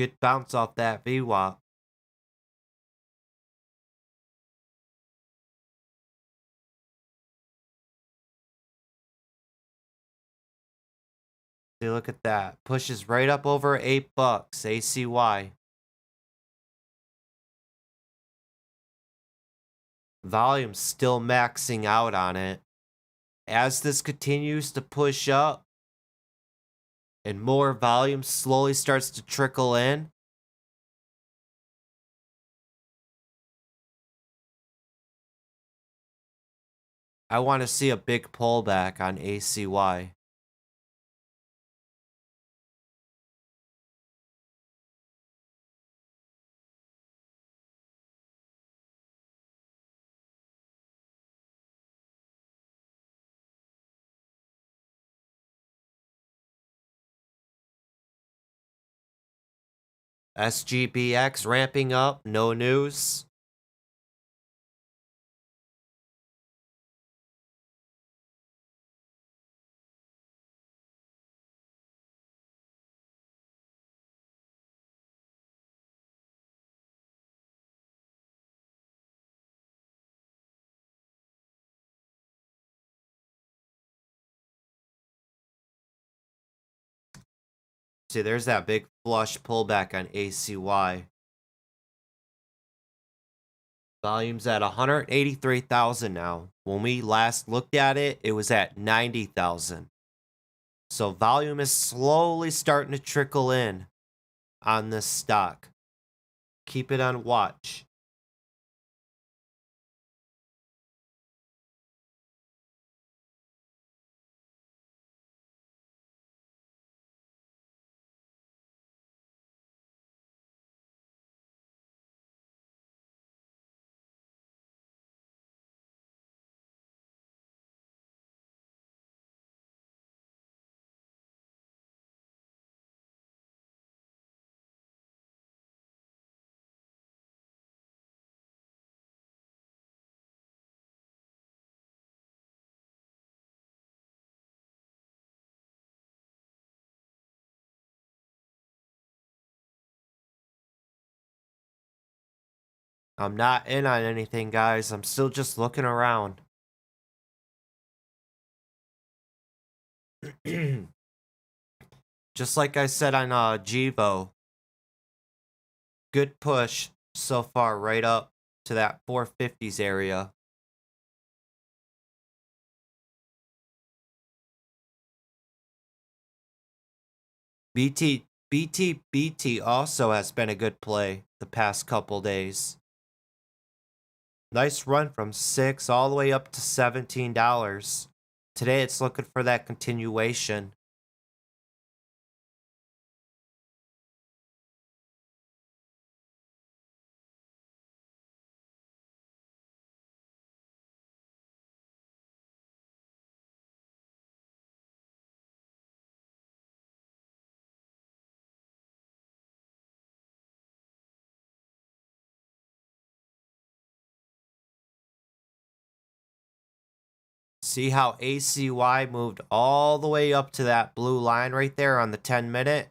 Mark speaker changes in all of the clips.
Speaker 1: Good bounce off that VWAP. See, look at that. Pushes right up over $8 ACY. Volume's still maxing out on it. As this continues to push up and more volume slowly starts to trickle in, I want to see a big pullback on ACY. SGBX ramping up, no news. See, there's that big flush pullback on ACY. Volume's at 183,000 now. When we last looked at it, it was at 90,000. So volume is slowly starting to trickle in on this stock. Keep it on watch. I'm not in on anything, guys. I'm still just looking around. Just like I said on Jivo, good push so far right up to that 450s area. BT also has been a good play the past couple days. Nice run from $6 all the way up to $17. Today it's looking for that continuation. See how ACY moved all the way up to that blue line right there on the 10-minute?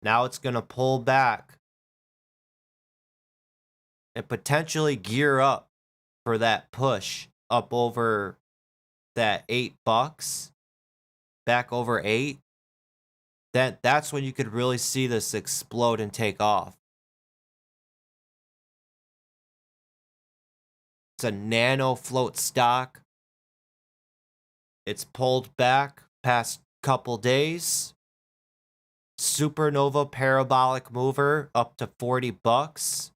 Speaker 1: Now it's going to pull back and potentially gear up for that push up over that $8, back over 8. That's when you could really see this explode and take off. It's a nano float stock. It's pulled back past couple days. Supernova parabolic mover up to $40.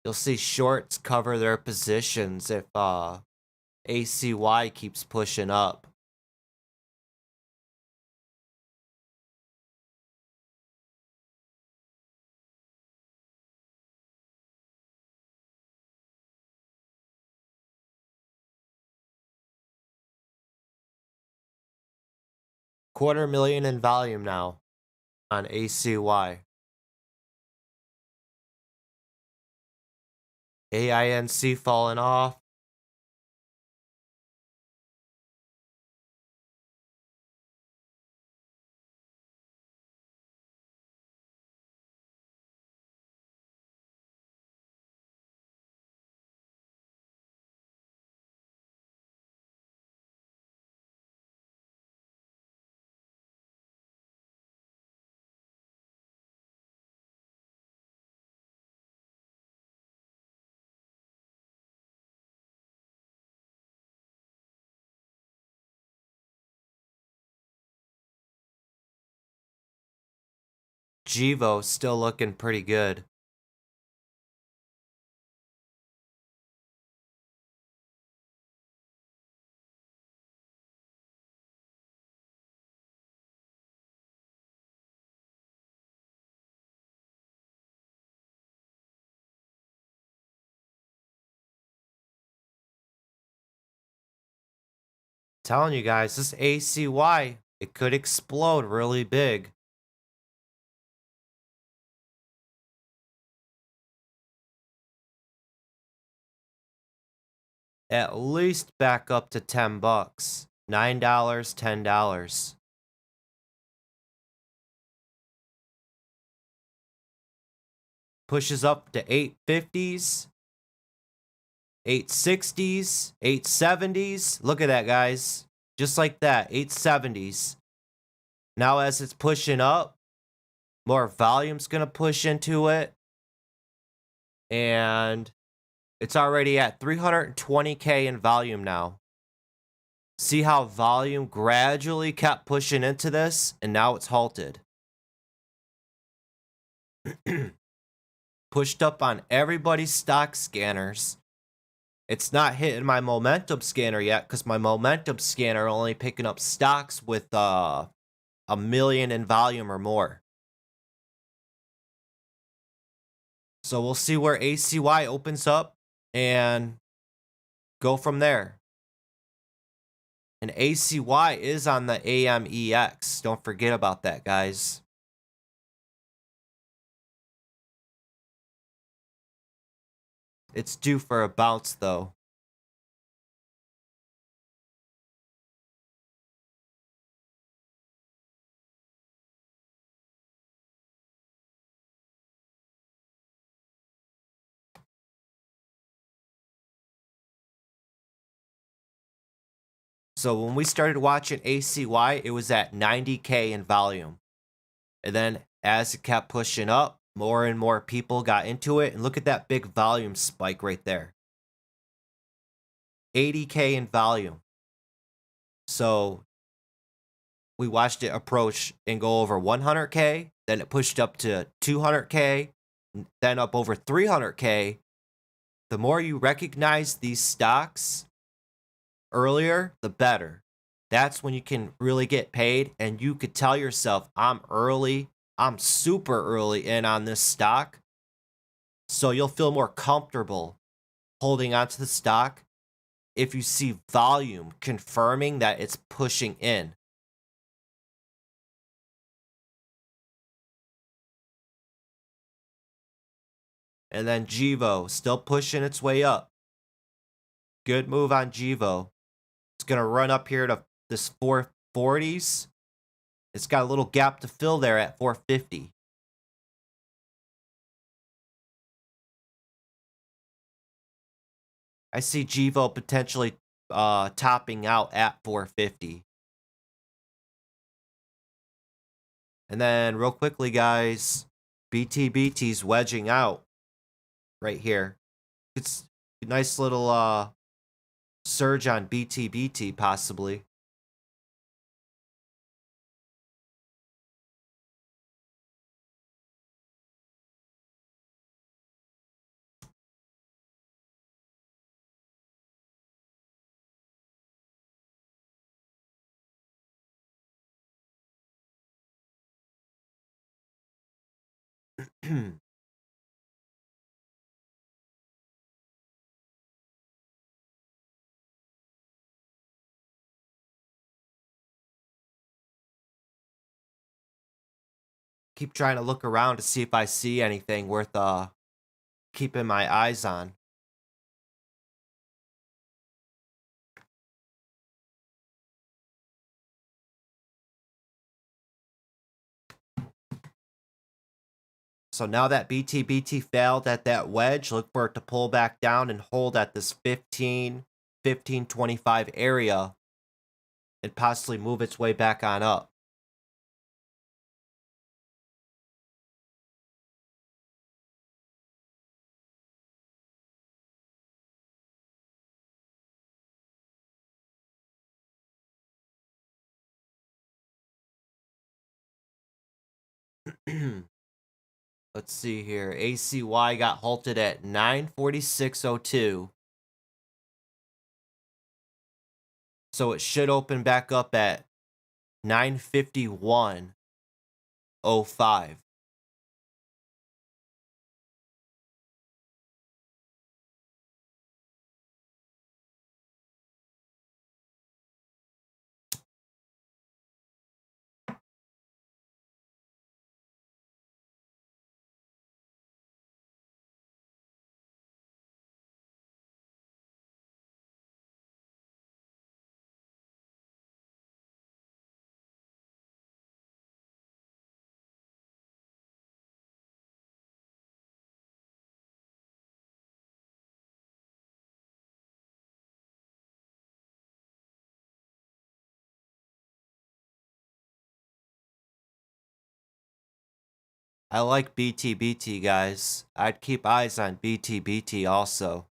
Speaker 1: You'll see shorts cover their positions if ACY keeps pushing up. $250,000 in volume now on ACY. AINC falling off. Jivo still looking pretty good. Telling you guys, this ACY, it could explode really big. At least back up to $10. $9, $10. Pushes up to 850s, 860s, 870s. Look at that, guys. Just like that, 870s. Now as it's pushing up, more volume's going to push into it. And it's already at 320K in volume now. See how volume gradually kept pushing into this, and now it's halted. Pushed up on everybody's stock scanners. It's not hitting my momentum scanner yet, because my momentum scanner only picking up stocks with $1 million in volume or more. So we'll see where ACY opens up and go from there. And ACY is on the AMEX. Don't forget about that, guys. It's due for a bounce, though. So when we started watching ACY, it was at 90K in volume. And then as it kept pushing up, more and more people got into it. And look at that big volume spike right there. 80K in volume. So we watched it approach and go over 100K. Then it pushed up to 200K. Then up over 300K. The more you recognize these stocks earlier, the better. That's when you can really get paid, and you could tell yourself, I'm early, I'm super early in on this stock. So you'll feel more comfortable holding onto the stock if you see volume confirming that it's pushing in. And then Jivo still pushing its way up. Good move on Jivo. It's going to run up here to this 440s. It's got a little gap to fill there at 450. I see Jivo potentially topping out at 450. And then real quickly, guys, BTBT's wedging out right here. It's a nice little surge on BTBT possibly. Keep trying to look around to see if I see anything worth keeping my eyes on. So now that BTBT failed at that wedge, look for it to pull back down and hold at this 15.25 area and possibly move its way back on up. Let's see here. ACY got halted at 946.02. So it should open back up at 951.05. I like BTBT, guys. I'd keep eyes on BTBT also.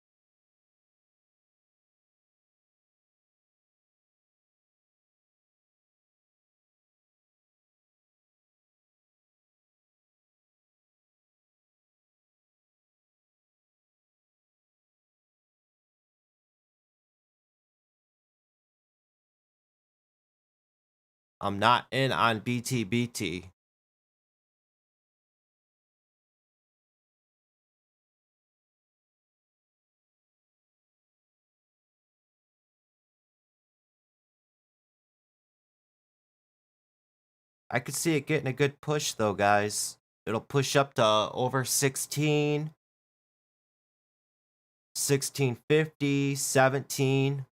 Speaker 1: I'm not in on BTBT. I could see it getting a good push though, guys. It'll push up to over 16, 1650, 17.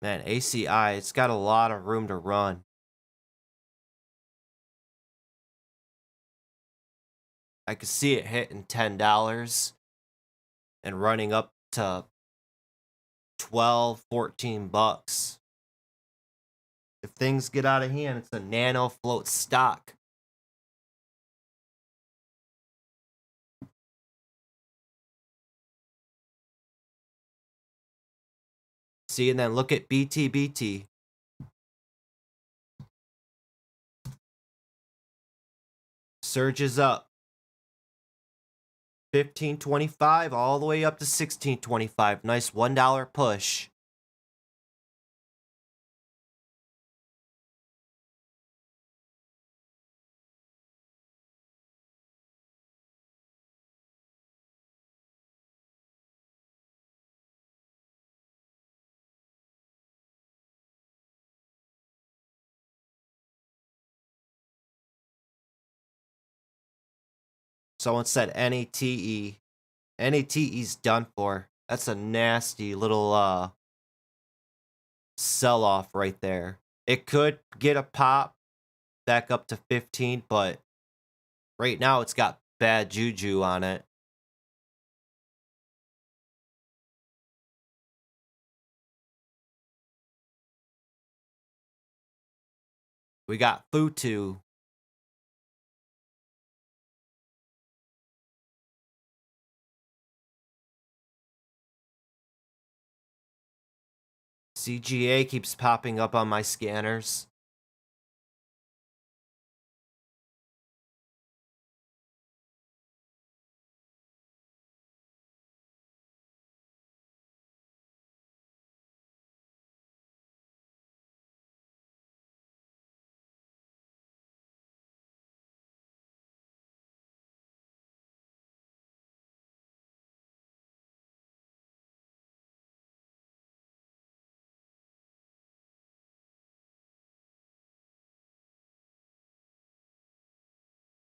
Speaker 1: Man, ACI, it's got a lot of room to run. I could see it hitting $10 and running up to 12, 14 bucks. If things get out of hand, it's a nano float stock. See, and then look at BTBT. Surges up. 15.25 all the way up to 16.25. Nice $1 push. Someone said NATE. NATE's done for. That's a nasty little sell-off right there. It could get a pop back up to 15, but right now it's got bad juju on it. We got Futu. CGA keeps popping up on my scanners.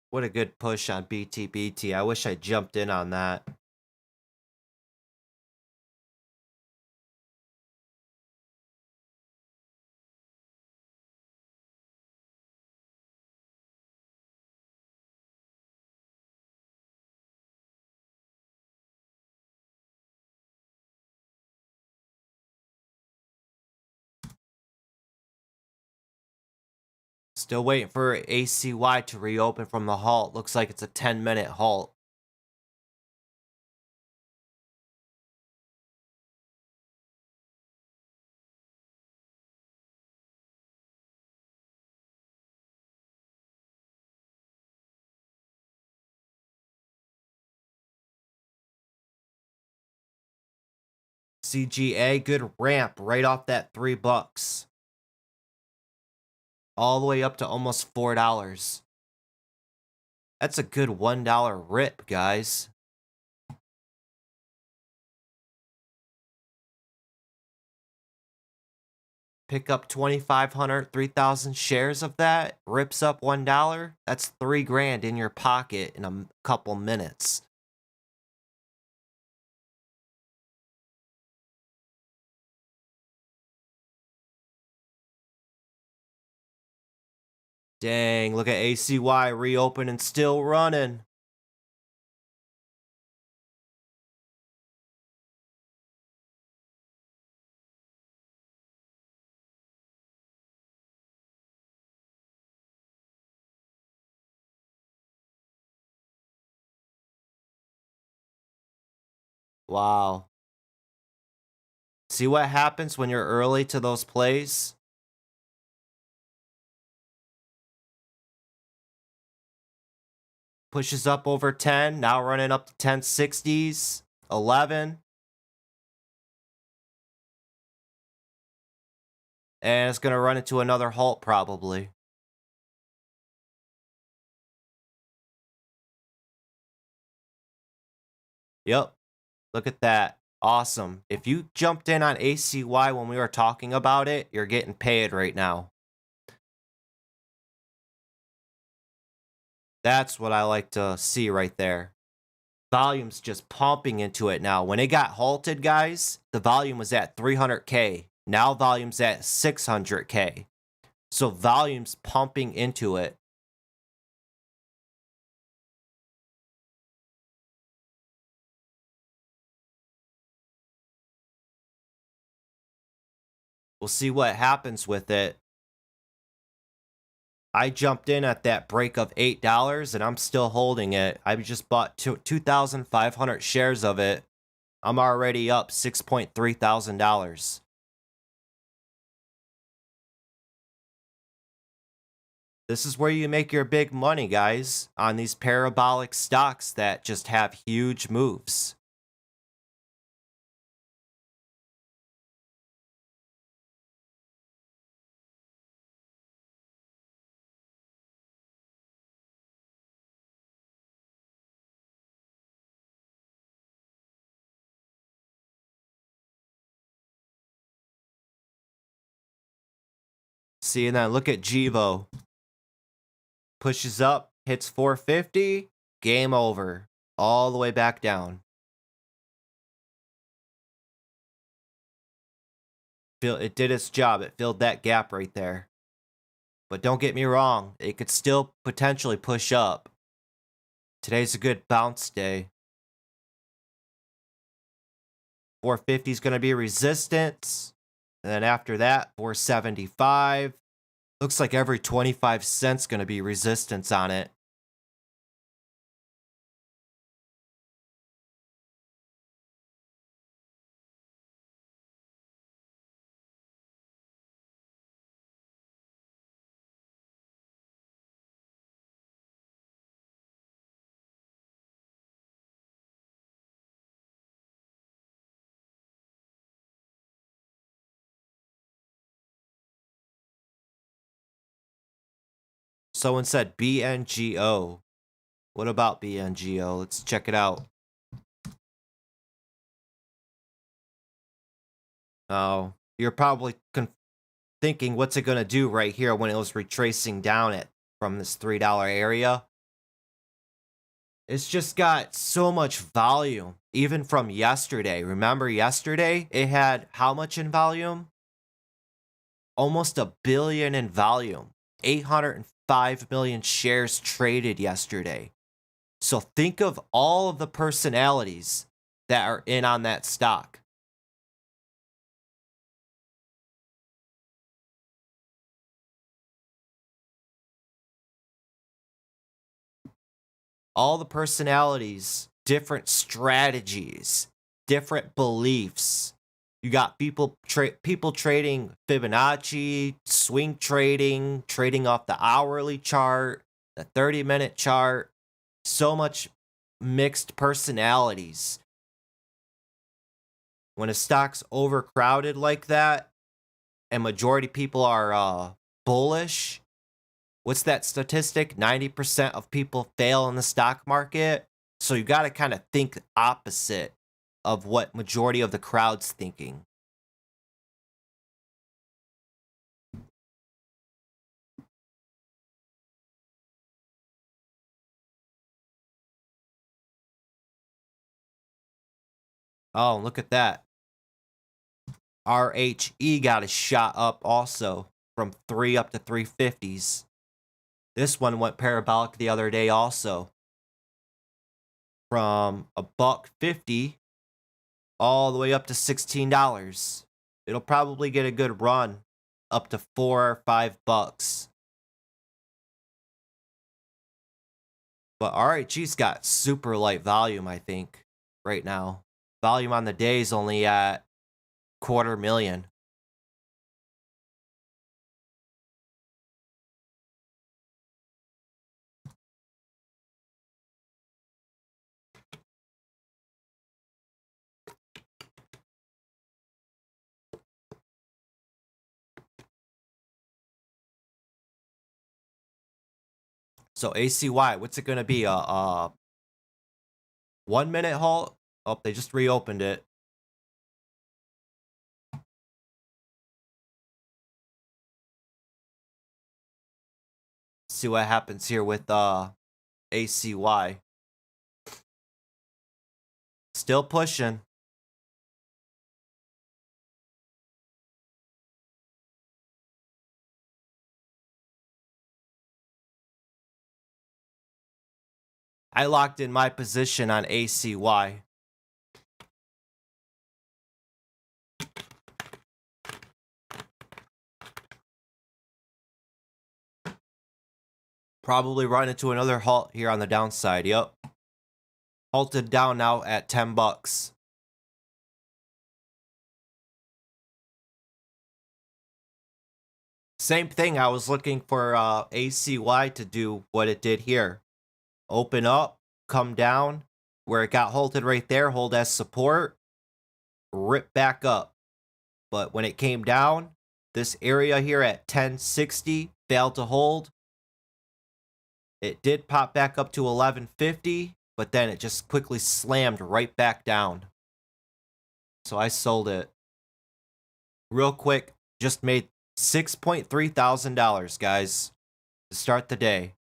Speaker 1: What a good push on BTBT. I wish I jumped in on that. Still waiting for ACY to reopen from the halt. Looks like it's a 10-minute halt. CGA, good ramp right off that $3. All the way up to almost $4. That's a good $1 rip, guys. Pick up 2,500, 3,000 shares of that. Rips up $1. That's $3 grand in your pocket in a couple minutes. Dang, look at ACY reopen and still running. Wow. See what happens when you're early to those plays? Pushes up over 10, now running up to 1060s, 11. And it's going to run into another halt probably. Yep. Look at that. Awesome. If you jumped in on ACY when we were talking about it, you're getting paid right now. That's what I like to see right there. Volume's just pumping into it now. When it got halted, guys, the volume was at 300K. Now volume's at 600K. So volume's pumping into it. We'll see what happens with it. I jumped in at that break of $8 and I'm still holding it. I just bought 2,500 shares of it. I'm already up $6.3 thousand. This is where you make your big money, guys, on these parabolic stocks that just have huge moves. See, and then look at Jivo. Pushes up, hits 450, game over. All the way back down. It did its job. It filled that gap right there. But don't get me wrong, it could still potentially push up. Today's a good bounce day. 450 is going to be resistance. And then after that, 475. Looks like every 25 cents going to be resistance on it. Someone said BNGO. What about BNGO? Let's check it out. Oh, you're probably thinking, what's it going to do right here when it was retracing down it from this $3 area? It's just got so much volume, even from yesterday. Remember yesterday, it had how much in volume? Almost 1 billion in volume. 805 million shares traded yesterday. So think of all of the personalities that are in on that stock. All the personalities, different strategies, different beliefs. You got people trading Fibonacci, swing trading, trading off the hourly chart, the 30-minute chart. So much mixed personalities. When a stock's overcrowded like that, and majority people are bullish, what's that statistic? 90% of people fail in the stock market. So you got to kind of think opposite of what majority of the crowd's thinking. Oh, look at that. RHE got a shot up also from 3 up to 350s. This one went parabolic the other day also. From $1.50 all the way up to $16. It'll probably get a good run up to $4 or $5. But RHG's got super light volume, I think, right now. Volume on the day is only at 250,000. So ACY, what's it going to be? A 1 minute halt? Oh, they just reopened it. See what happens here with ACY. Still pushing. I locked in my position on ACY. Probably run into another halt here on the downside. Yep. Halted down now at $10. Same thing. I was looking for ACY to do what it did here. Open up, come down, where it got halted right there, hold as support, rip back up. But when it came down, this area here at 1060 failed to hold. It did pop back up to 1150, but then it just quickly slammed right back down. So I sold it. Real quick, just made $6.3 thousand, guys, to start the day.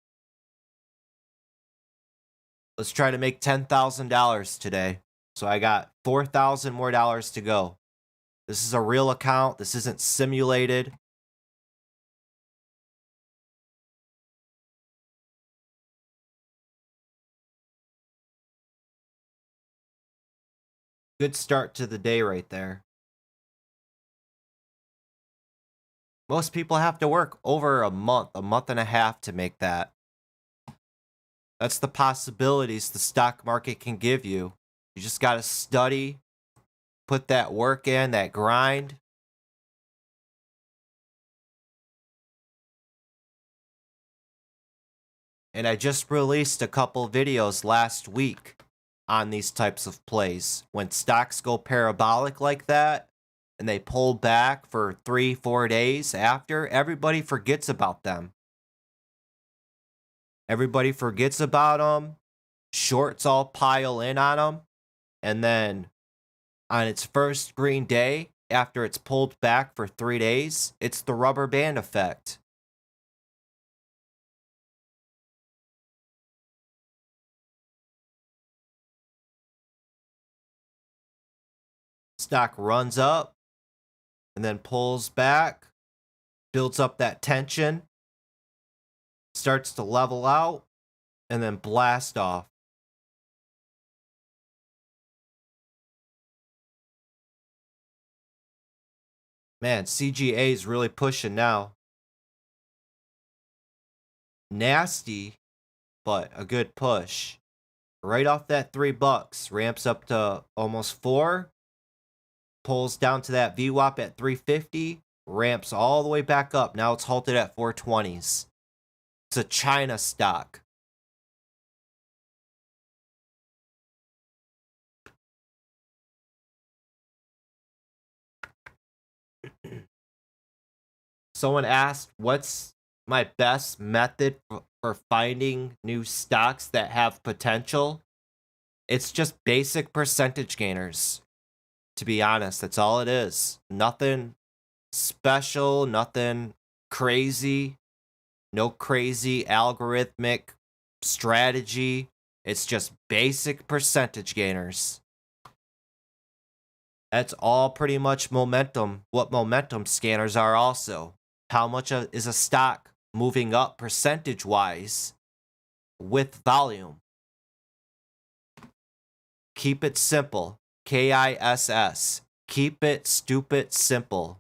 Speaker 1: Let's try to make $10,000 today. So I got $4,000 more to go. This is a real account. This isn't simulated. Good start to the day right there. Most people have to work over a month and a half to make that. That's the possibilities the stock market can give you. You just got to study, put that work in, that grind. And I just released a couple videos last week on these types of plays. When stocks go parabolic like that, and they pull back for 3-4 days after, everybody forgets about them. Everybody forgets about them. Shorts all pile in on them. And then on its first green day, after it's pulled back for 3 days, it's the rubber band effect. Stock runs up and then pulls back, builds up that tension, starts to level out, and then blast off. Man, CGA is really pushing now. Nasty, but a good push. Right off that $3, ramps up to almost 4, pulls down to that VWAP at 350, ramps all the way back up. Now it's halted at 420s. It's a China stock. Someone asked, what's my best method for finding new stocks that have potential? It's just basic percentage gainers. To be honest, that's all it is. Nothing special, nothing crazy, no crazy algorithmic strategy. It's just basic percentage gainers. That's all pretty much momentum, what momentum scanners are also. How much is a stock moving up percentage-wise with volume? Keep it simple. KISS. Keep it stupid simple.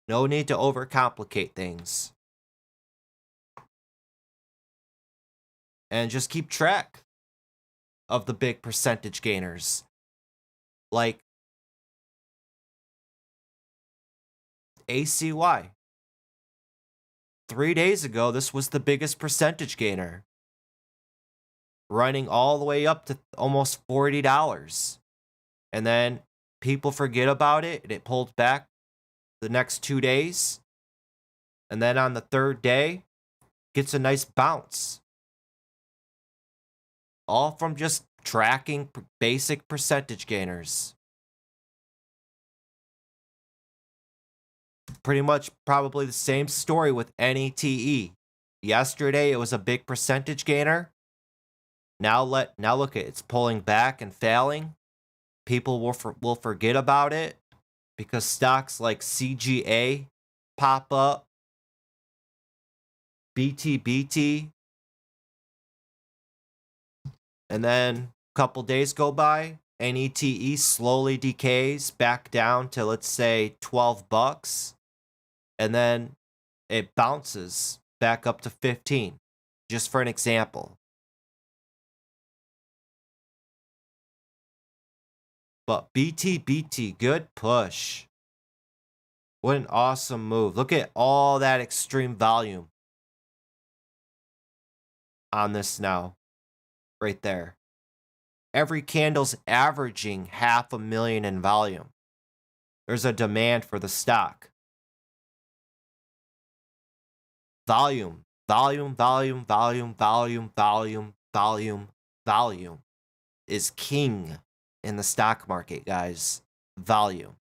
Speaker 1: No need to overcomplicate things. And just keep track of the big percentage gainers. Like ACY. 3 days ago, this was the biggest percentage gainer. Running all the way up to almost $40. And then people forget about it, and it pulled back the next 2 days. And then on the third day, gets a nice bounce. All from just tracking basic percentage gainers. Pretty much probably the same story with NETE. Yesterday, it was a big percentage gainer. Now look at it. It's pulling back and failing. People will forget about it because stocks like CGA pop up, BTBT, and then a couple days go by. NETE slowly decays back down to, let's say, $12, and then it bounces back up to 15, just for an example. But BTBT, good push. What an awesome move. Look at all that extreme volume on this now. Right there. Every candle's averaging 500,000 in volume. There's a demand for the stock. Volume, volume, volume, volume, volume, volume, volume, volume is king in the stock market, guys. Volume.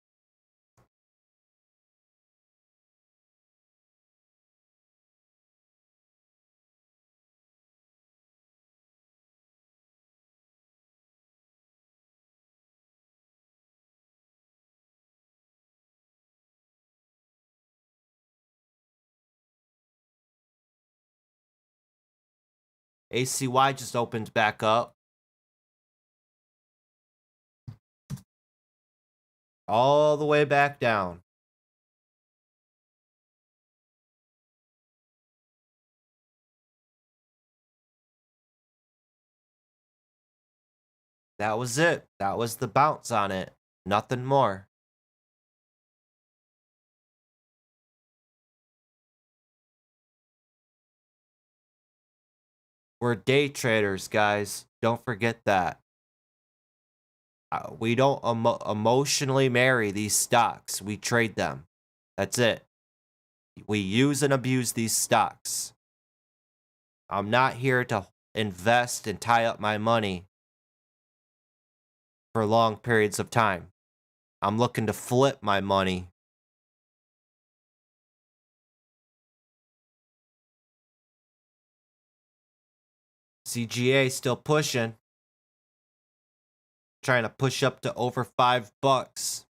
Speaker 1: ACY just opened back up. All the way back down. That was it. That was the bounce on it. Nothing more. We're day traders, guys. Don't forget that. We don't emotionally marry these stocks. We trade them. That's it. We use and abuse these stocks. I'm not here to invest and tie up my money for long periods of time. I'm looking to flip my money. CGA still pushing. Trying to push up to over $5.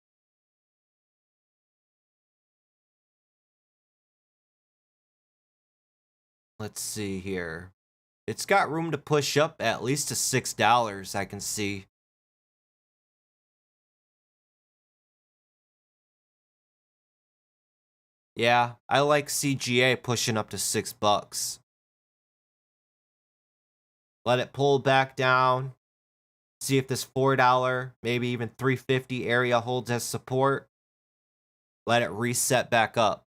Speaker 1: Let's see here. It's got room to push up at least to $6, I can see. Yeah, I like CGA pushing up to $6. Let it pull back down. See if this $4, maybe even $3.50 area holds as support. Let it reset back up.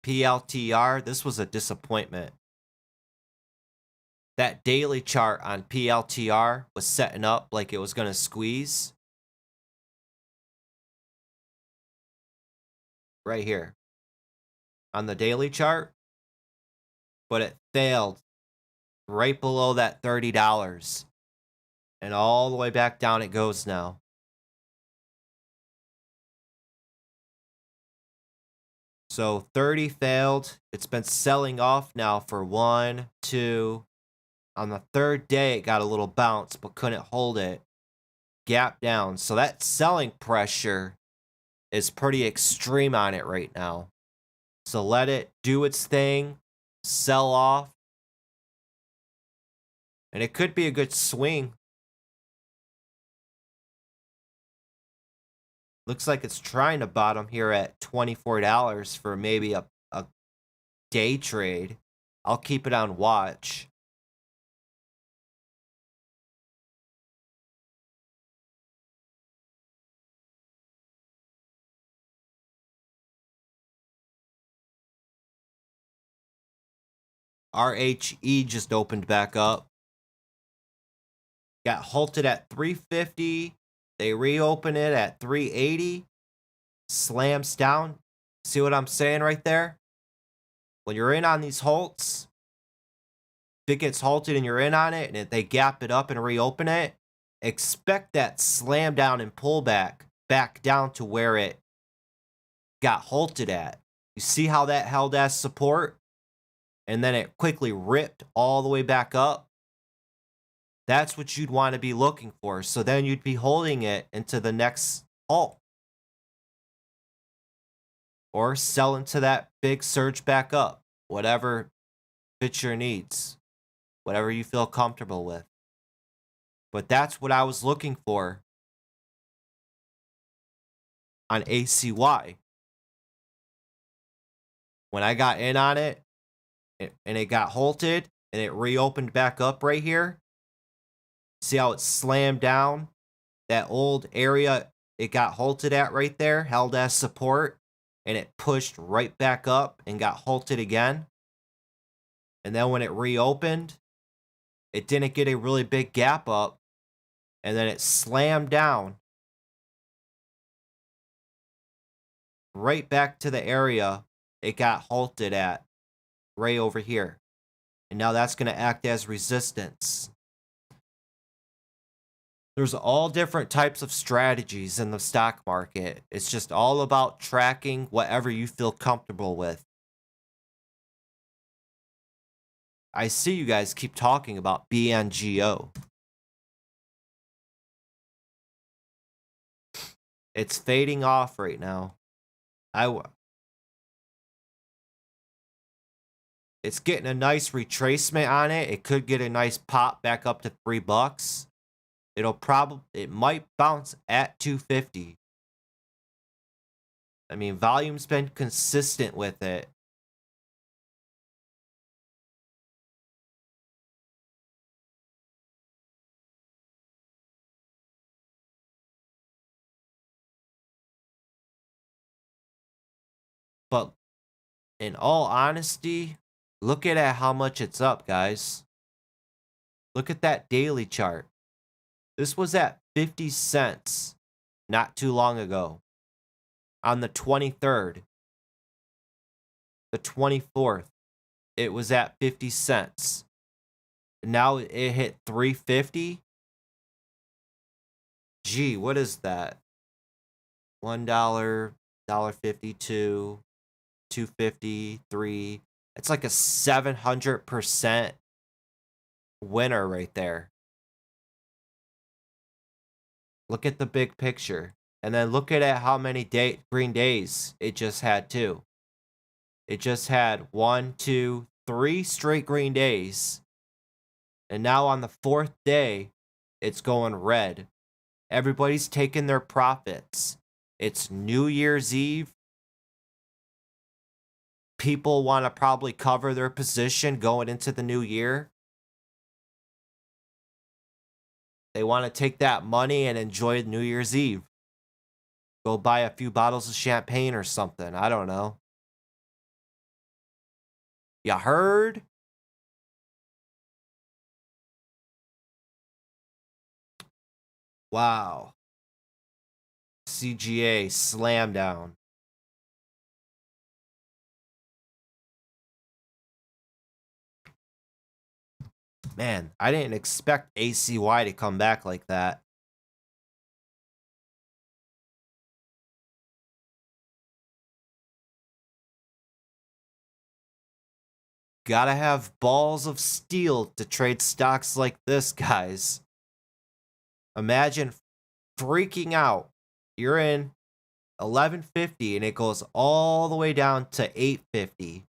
Speaker 1: PLTR, this was a disappointment. That daily chart on PLTR was setting up like it was going to squeeze. Right here. On the daily chart. But it failed right below that $30. And all the way back down it goes now. So 30 failed. It's been selling off now for 1, 2. On the third day, it got a little bounce, but couldn't hold it. Gap down. So that selling pressure is pretty extreme on it right now. So let it do its thing. Sell off. And it could be a good swing. Looks like it's trying to bottom here at $24 for maybe a day trade. I'll keep it on watch. RHE just opened back up. Got halted at 350. They reopen it at 380. Slams down. See what I'm saying right there? When you're in on these halts, if it gets halted and you're in on it, and if they gap it up and reopen it, expect that slam down and pull back down to where it got halted at. You see how that held as support? And then it quickly ripped all the way back up. That's what you'd want to be looking for. So then you'd be holding it into the next halt. Or sell into that big surge back up. Whatever fits your needs. Whatever you feel comfortable with. But that's what I was looking for on ACY. When I got in on it, and it got halted, and it reopened back up right here. See how it slammed down? That old area it got halted at right there, held as support, and it pushed right back up and got halted again. And then when it reopened, it didn't get a really big gap up, and then it slammed down right back to the area it got halted at, right over here. And now that's going to act as resistance. There's all different types of strategies in the stock market. It's just all about tracking whatever you feel comfortable with. I see you guys keep talking about BNGO. It's fading off right now. It's getting a nice retracement on it. It could get a nice pop back up to $3. It might bounce at 250. I mean, volume's been consistent with it. in all honesty, look at how much it's up, guys. Look at that daily chart. This was at 50 cents not too long ago. On the 23rd, the 24th, it was at 50 cents. Now it hit 350. Gee, what is that? $1, $1.52, 253. It's like a 700% winner right there. Look at the big picture. And then look at how many green days it just had too. It just had 1, 2, 3 straight green days. And now on the 4th day, it's going red. Everybody's taking their profits. It's New Year's Eve. People want to probably cover their position going into the new year. They want to take that money and enjoy New Year's Eve. Go buy a few bottles of champagne or something. I don't know. You heard? Wow. CGA slam down. Man, I didn't expect ACY to come back like that. Gotta have balls of steel to trade stocks like this, guys. Imagine freaking out. You're in 1150 and it goes all the way down to 850.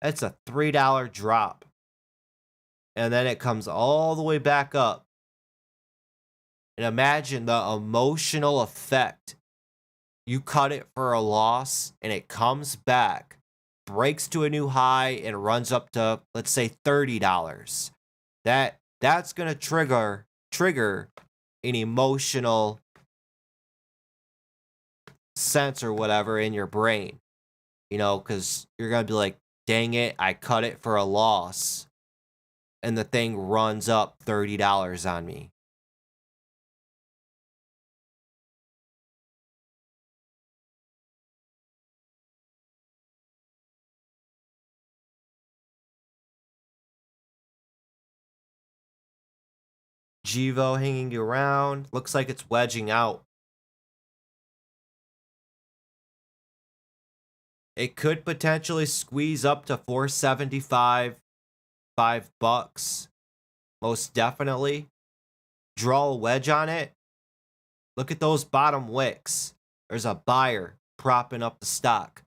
Speaker 1: That's a $3 drop. And then it comes all the way back up. And imagine the emotional effect. You cut it for a loss and it comes back, breaks to a new high and runs up to, let's say, $30. That's going to trigger an emotional sense or whatever in your brain. You know, because you're going to be like, dang it, I cut it for a loss. And the thing runs up $30 on me. Givo hanging around. Looks like it's wedging out. It could potentially squeeze up to 475, $5. Most definitely. Draw a wedge on it. Look at those bottom wicks. There's a buyer propping up the stock.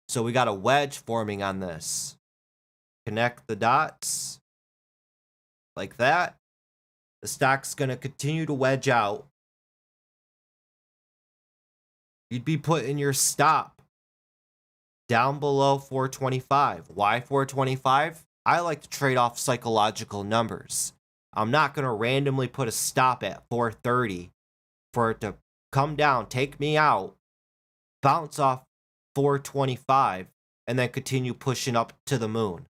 Speaker 1: So we got a wedge forming on this. Connect the dots. Like that. The stock's going to continue to wedge out. You'd be putting your stop down below 425. Why 425? I like to trade off psychological numbers. I'm not going to randomly put a stop at 430 for it to come down, take me out, bounce off 425, and then continue pushing up to the moon.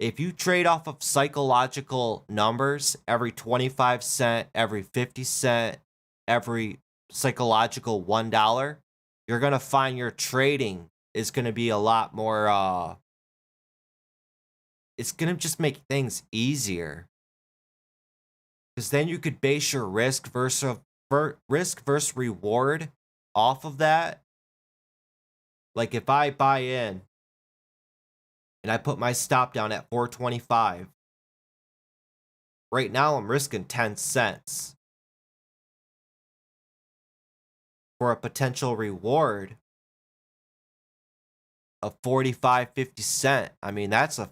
Speaker 1: If you trade off of psychological numbers, every 25 cent, every 50 cent, every psychological $1, you're going to find your trading is going to be a lot more, it's going to just make things easier. Because then you could base your risk versus reward off of that. Like if I buy in and I put my stop down at 425, right now I'm risking 10 cents for a potential reward of 45, 50 cent. I mean, that's a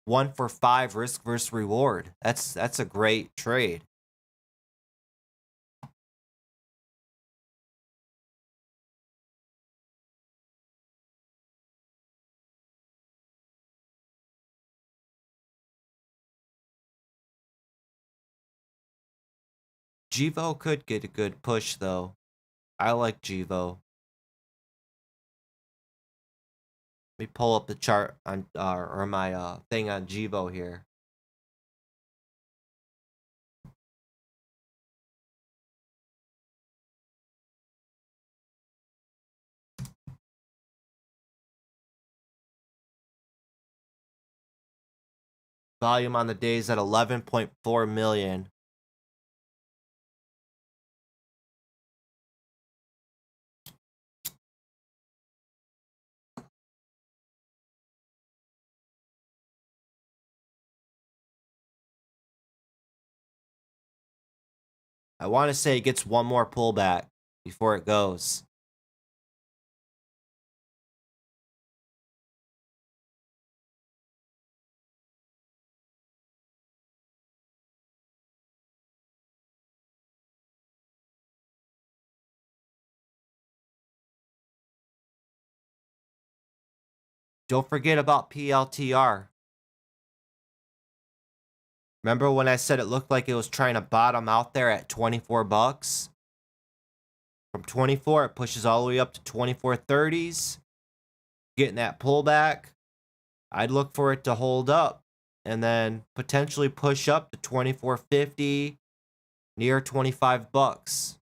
Speaker 1: 1 for 5 risk versus reward. That's a great trade. Givo could get a good push though. I like Givo. Let me pull up the chart on or my thing on Jivo here. Volume on the day is at 11.4 million. I want to say it gets one more pullback before it goes. Don't forget about PLTR. Remember when I said it looked like it was trying to bottom out there at 24 bucks? From 24, it pushes all the way up to 24.30s. Getting that pullback. I'd look for it to hold up and then potentially push up to 24.50, near 25 bucks.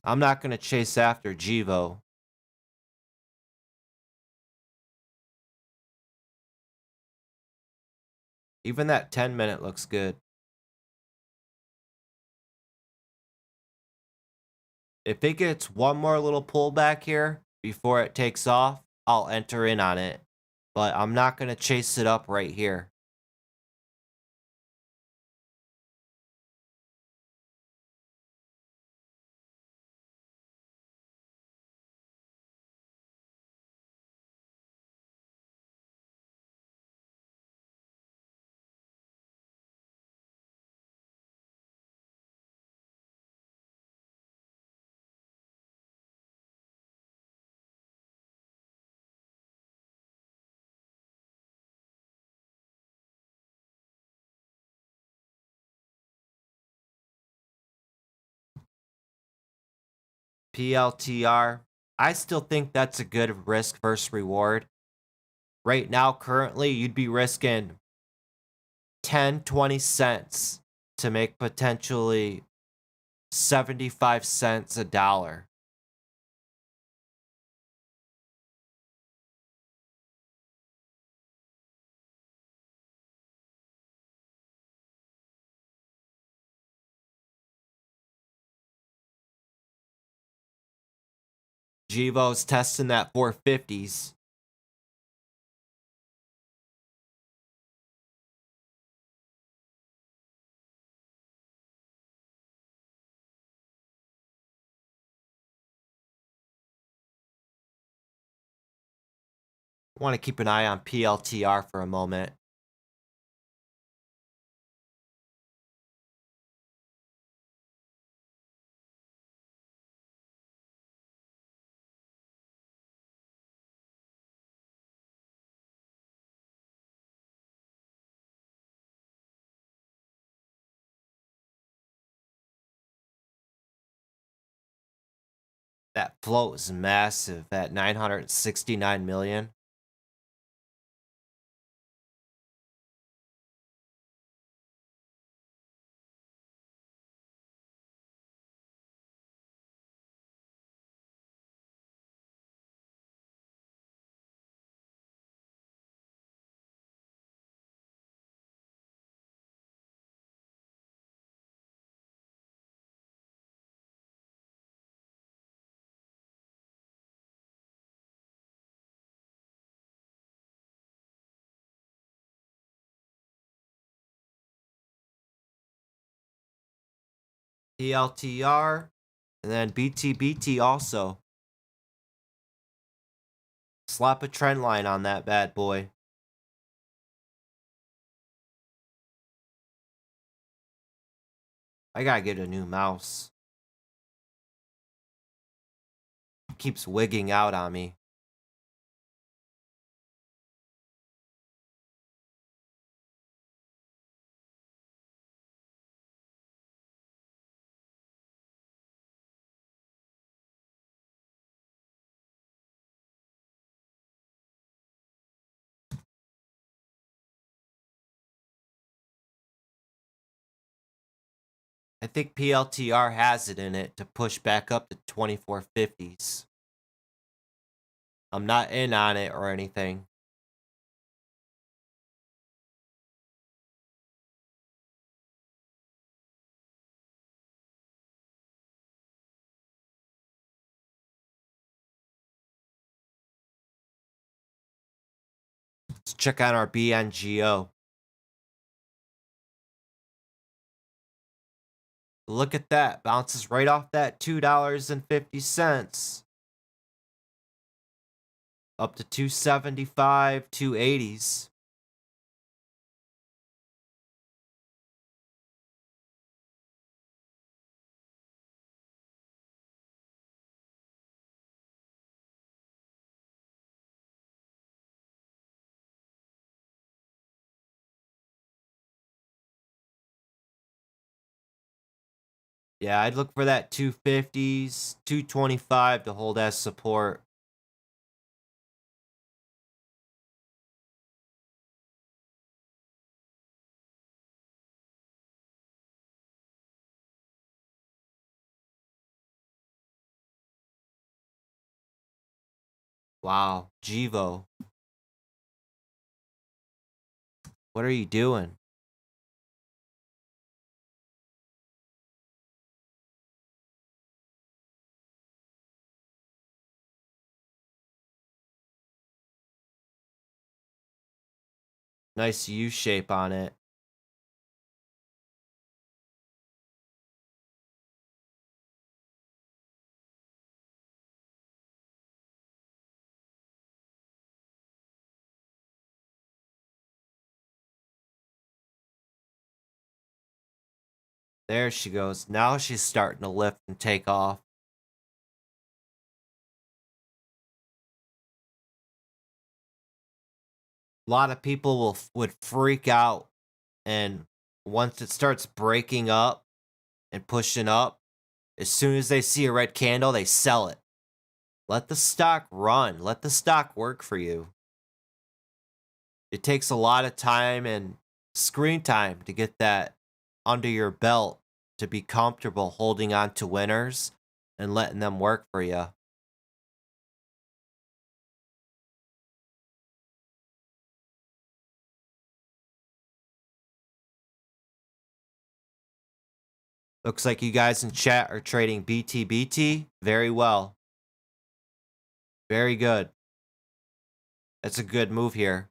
Speaker 1: I'm not going to chase after Jivo. Even that 10-minute looks good. If it gets one more little pullback here before it takes off, I'll enter in on it. But I'm not going to chase it up right here. PLTR. I still think that's a good risk versus reward. Right now, currently, you'd be risking 10, 20 cents to make potentially 75 cents a dollar. Jivo's testing that 450s. Want to keep an eye on PLTR for a moment. That float is massive at 969 million. PLTR, and then BTBT also. Slap a trend line on that bad boy. I gotta get a new mouse. It keeps wigging out on me. I think PLTR has it in it to push back up to 2450s. I'm not in on it or anything. Let's check out our BNGO. Look at that. Bounces right off that $2.50. Up to 275, 280s. Yeah, I'd look for that 250s, 225 to hold as support. Wow, Jivo. What are you doing? Nice U shape on it. There she goes. Now she's starting to lift and take off. A lot of people would freak out, and once it starts breaking up and pushing up, as soon as they see a red candle, they sell it. Let the stock run. Let the stock work for you. It takes a lot of time and screen time to get that under your belt to be comfortable holding on to winners and letting them work for you. Looks like you guys in chat are trading BTBT. Very well. Very good. That's a good move here.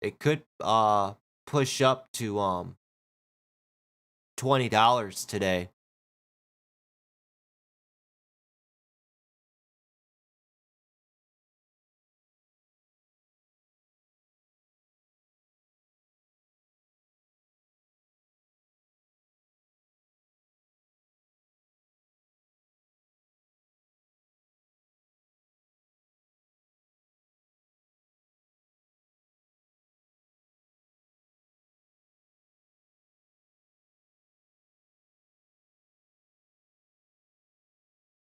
Speaker 1: It could push up to $20 today.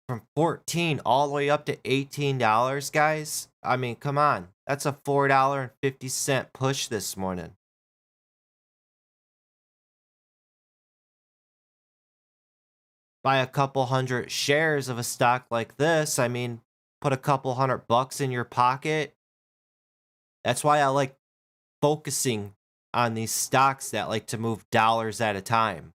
Speaker 1: From 14 all the way up to $18, guys. I mean, come on. That's a $4.50 push this morning. Buy a couple hundred shares of a stock like this. I mean, put a couple $100 in your pocket. That's why I like focusing on these stocks that like to move dollars at a time.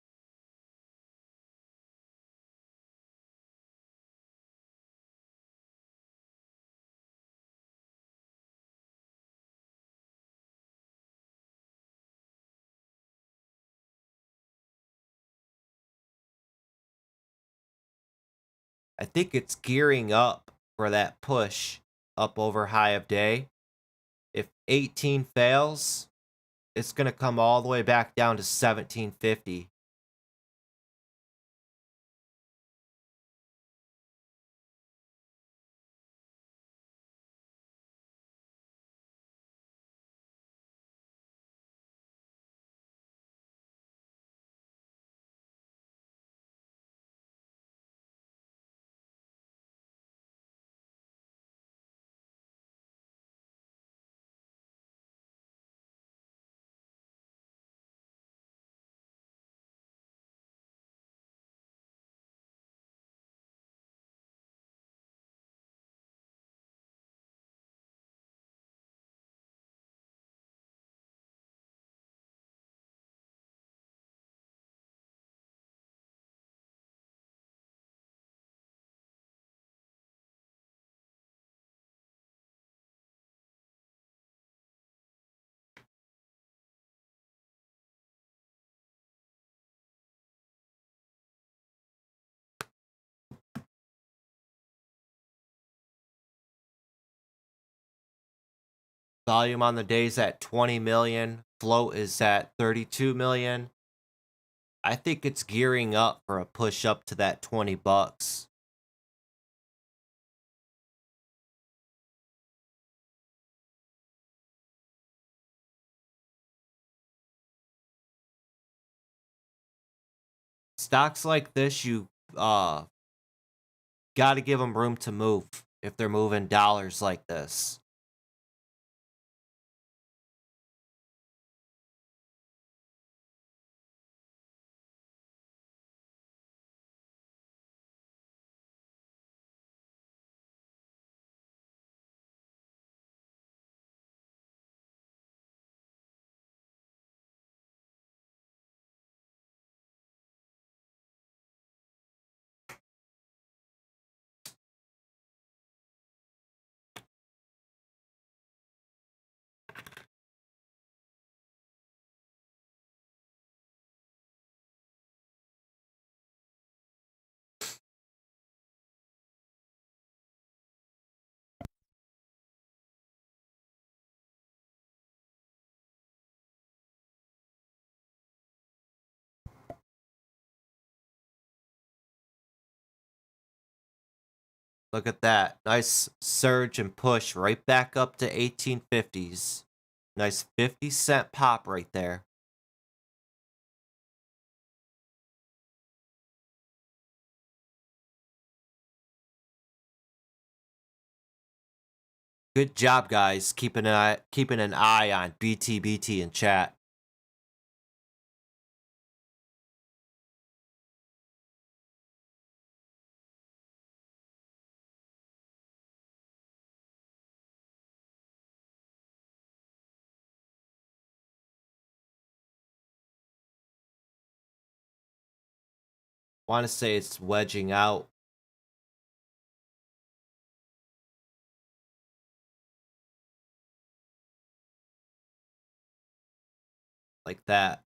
Speaker 1: I think it's gearing up for that push up over high of day. If 18 fails, it's going to come all the way back down to 1750. Volume on the day's at 20 million. Float is at 32 million. I think it's gearing up for a push up to that 20 bucks. Stocks like this, you got to give them room to move if they're moving dollars like this. Look at that. Nice surge and push right back up to 1850s. Nice 50-cent pop right there. Good job, guys, keeping an eye on BTBT in chat. Want to say it's wedging out. Like that.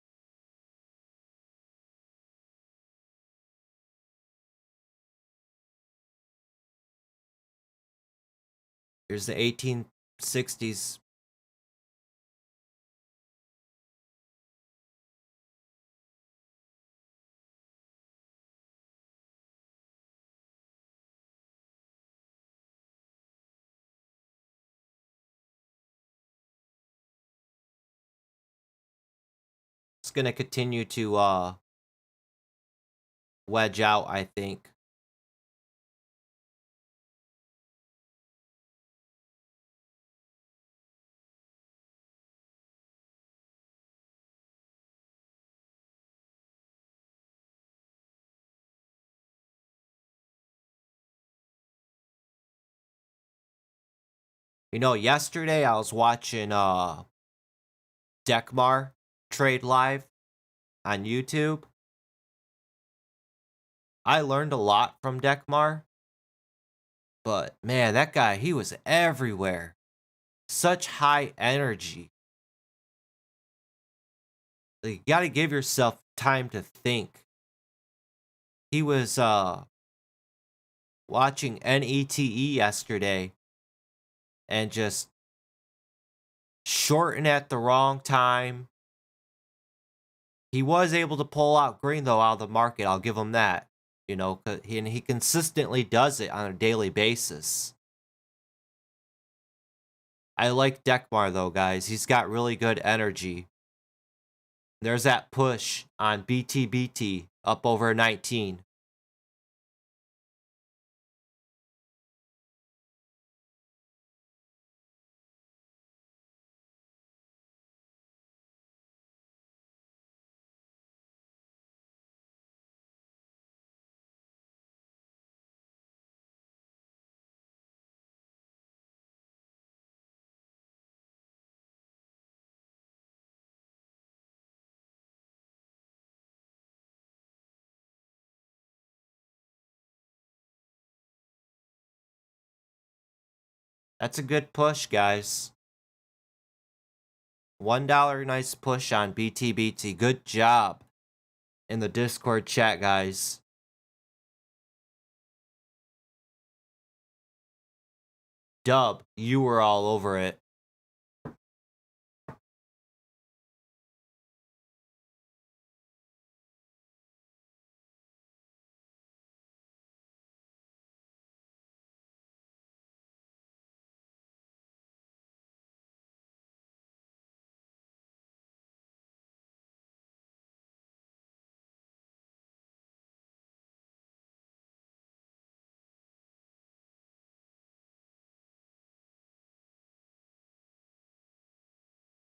Speaker 1: Here's the 1860s. It's going to continue to wedge out, I think. You know, yesterday I was watching Dekmar trade live on YouTube. I learned a lot from Dekmar. But man, that guy, he was everywhere. Such high energy. Like, you gotta give yourself time to think. He was watching NETE yesterday and just shorting at the wrong time. He was able to pull out green though out of the market. I'll give him that. You know, and he consistently does it on a daily basis. I like Dekmar though, guys. He's got really good energy. There's that push on BTBT up over 19. That's a good push, guys. $1 nice push on BTBT. Good job in the Discord chat, guys. Dub, you were all over it.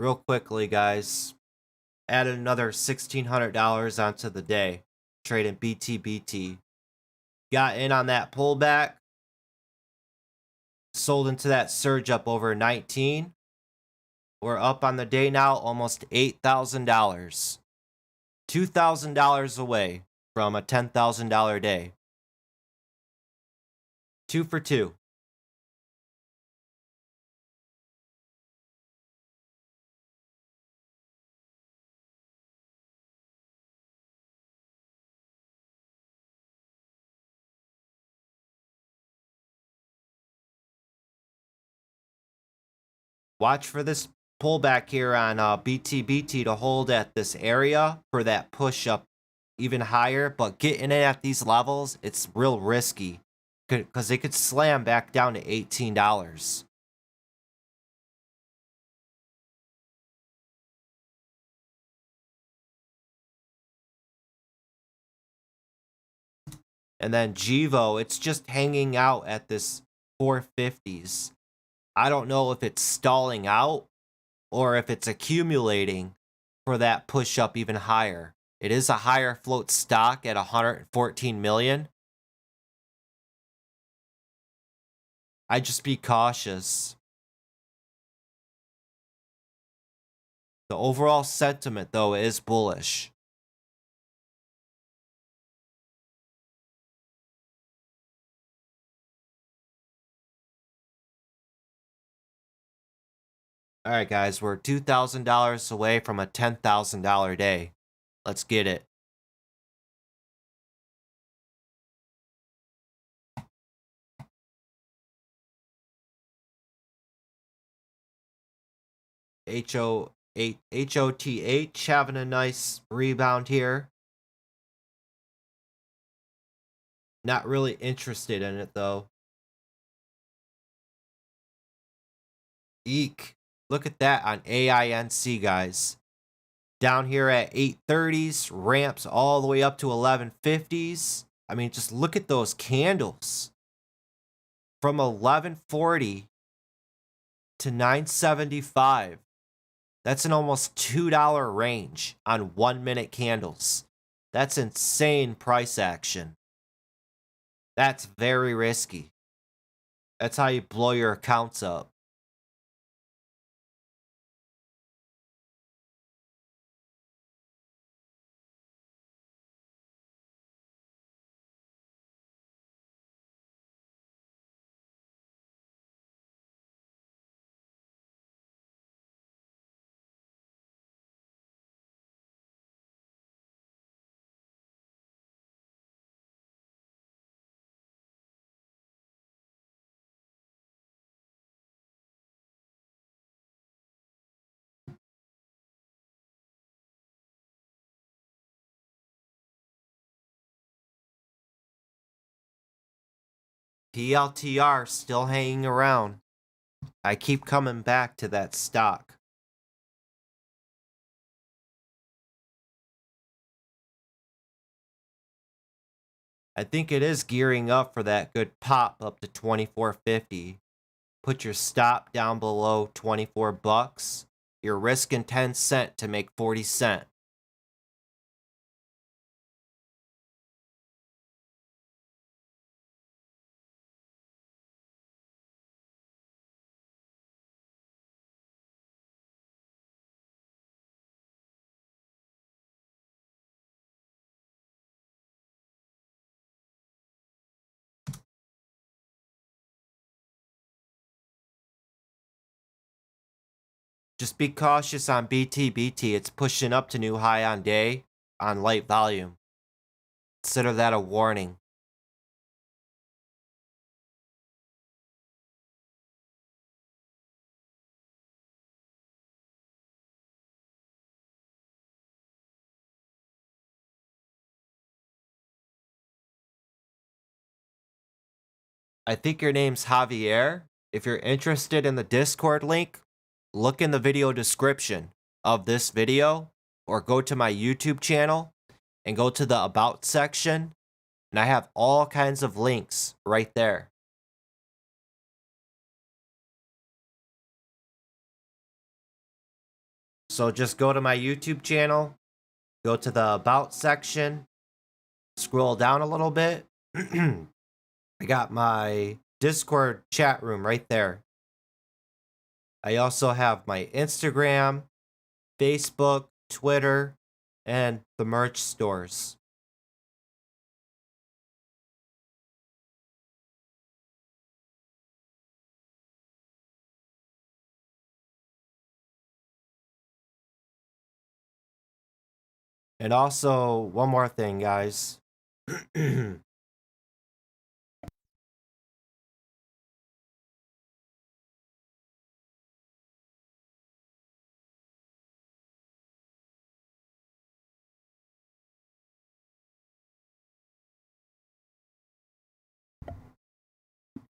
Speaker 1: Real quickly, guys. Added another $1,600 onto the day. Trading BTBT. Got in on that pullback. Sold into that surge up over 19. We're up on the day now almost $8,000. $2,000 away from a $10,000 day. 2 for 2. Watch for this pullback here on BTBT to hold at this area for that push up even higher, but getting it at these levels, it's real risky because it could slam back down to $18. And then Givo, it's just hanging out at this 450s. I don't know if it's stalling out or if it's accumulating for that push up even higher. It is a higher float stock at 114 million. I'd just be cautious. The overall sentiment, though, is bullish. All right, guys, we're $2,000 away from a $10,000 day. Let's get it. HOTH having a nice rebound here. Not really interested in it, though. Eek. Look at that on AINC, guys. Down here at 830s, ramps all the way up to 1150s. I mean, just look at those candles. From 1140 to 975. That's an almost $2 range on 1-minute candles. That's insane price action. That's very risky. That's how you blow your accounts up. PLTR still hanging around. I keep coming back to that stock. I think it is gearing up for that good pop up to 24.50. Put your stop down below 24 bucks. You're risking 10 cent to make 40 cent. Just be cautious on BTBT. It's pushing up to new high on day on light volume. Consider that a warning. I think your name's Javier. If you're interested in the Discord link, look in the video description of this video or go to my YouTube channel and go to the About section, and I have all kinds of links right there. So just go to my YouTube channel, go to the About section, scroll down a little bit. I got my Discord chat room right there. I also have my Instagram, Facebook, Twitter, and the merch stores. And also, one more thing, guys. If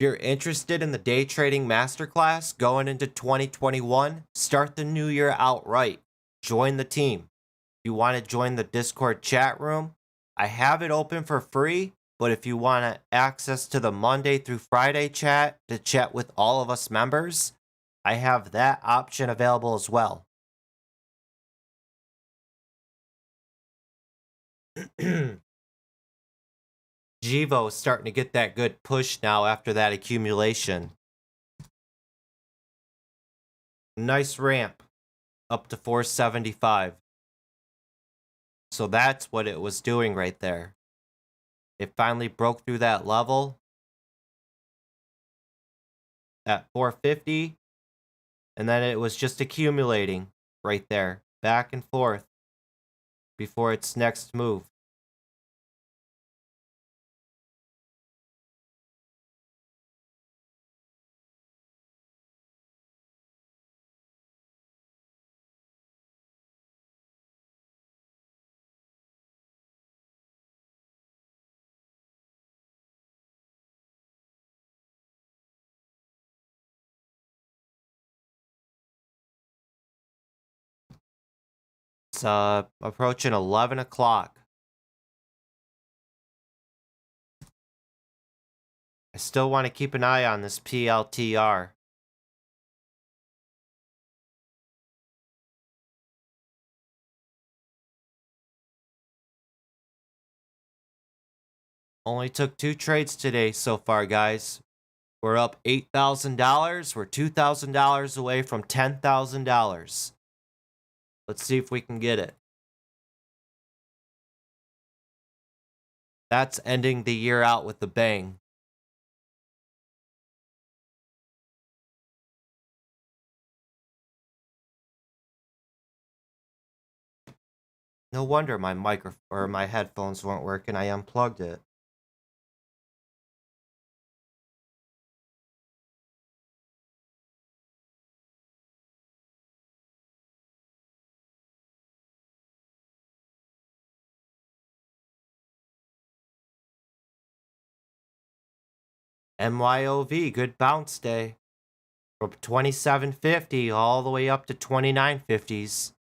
Speaker 1: you're interested in the day trading masterclass going into 2021, start the new year out right. Join the team. If you want to join the Discord chat room, I have it open for free, but if you want access to the Monday through Friday chat to chat with all of us members, I have that option available as well. Jivo is starting to get that good push now after that accumulation. Nice ramp up to 475. So that's what it was doing right there. It finally broke through that level at 450, and then it was just accumulating right there, back and forth, before its next move. It's approaching 11 o'clock. I still want to keep an eye on this PLTR. Only took 2 trades today so far, guys. We're up $8,000. We're $2,000 away from $10,000. Let's see if we can get it. That's ending the year out with a bang. No wonder my my headphones weren't working. I unplugged it. MYOV, good bounce day. From 2750 all the way up to 2950s.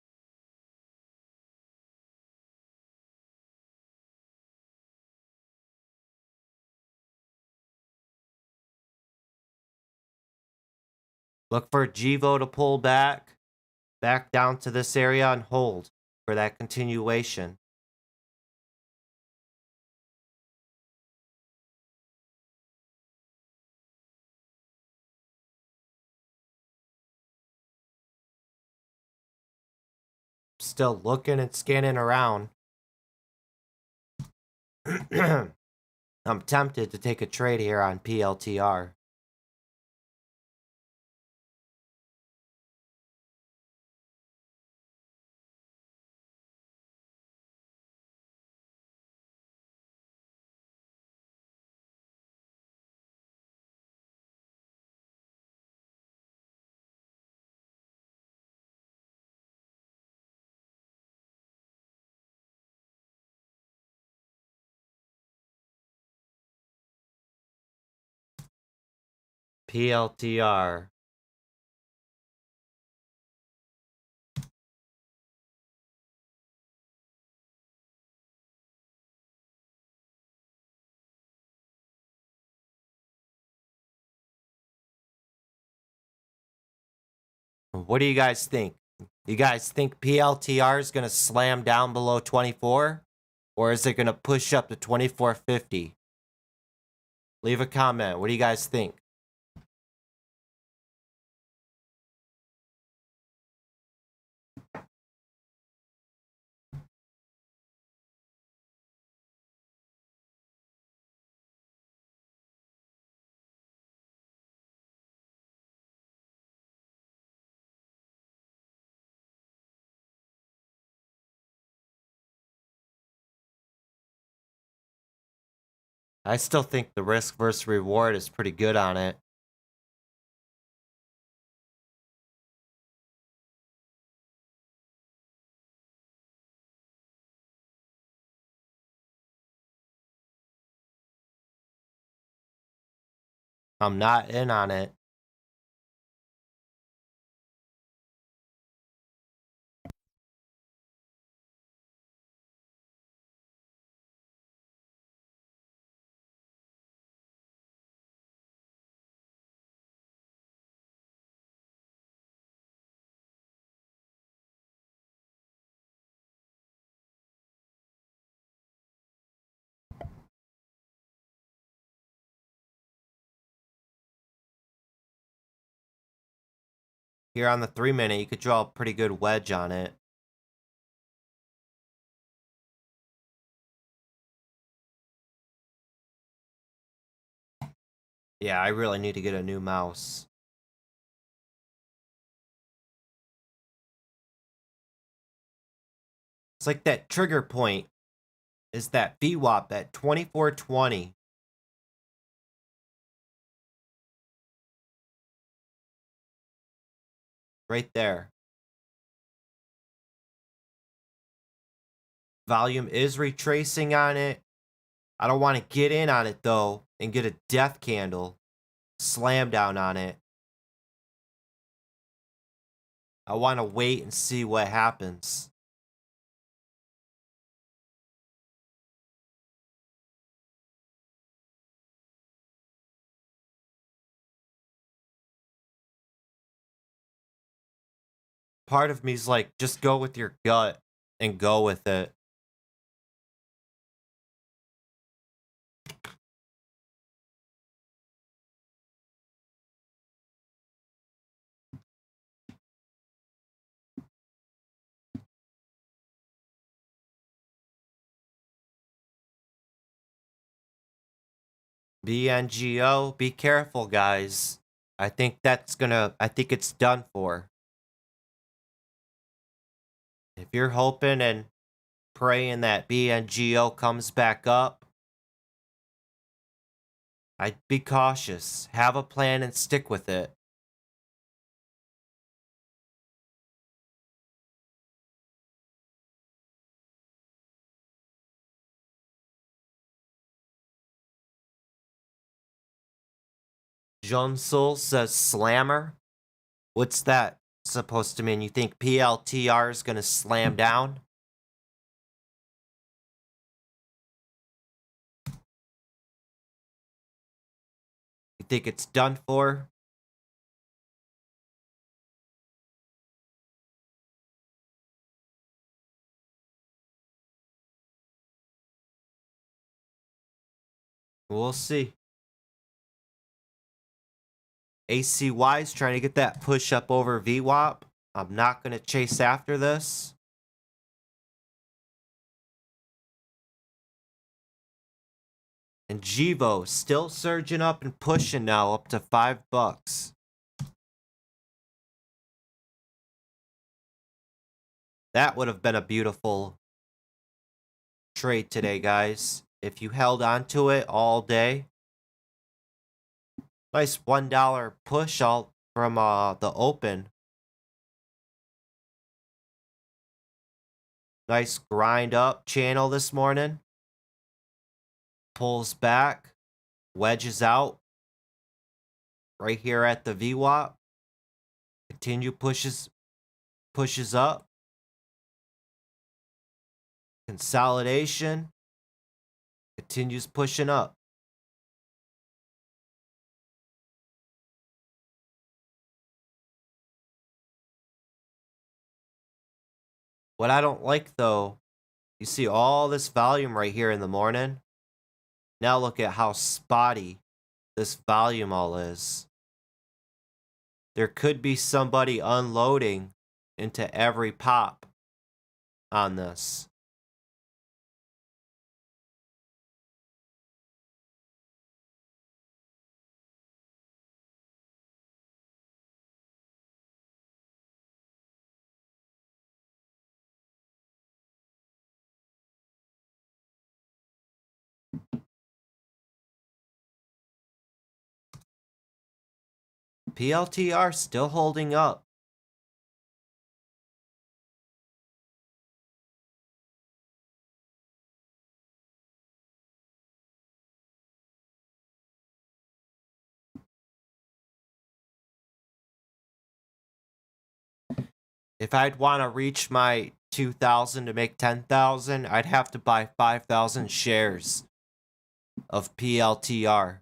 Speaker 1: Look for Jivo to pull back down to this area and hold for that continuation. Still looking and scanning around. I'm tempted to take a trade here on PLTR. PLTR. What do you guys think? You guys think PLTR is going to slam down below 24? Or is it going to push up to 24.50? Leave a comment. What do you guys think? I still think the risk versus reward is pretty good on it. I'm not in on it. Here on the 3-minute, you could draw a pretty good wedge on it. Yeah, I really need to get a new mouse. It's like that trigger point is that VWAP at 2420. Right there. Volume is retracing on it. I don't want to get in on it though and get a death candle. Slam down on it. I want to wait and see what happens. Part of me's like, just go with your gut and go with it. BNGO, be careful, guys. I think it's done for. If you're hoping and praying that BNGO comes back up, I'd be cautious. Have a plan and stick with it. Junsul says slammer. What's that supposed to mean? You think PLTR is going to slam down? You think it's done for? We'll see. ACY is trying to get that push up over VWAP. I'm not going to chase after this. And Givo still surging up and pushing now up to $5. That would have been a beautiful trade today, guys. If you held on to it all day. Nice $1 push out from the open. Nice grind up channel this morning. Pulls back. Wedges out. Right here at the VWAP. Continue pushes up. Consolidation. Continues pushing up. What I don't like though, you see all this volume right here in the morning. Now look at how spotty this volume all is. There could be somebody unloading into every pop on this. PLTR still holding up. If I'd want to reach my 2,000 to make 10,000, I'd have to buy 5,000 shares of PLTR.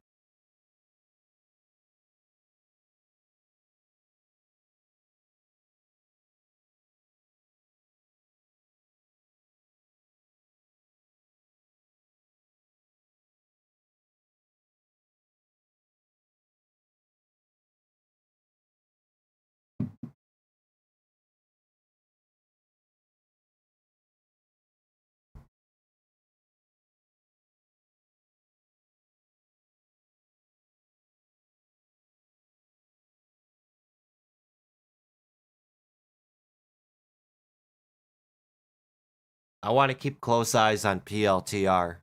Speaker 1: I want to keep close eyes on PLTR.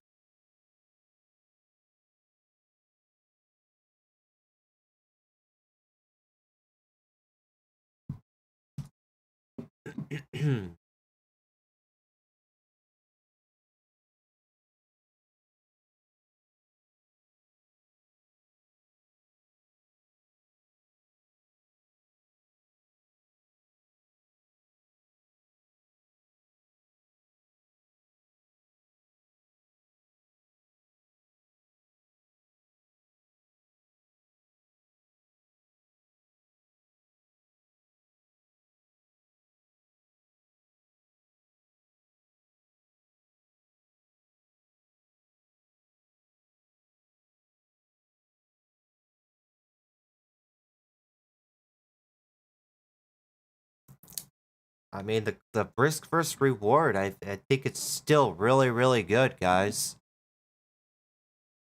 Speaker 1: I mean, the risk versus reward, I think it's still really, really good, guys.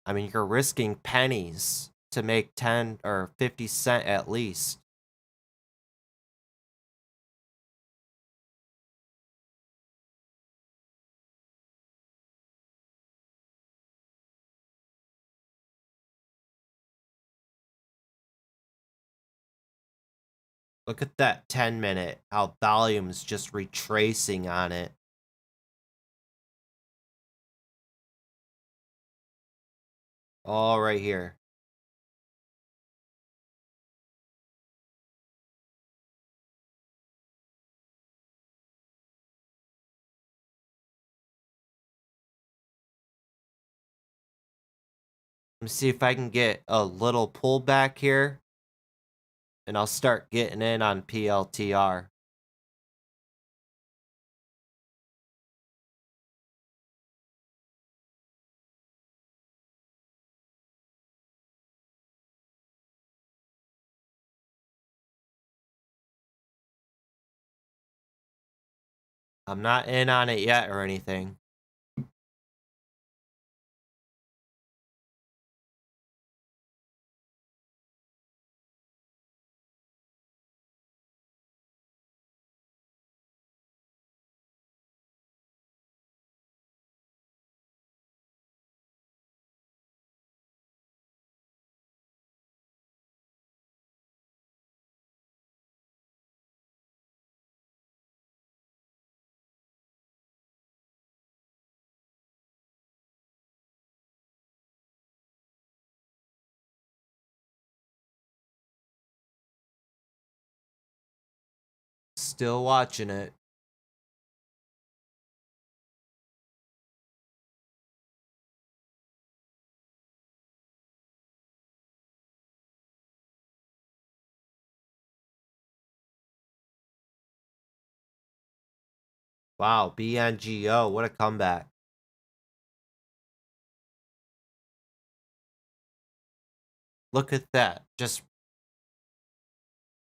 Speaker 1: I mean, you're risking pennies to make 10 or 50 cent at least. Look at that 10-minute, how volume's just retracing on it. All right here. Let me see if I can get a little pullback here. And I'll start getting in on PLTR. I'm not in on it yet or anything. Still watching it. Wow, BNGO, what a comeback. Look at that. Just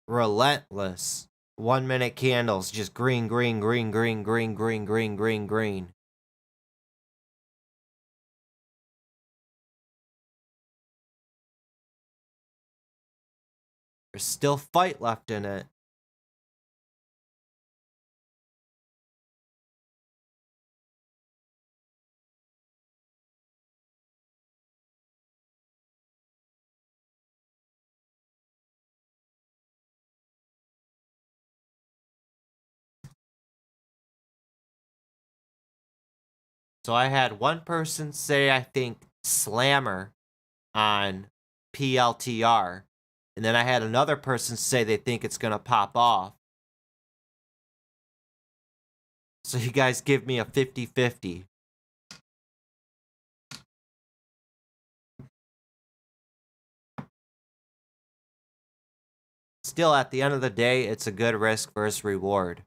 Speaker 1: relentless. 1 minute candles, just green, green, green, green, green, green, green, green, green. There's still fight left in it. So I had one person say, I think, slammer on PLTR. And then I had another person say they think it's going to pop off. So you guys give me a 50-50. Still, at the end of the day, it's a good risk versus reward.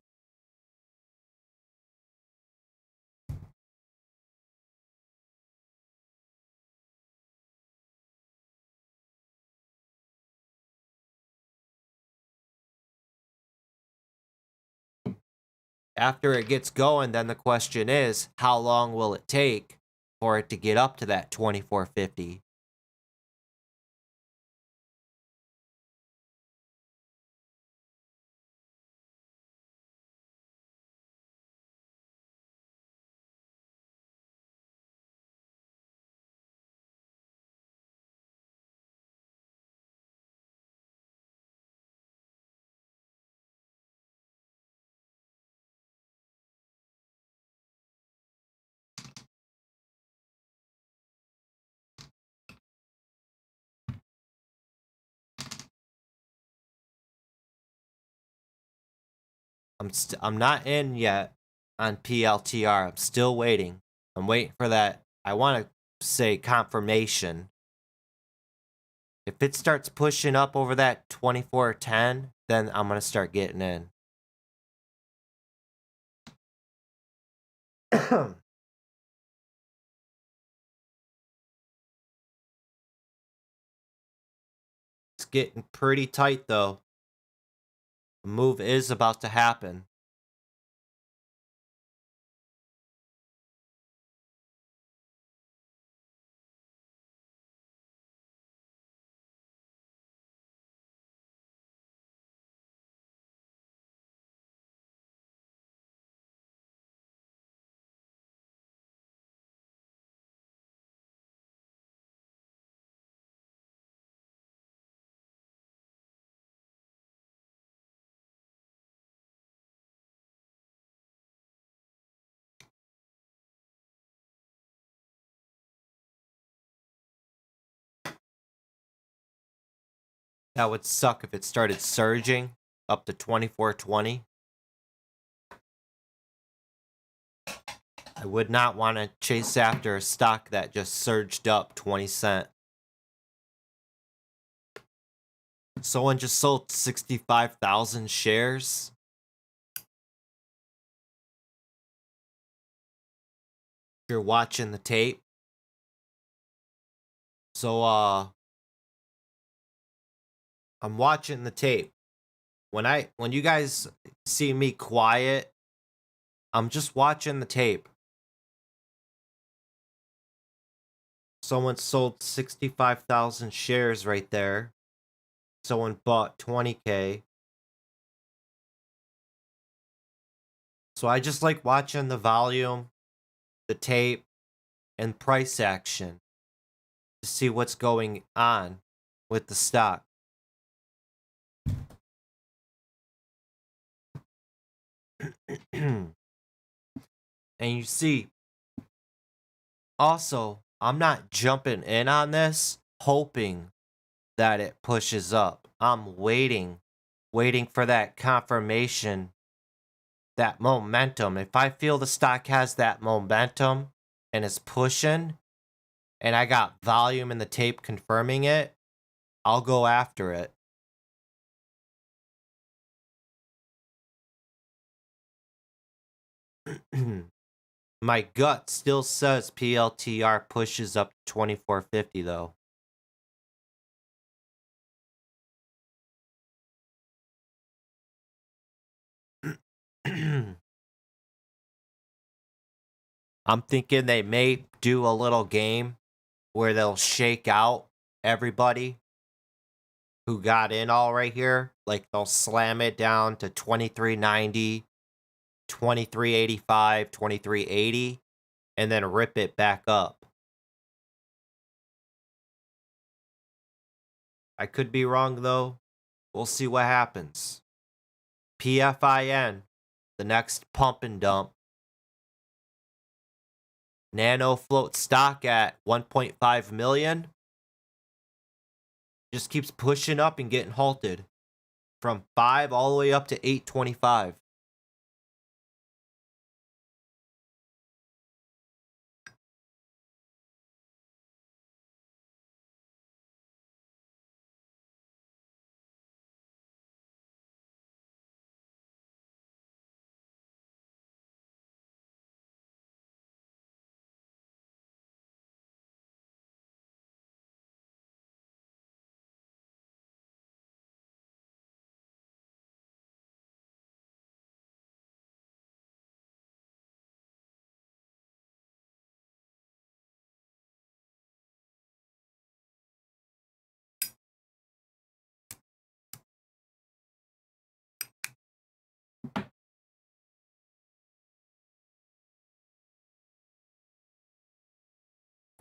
Speaker 1: After it gets going, then the question is, how long will it take for it to get up to that 2450? I'm not in yet on PLTR. I'm still waiting. I'm waiting for that. I want to say confirmation. If it starts pushing up over that 2410, then I'm going to start getting in. It's getting pretty tight though. The move is about to happen. That would suck if it started surging up to 2420. I would not want to chase after a stock that just surged up 20 cents. Someone just sold 65,000 shares. You're watching the tape. So, I'm watching the tape. When you guys see me quiet, I'm just watching the tape. Someone sold 65,000 shares right there. Someone bought 20K. So I just like watching the volume, the tape, and price action to see what's going on with the stock. And you see, also, I'm not jumping in on this hoping that it pushes up. I'm waiting for that confirmation, that momentum. If I feel the stock has that momentum and is pushing, and I got volume in the tape confirming it, I'll go after it. My gut still says PLTR pushes up to 2450 though. I'm thinking they may do a little game where they'll shake out everybody who got in all right here. Like they'll slam it down to 2390, 2385, 2380, and then rip it back up. I could be wrong though. We'll see what happens. PFIN, the next pump and dump. Nano float stock at 1.5 million. Just keeps pushing up and getting halted. From 5 all the way up to 825.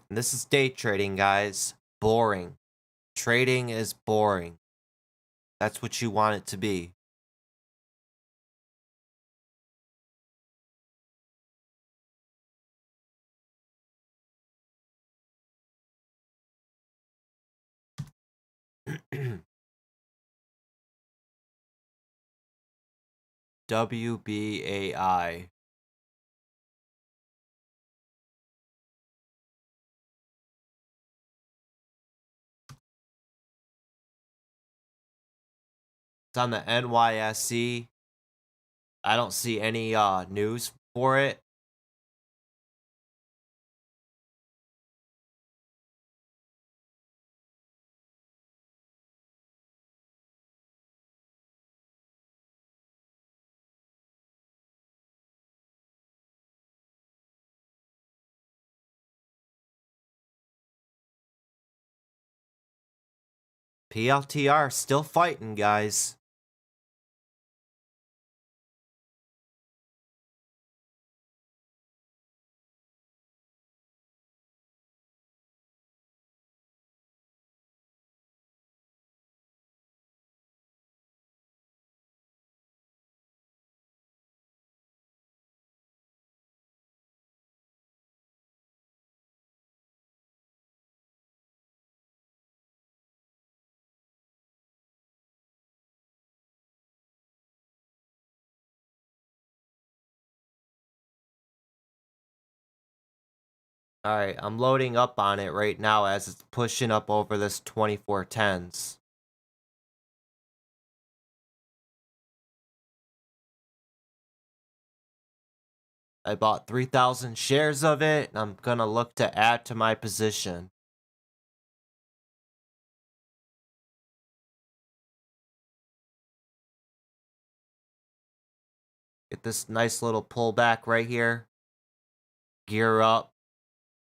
Speaker 1: And this is day trading, guys. Boring. Trading is boring. That's what you want it to be. WBAI. It's on the NYSE. I don't see any news for it. PLTR still fighting, guys. Alright, I'm loading up on it right now as it's pushing up over this 2410s. I bought 3,000 shares of it, and I'm gonna look to add to my position. Get this nice little pullback right here. Gear up.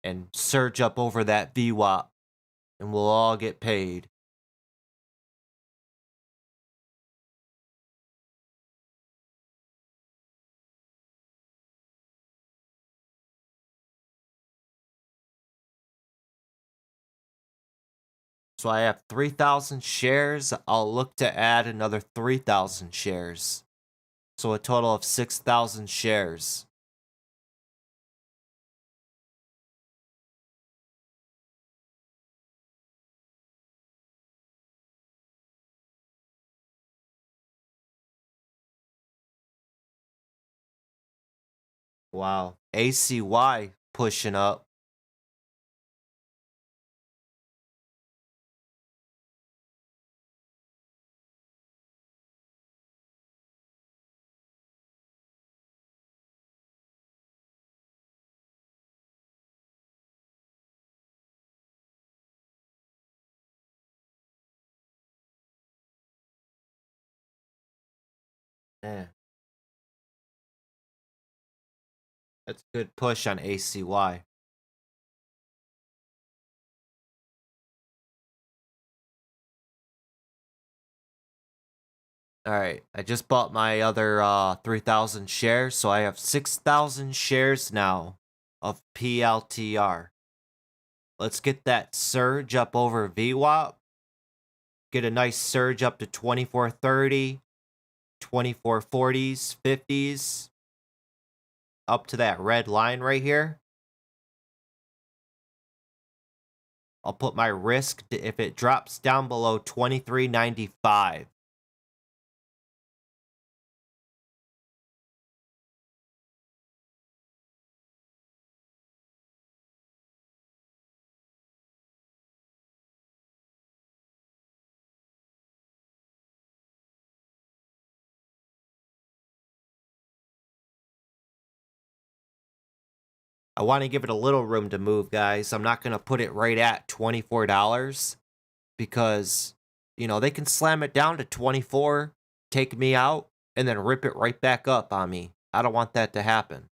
Speaker 1: And surge up over that VWAP. And we'll all get paid. So I have 3,000 shares. I'll look to add another 3,000 shares. So a total of 6,000 shares. Wow. ACY pushing up. Eh. That's a good push on ACY. Alright, I just bought my other 3,000 shares, so I have 6,000 shares now of PLTR. Let's get that surge up over VWAP. Get a nice surge up to 2430, 2440s, 50s. Up to that red line right here. I'll put my risk to if it drops down below 23.95. I want to give it a little room to move, guys. I'm not going to put it right at $24 because, you know, they can slam it down to 24, take me out, and then rip it right back up on me. I don't want that to happen.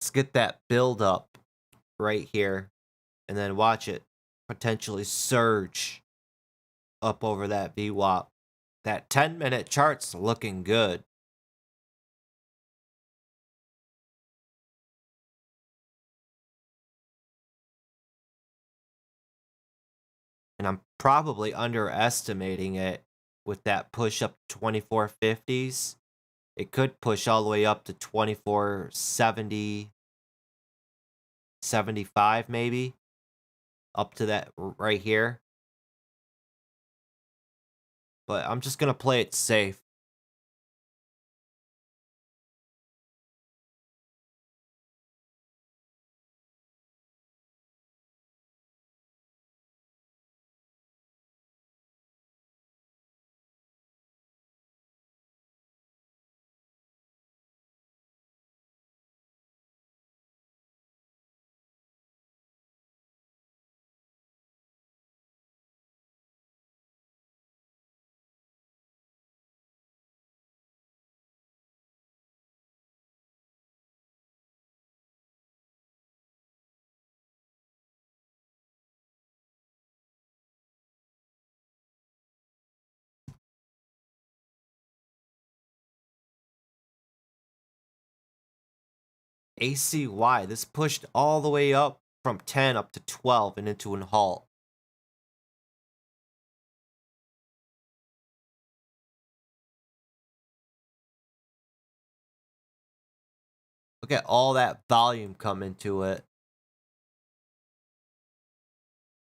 Speaker 1: Let's get that build up right here, and then watch it potentially surge up over that VWAP. That 10-minute chart's looking good. And I'm probably underestimating it with that push up to 2450s. It could push all the way up to 2470, 75 maybe. Up to that right here. But I'm just going to play it safe. ACY, this pushed all the way up from 10 up to 12 and into an halt. Look at all that volume come into it.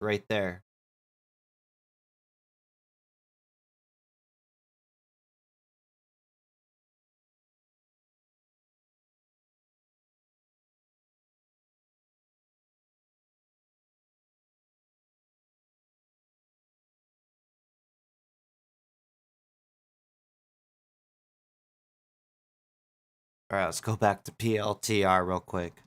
Speaker 1: Right there. Alright, let's go back to PLTR real quick.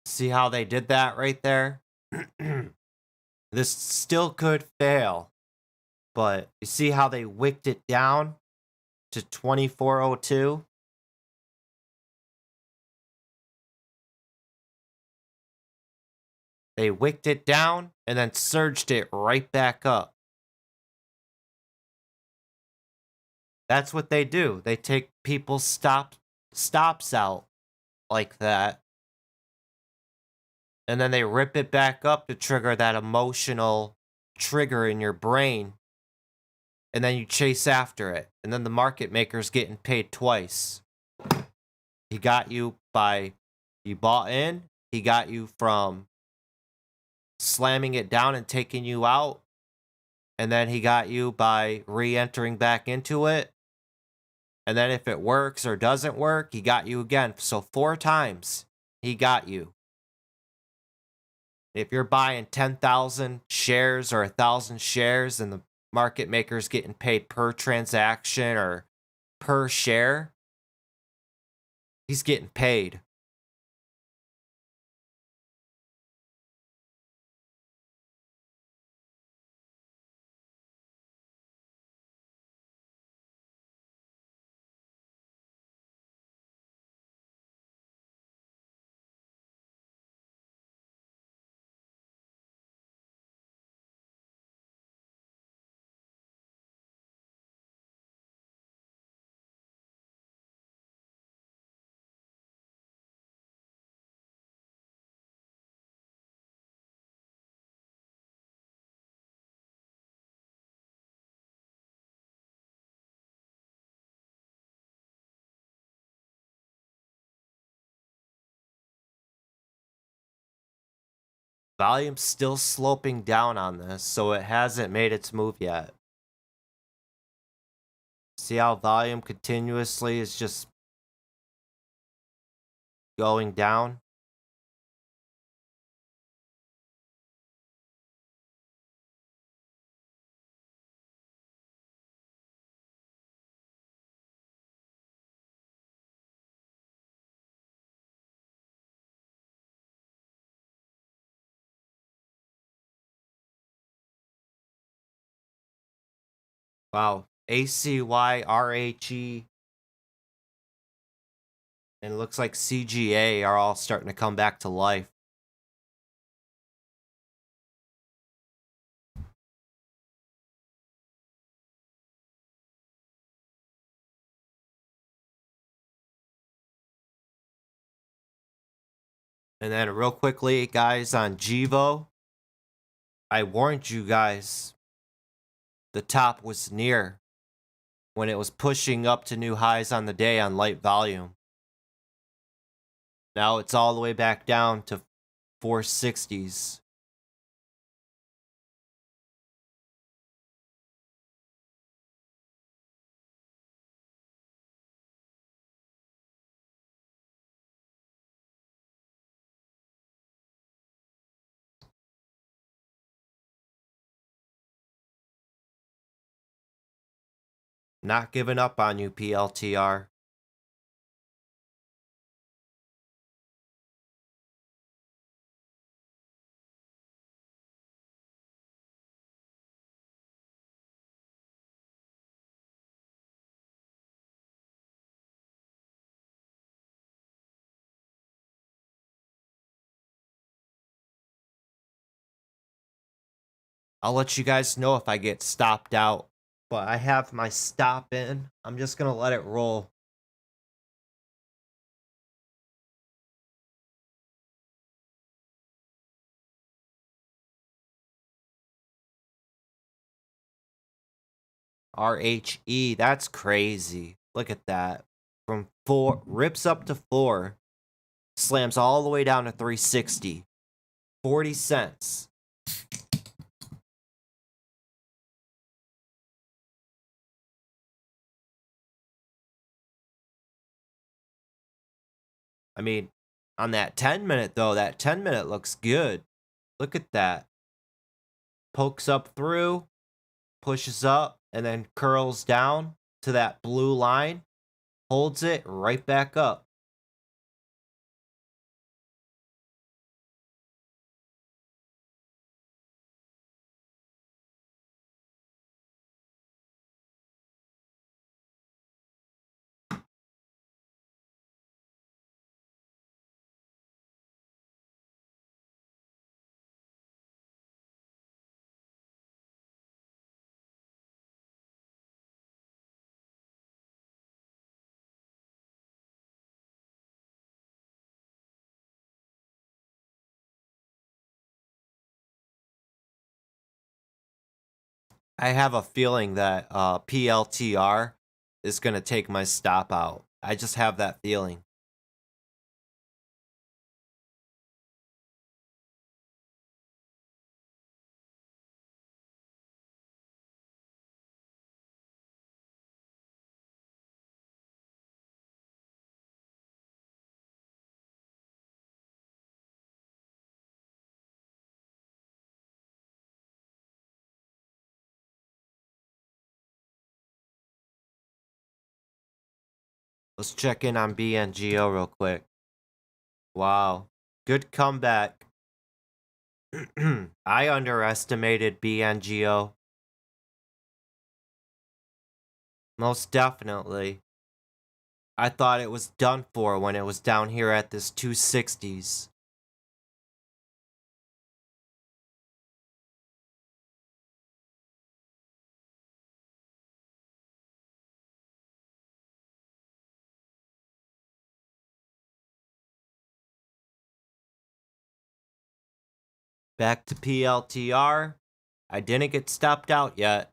Speaker 1: See how they did that right there? This still could fail. But you see how they wicked it down to 2402? They wicked it down and then surged it right back up. That's what they do. They take people's stops out like that. And then they rip it back up to trigger that emotional trigger in your brain. And then you chase after it. And then the market maker's getting paid twice. He got you by, you bought in, he got you from slamming it down and taking you out. And then he got you by re-entering back into it. And then if it works or doesn't work, he got you again. So 4 times he got you. If you're buying 10,000 shares or 1,000 shares and the market maker's getting paid per transaction or per share, he's getting paid. Volume's still sloping down on this, so it hasn't made its move yet. See how volume continuously is just going down? Wow. ACYRHE and it looks like CGA are all starting to come back to life. And then real quickly, guys, on Jivo, I warned you guys the top was near when it was pushing up to new highs on the day on light volume. Now it's all the way back down to 460s. Not giving up on you, PLTR. I'll let you guys know if I get stopped out. But I have my stop in. I'm just going to let it roll. RHE, that's crazy. Look at that. From 4, rips up to 4, slams all the way down to 360. 40 cents. I mean, on that 10-minute, though, that 10-minute looks good. Look at that. Pokes up through, pushes up, and then curls down to that blue line. Holds it right back up. I have a feeling that PLTR is going to take my stop out. I just have that feeling. Let's check in on BNGO real quick. Wow. Good comeback. I underestimated BNGO. Most definitely. I thought it was done for when it was down here at this 260s. Back to PLTR. I didn't get stopped out yet.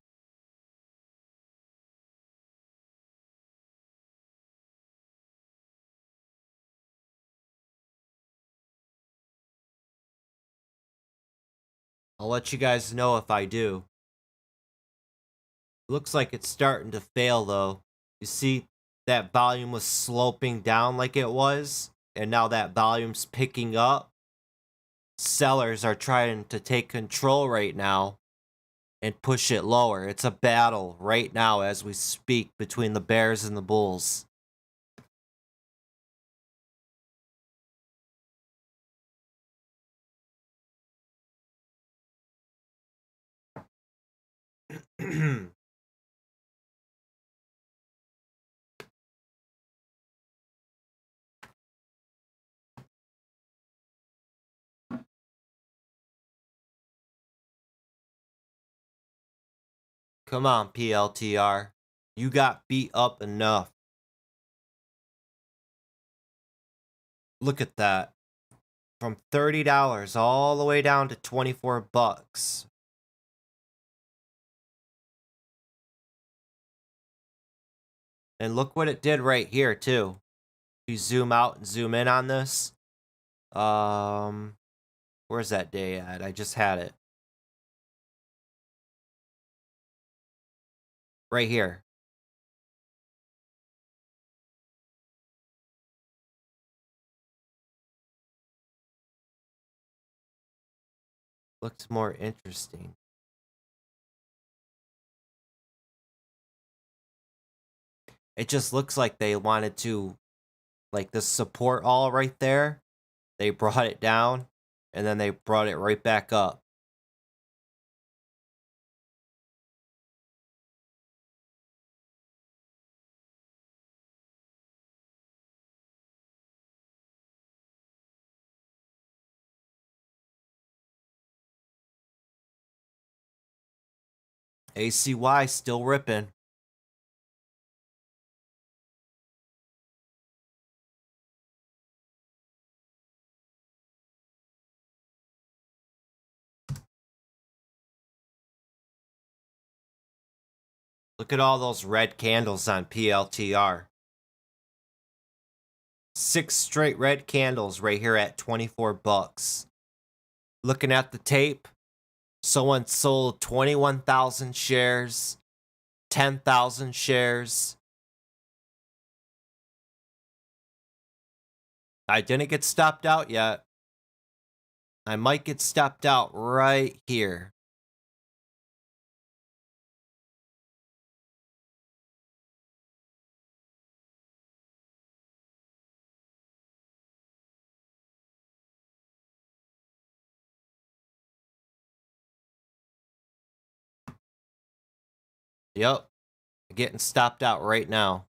Speaker 1: I'll let you guys know if I do. Looks like it's starting to fail though. You see that volume was sloping down like it was, and now that volume's picking up. Sellers are trying to take control right now and push it lower. It's a battle right now as we speak between the bears and the bulls. Come on, PLTR. You got beat up enough. Look at that. From $30 all the way down to 24 bucks. And look what it did right here too. If you zoom out and zoom in on this. Where's that day at? I just had it. Right here. Looks more interesting. It just looks like they wanted to, like the support all right there. They brought it down and then they brought it right back up. ACY still ripping. Look at all those red candles on PLTR. 6 straight red candles right here at 24 bucks. Looking at the tape, someone sold 21,000 shares, 10,000 shares. I didn't get stopped out yet. I might get stopped out right here. Yep. Getting stopped out right now.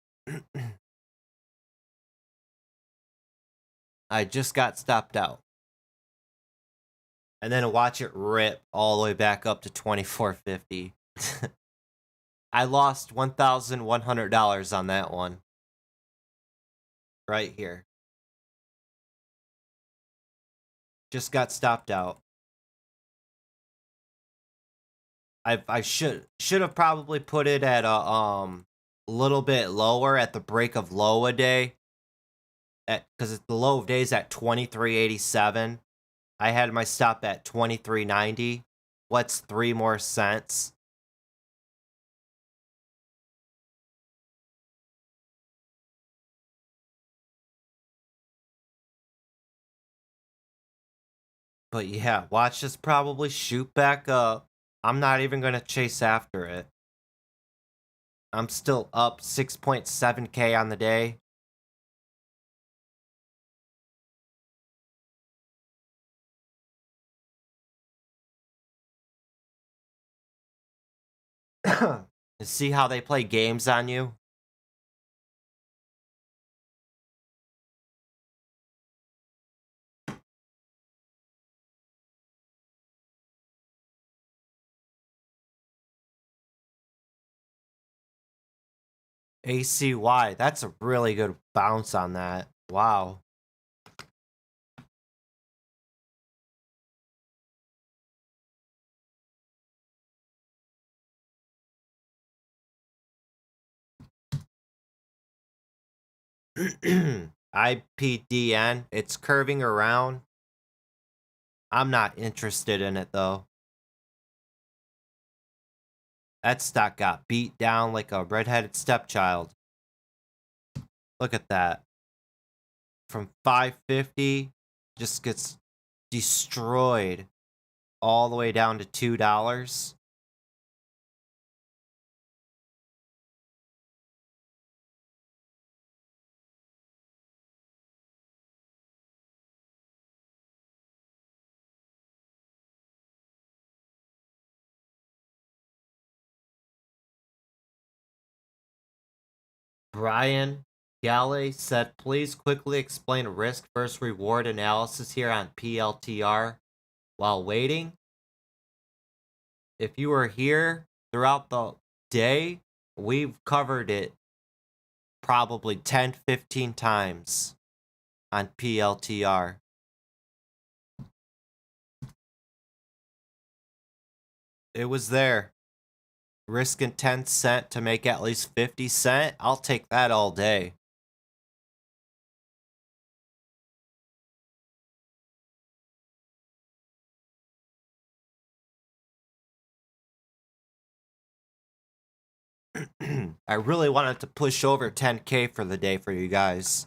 Speaker 1: I just got stopped out. And then watch it rip all the way back up to $24.50. I lost $1,100 on that one. Right here. Just got stopped out. I should have probably put it at a a little bit lower at the break of low a day, because the low of days at 23.87. I had my stop at 23.90. What's 3 more cents? But yeah, watch this probably shoot back up. I'm not even going to chase after it. I'm still up 6.7K on the day. See how they play games on you? ACY, that's a really good bounce on that. Wow. IPDN, it's curving around. I'm not interested in it though. That stock got beat down like a redheaded stepchild. Look at that. From 550, just gets destroyed all the way down to $2. Brian Galley said, please quickly explain risk versus reward analysis here on PLTR while waiting. If you were here throughout the day, we've covered it probably 10-15 times on PLTR. It was there. Risking 10 cents to make at least 50 cents, I'll take that all day. I really wanted to push over 10K for the day for you guys.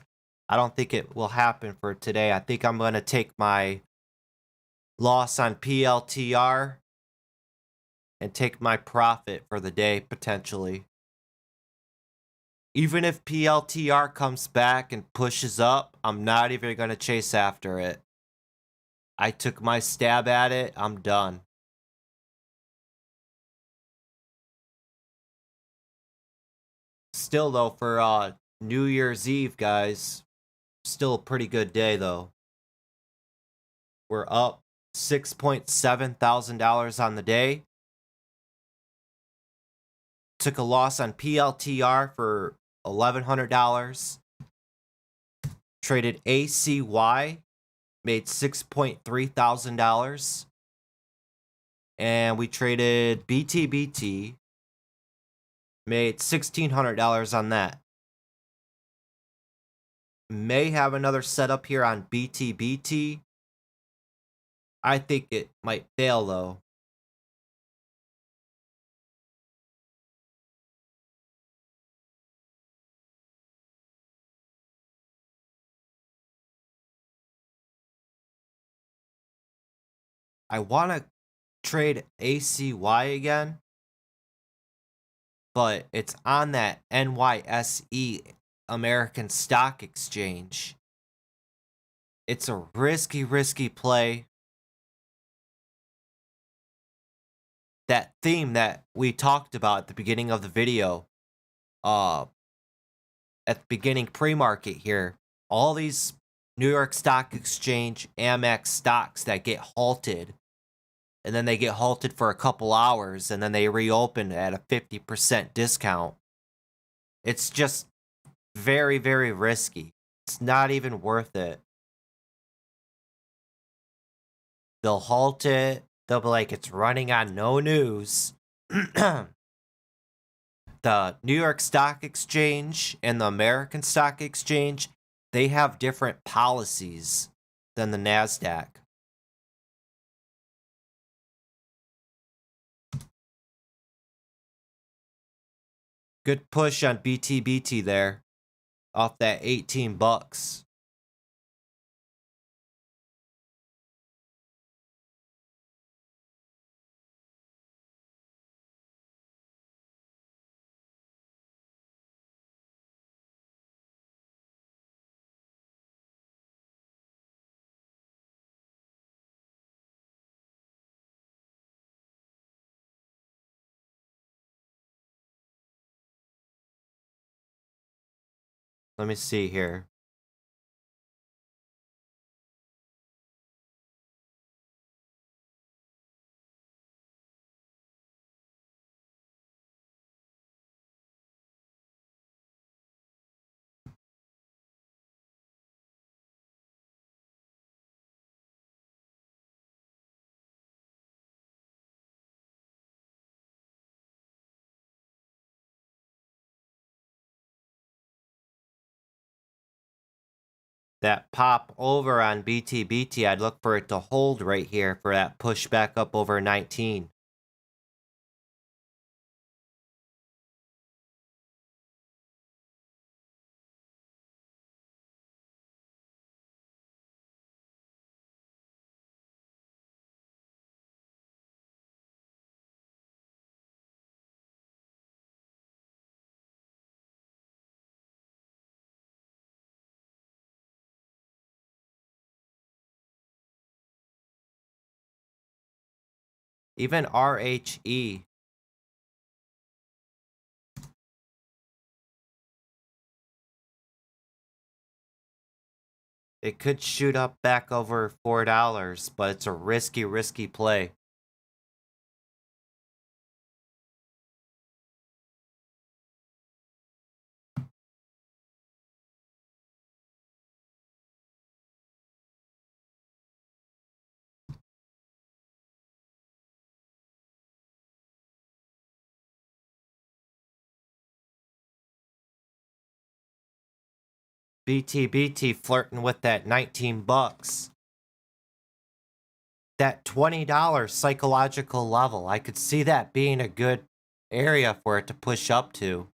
Speaker 1: I don't think it will happen for today. I think I'm going to take my loss on PLTR and take my profit for the day, potentially. Even if PLTR comes back and pushes up, I'm not even going to chase after it. I took my stab at it. I'm done. Still, though, for New Year's Eve, guys, still a pretty good day, though. We're up $6,700 on the day. Took a loss on PLTR for $1,100. Traded ACY, made $6,300. And we traded BTBT, made $1,600 on that. May have another setup here on BTBT. I think it might fail though. I want to trade ACY again, but it's on that NYSE American Stock Exchange. It's a risky play. That theme that we talked about at the beginning of the video, at the beginning pre-market here, all these New York Stock Exchange Amex stocks that get halted, and then they get halted for a couple hours, and then they reopen at a 50% discount. It's just very risky. It's not even worth it. They'll halt it. They'll be like, it's running on no news. the New York Stock Exchange and the American Stock Exchange, they have different policies than the NASDAQ. Good push on BTBT there off that 18 bucks. Let me see here. That pop over on BTBT, I'd look for it to hold right here for that push back up over 19. Even RHE. It could shoot up back over $4, but it's a risky play. BTBT flirting with that 19 bucks. That $20 psychological level, I could see that being a good area for it to push up to.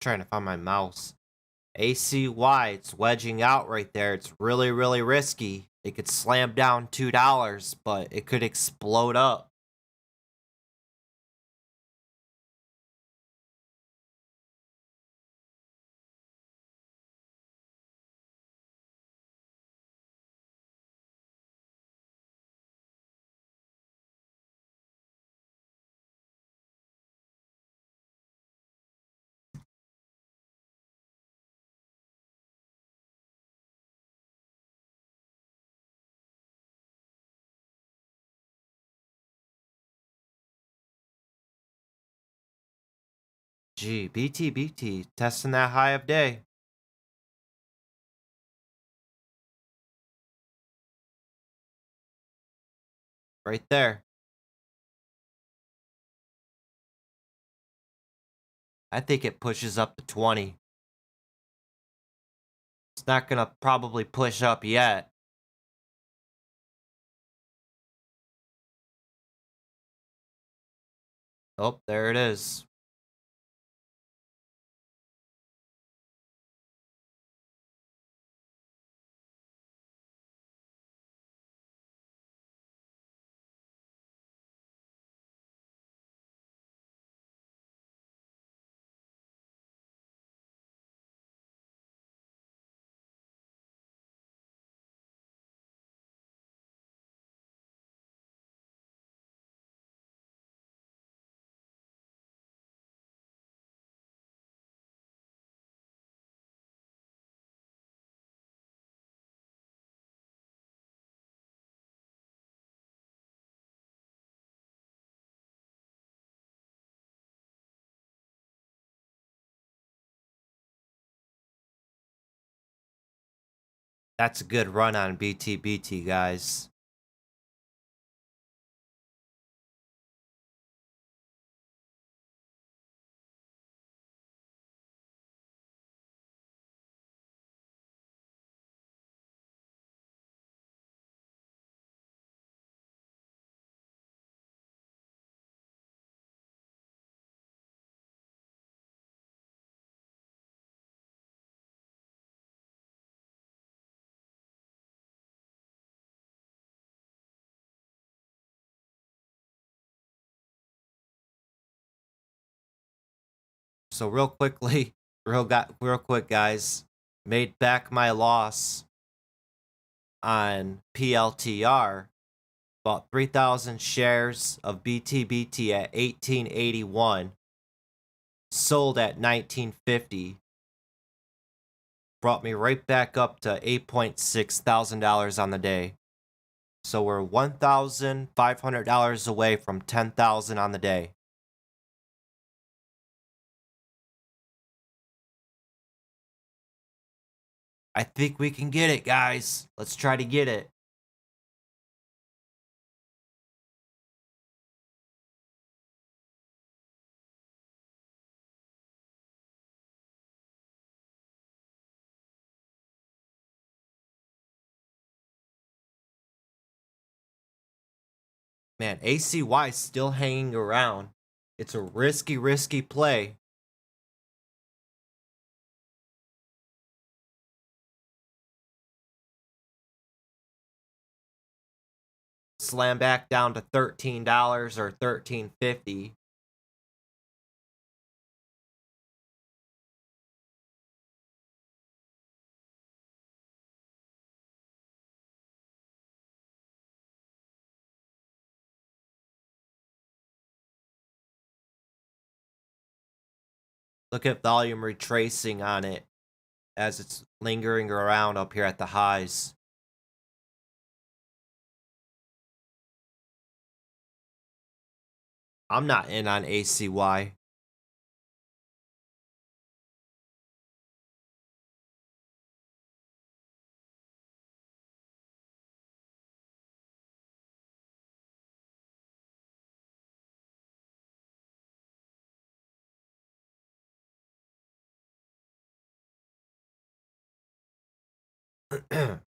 Speaker 1: Trying to find my mouse. ACY, it's wedging out right there. It's really risky. It could slam down $2, but it could explode up. Gee, BTBT testing that high of day. Right there. I think it pushes up to 20. It's not gonna probably push up yet. Oh, there it is. That's a good run on BTBT, guys. So real quickly, real quick, guys, made back my loss on PLTR. Bought 3,000 shares of BTBT at 1881. Sold at 1950. Brought me right back up to $8.6 thousand on the day. So we're $1,500 away from 10,000 on the day. I think we can get it, guys. Let's try to get it. Man, ACY still hanging around. It's a risky play. Slam back down to $13 or $13.50. Look at volume retracing on it as it's lingering around up here at the highs. I'm not in on ACY.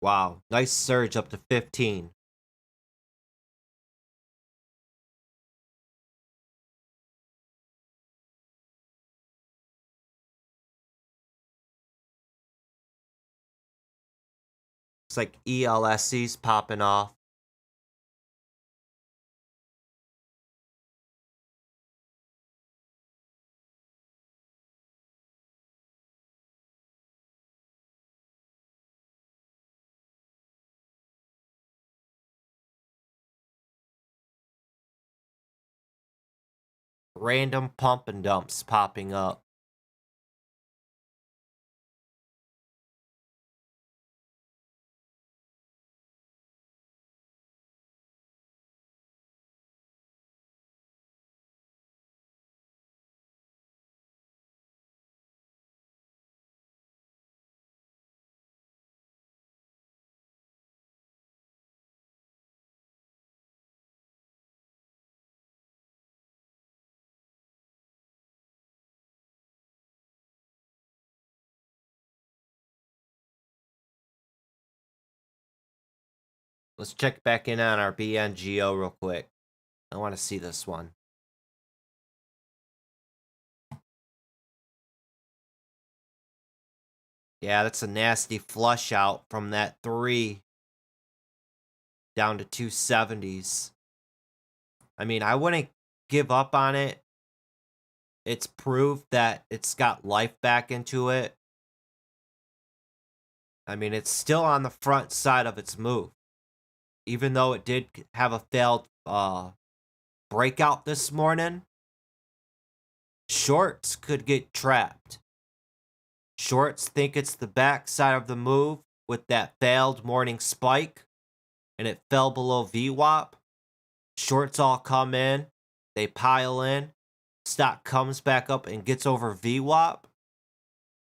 Speaker 1: Wow, nice surge up to 15. Looks like ELSC's popping off. Random pump and dumps popping up. Let's check back in on our BNGO real quick. I want to see this one. Yeah, that's a nasty flush out from that 3 down to 270s. I mean, I wouldn't give up on it. It's proof that it's got life back into it. I mean, it's still on the front side of its move. Even though it did have a failed breakout this morning, shorts could get trapped. Shorts think it's the backside of the move with that failed morning spike, and it fell below VWAP. Shorts all come in, they pile in, stock comes back up and gets over VWAP,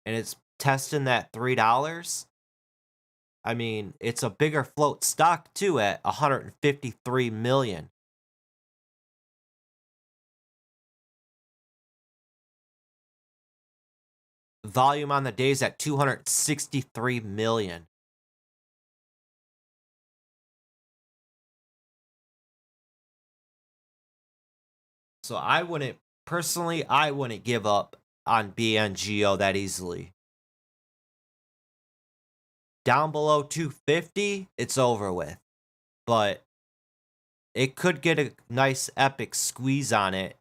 Speaker 1: and it's testing that $3. I mean, it's a bigger float stock too at 153 million. Volume on the day's at 263 million. So I wouldn't give up on BNGO that easily. Down below 250, it's over with. But it could get a nice epic squeeze on it.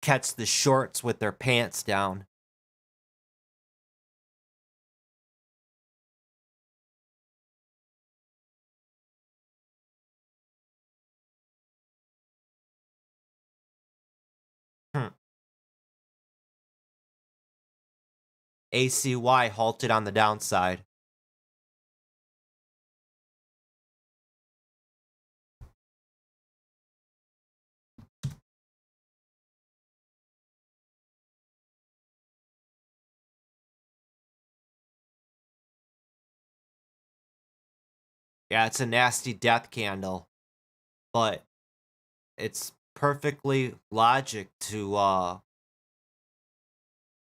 Speaker 1: Catch the shorts with their pants down. ACY halted on the downside. Yeah, it's a nasty death candle. But it's perfectly logic to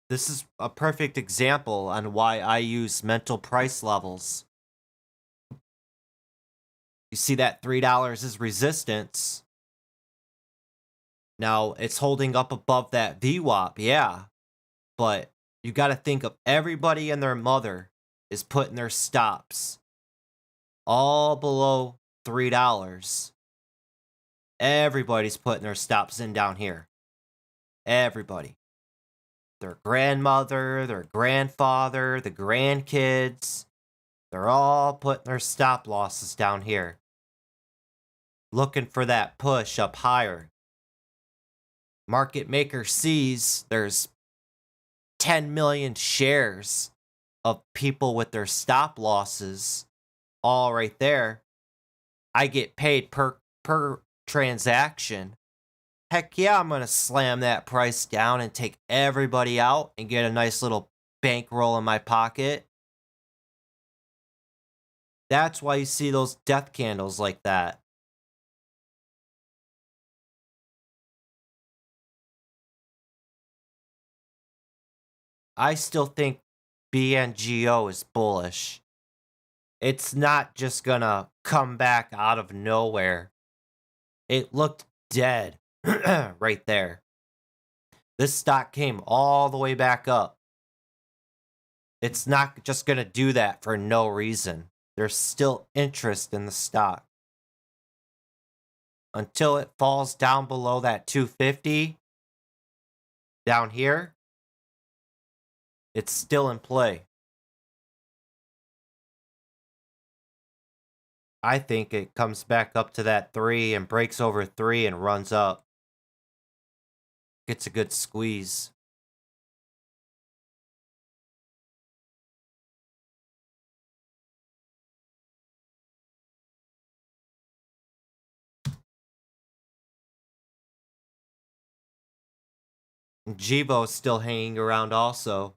Speaker 1: this is a perfect example on why I use mental price levels. You see that $3 is resistance. Now it's holding up above that VWAP, yeah. But you got to think of everybody and their mother is putting their stops all below $3. Everybody's putting their stops in down here. Everybody. Their grandmother, their grandfather, the grandkids. They're all putting their stop losses down here. Looking for that push up higher. Market maker sees there's 10 million shares of people with their stop losses all right there. I get paid per transaction. Heck yeah, I'm going to slam that price down and take everybody out and get a nice little bankroll in my pocket. That's why you see those death candles like that. I still think BNGO is bullish. It's not just gonna come back out of nowhere. It looked dead right there. This stock came all the way back up. It's not just gonna do that for no reason. There's still interest in the stock. Until it falls down below that 250, down here, it's still in play. I think it comes back up to that 3 and breaks over 3 and runs up. Gets a good squeeze. Jibo's still hanging around also.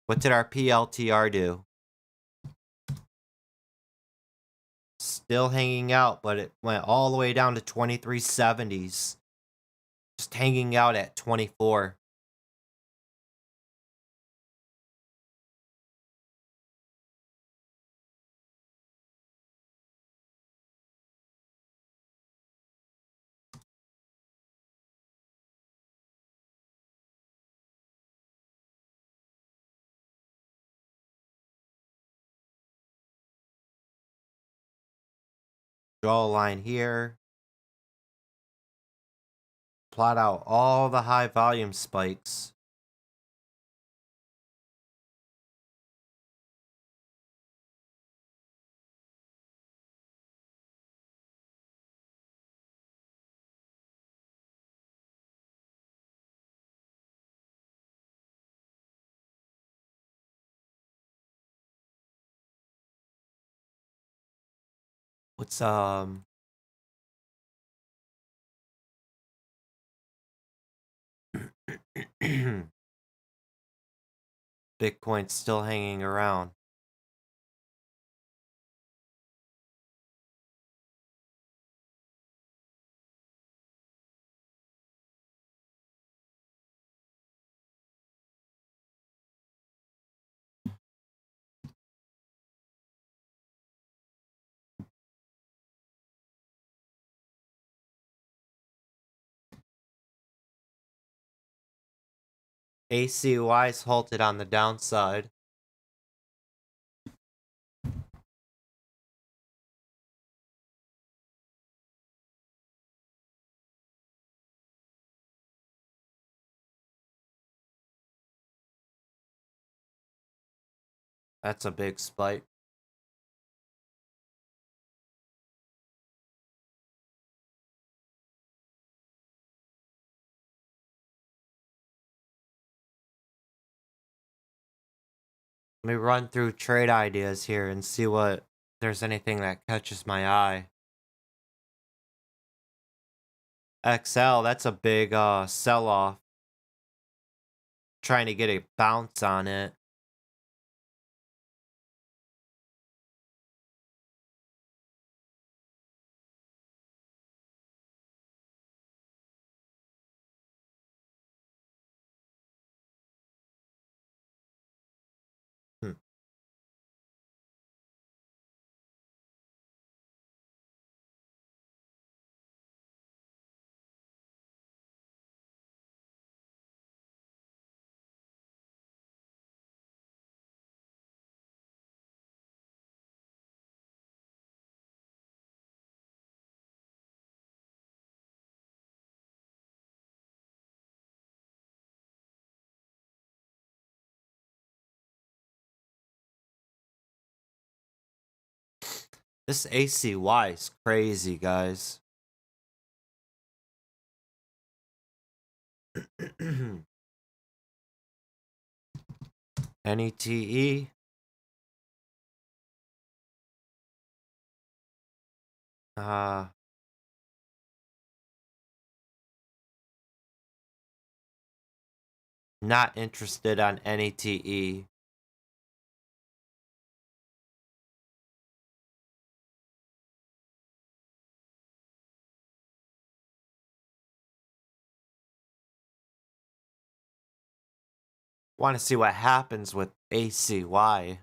Speaker 1: What did our PLTR do? Still hanging out, but it went all the way down to 2370s. Just hanging out at 24. Draw a line here. Plot out all the high volume spikes. What's Bitcoin's still hanging around. ACY's halted on the downside. That's a big spike. Let me run through trade ideas here and see what there's anything that catches my eye. XL, that's a big sell-off. Trying to get a bounce on it. Hmm. This ACY is crazy, guys. NETE. Not interested on NETE. Want to see what happens with ACY.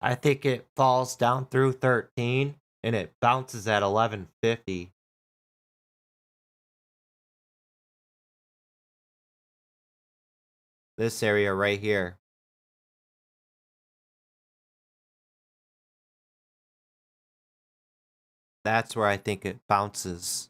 Speaker 1: I think it falls down through 13 and it bounces at 1150. This area right here. That's where I think it bounces.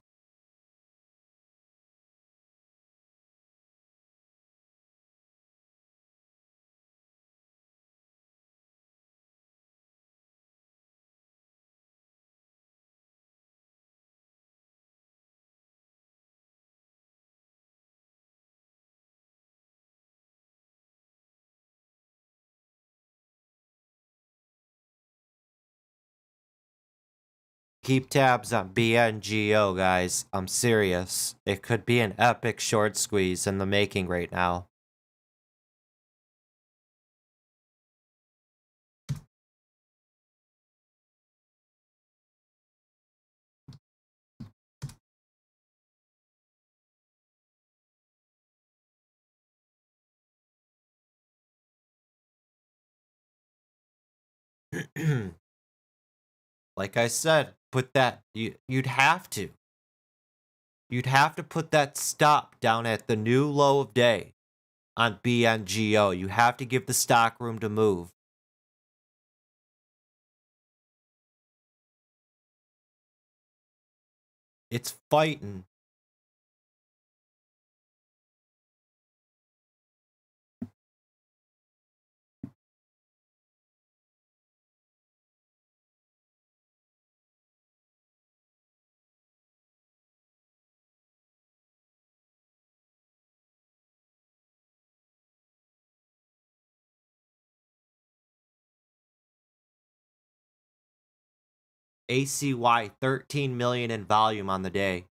Speaker 1: Keep tabs on BNGO, guys. I'm serious. It could be an epic short squeeze in the making right now. Like I said, put that you'd have to. You'd have to put that stop down at the new low of day on BNGO. You have to give the stock room to move. It's fighting. ACY 13 million in volume on the day.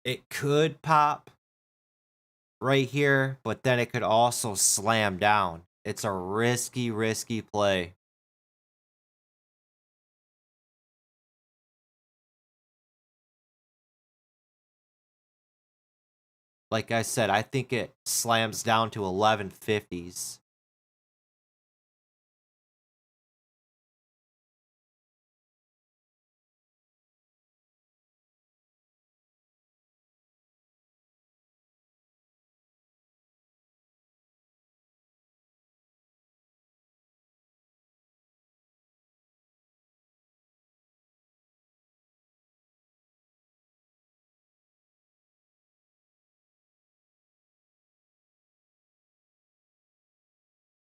Speaker 1: It could pop right here, but then it could also slam down. It's a risky play. Like I said, I think it slams down to 1150s.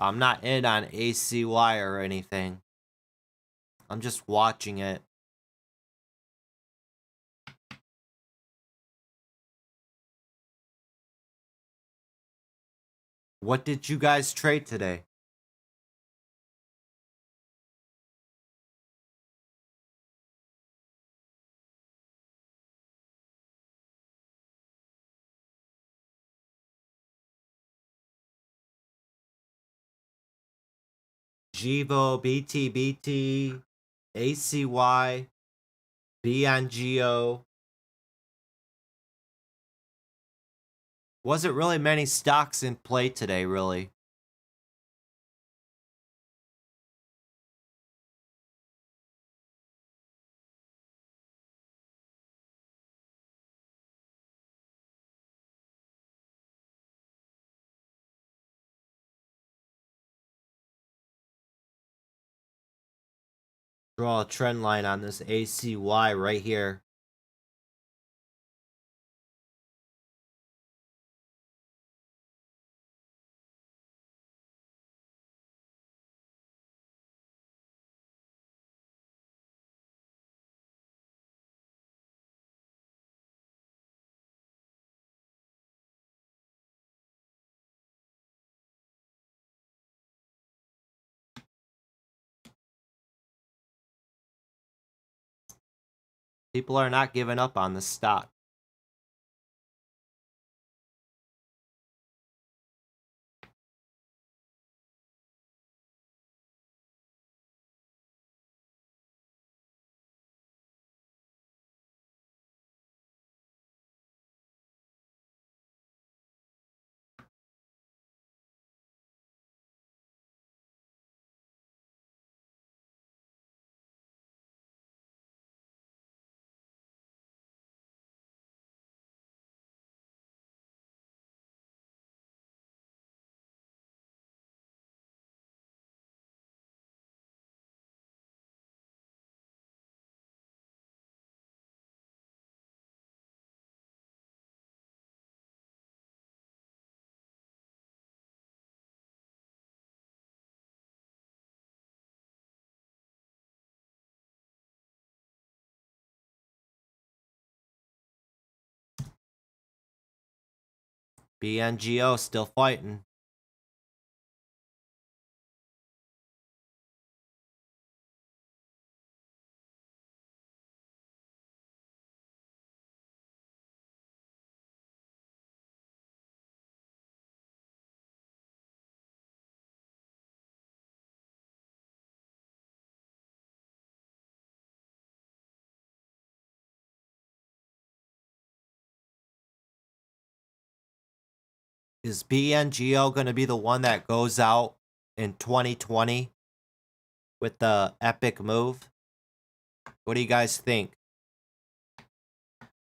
Speaker 1: I'm not in on ACY or anything. I'm just watching it. What did you guys trade today? Givo, BTBT, ACY, BNGO. Wasn't really many stocks in play today, really. Draw a trend line on this ACY right here. People are not giving up on this stock. BNGO still fighting. Is BNGO going to be the one that goes out in 2020 with the epic move? What do you guys think?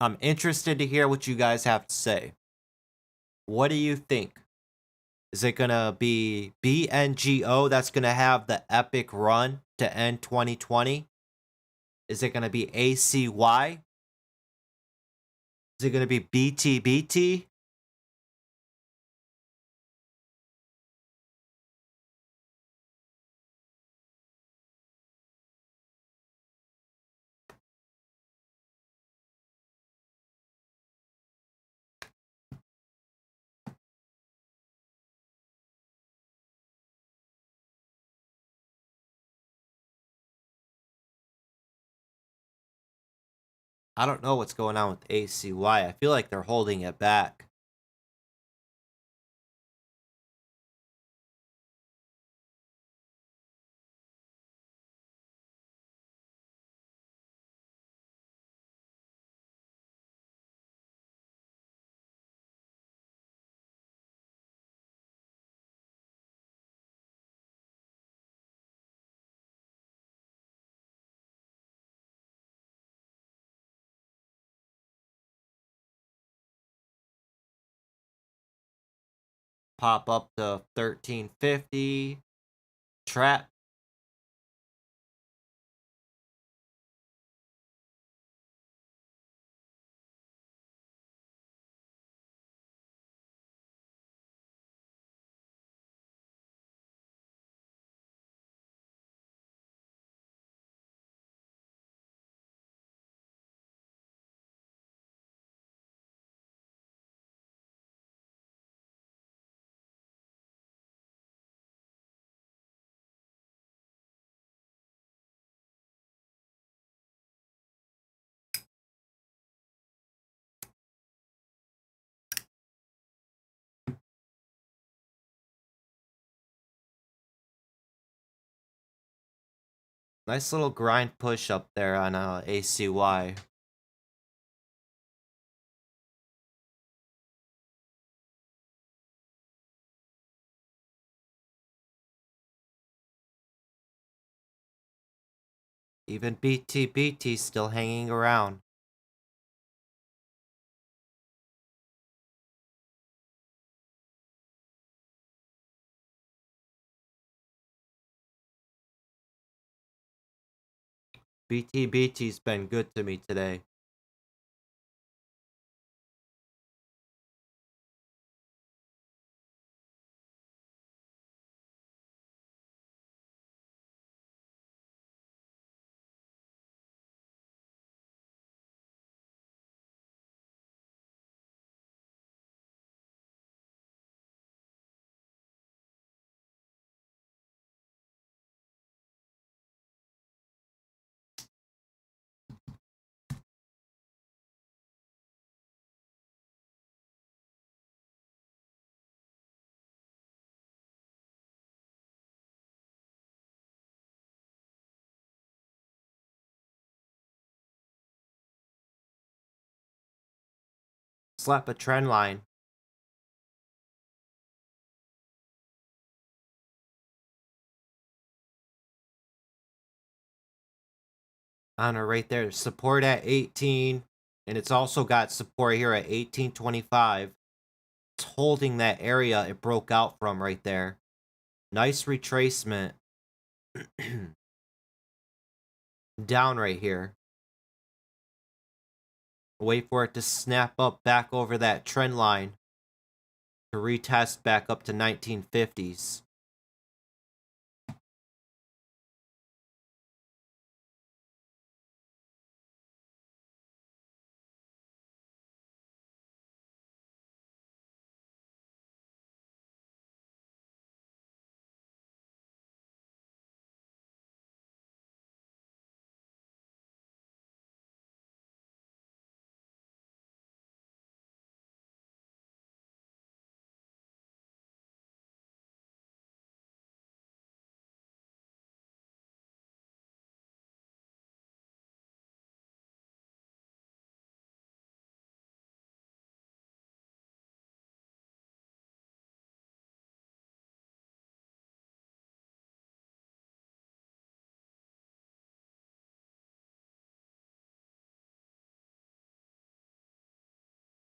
Speaker 1: I'm interested to hear what you guys have to say. What do you think? Is it going to be BNGO that's going to have the epic run to end 2020? Is it going to be ACY? Is it going to be BTBT? I don't know what's going on with ACY. I feel like they're holding it back. Pop up to 1350. Trap. Nice little grind push up there on ACY. Even BTBT still hanging around. BTBT's been good to me today. Slap a trend line. On her right there. Support at 18. And it's also got support here at 1825. It's holding that area it broke out from right there. Nice retracement. Down right here. Wait for it to snap up back over that trend line to retest back up to 1950s.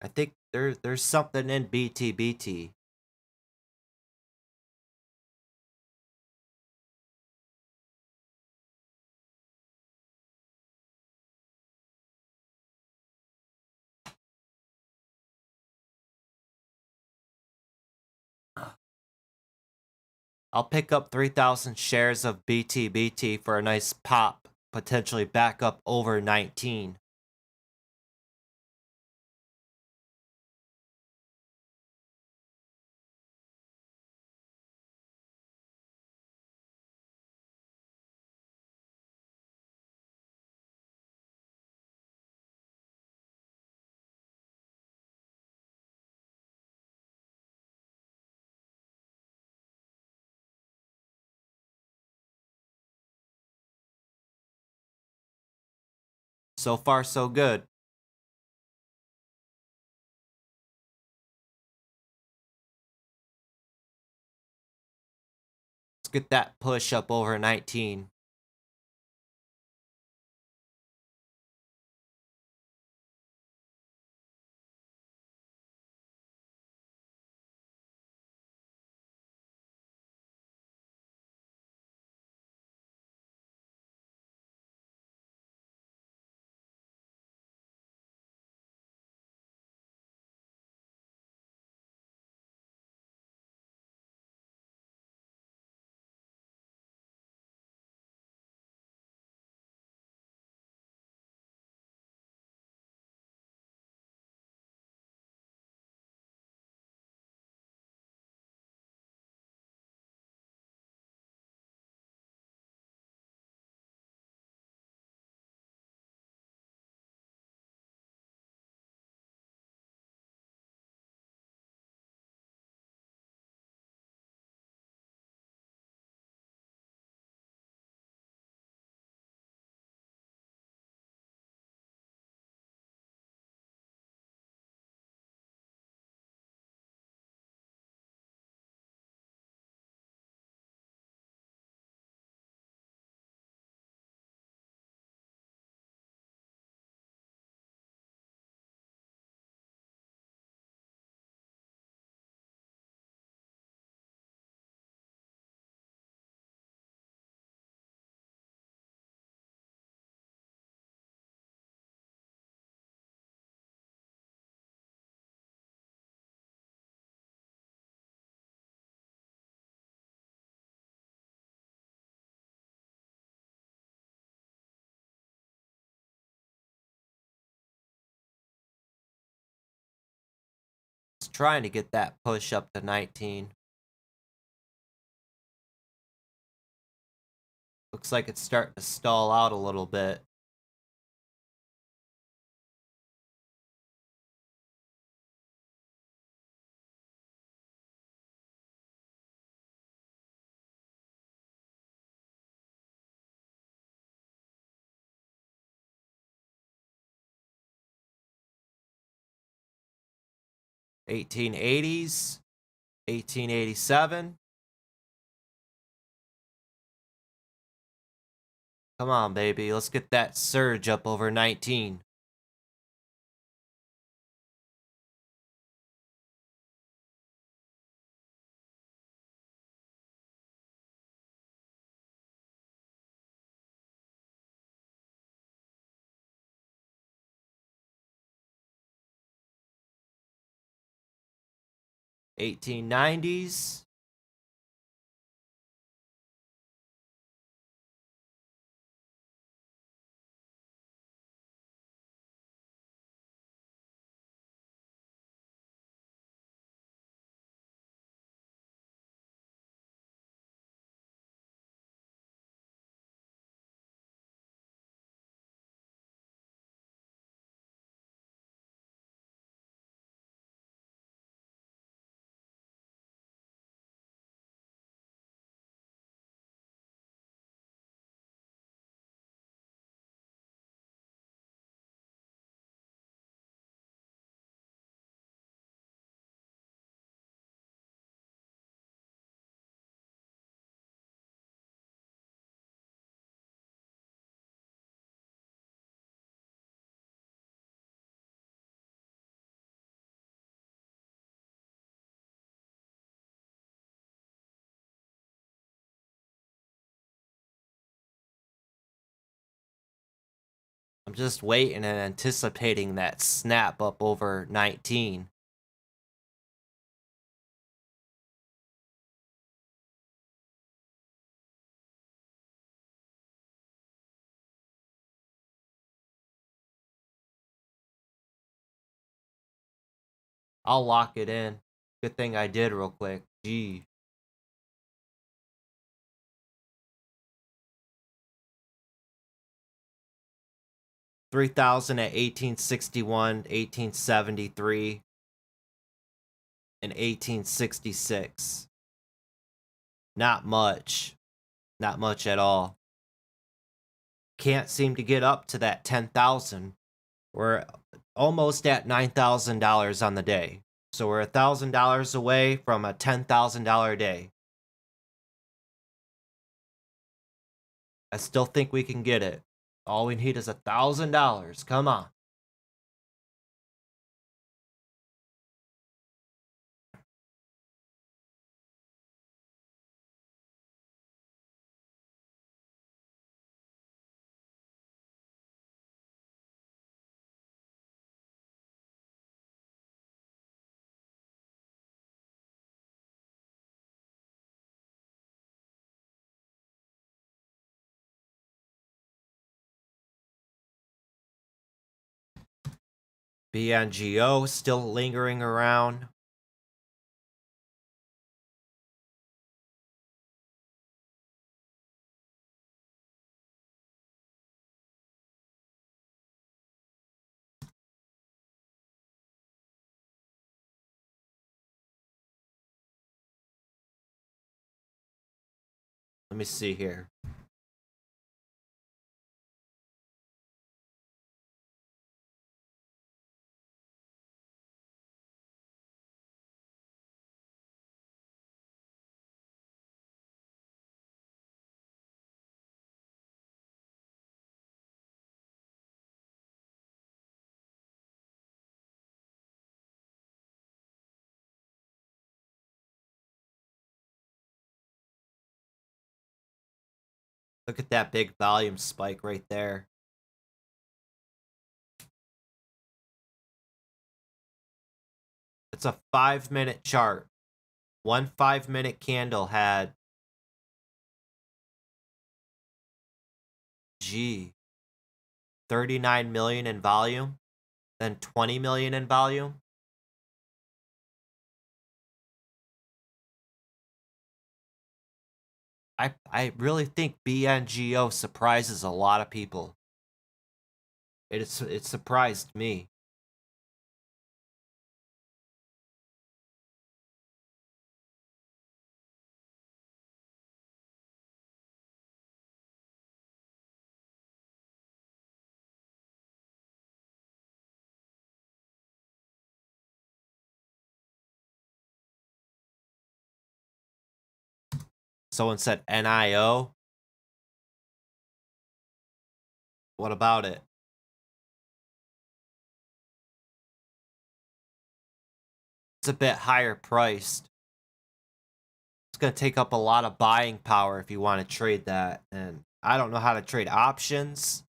Speaker 1: I think there's something in BTBT. I'll pick up 3,000 shares of BTBT for a nice pop, potentially back up over 19. So far, so good. Let's get that push up over 19. It's trying to get that push up to 19. Looks like it's starting to stall out a little bit. $18.80s, $18.87. Come on, baby. Let's get that surge up over 19. $18.90s. I'm just waiting and anticipating that snap up over 19. I'll lock it in. Good thing I did real quick. Gee. $3,000 at 1861, 1873, and 1866. Not much. Not much at all. can't seem to get up to that 10,000. We're almost at $9,000 on the day. So we're $1,000 away from a $10,000 day. I still think we can get it. All we need is $1,000. Come on. BNGO still lingering around. Let me see here. Look at that big volume spike right there. It's a 5-minute chart. One 5-minute candle had 39 million in volume, then 20 million in volume. I really think BNGO surprises a lot of people. It surprised me. Someone said NIO. What about it? It's a bit higher priced. It's going to take up a lot of buying power if you want to trade that. And I don't know how to trade options.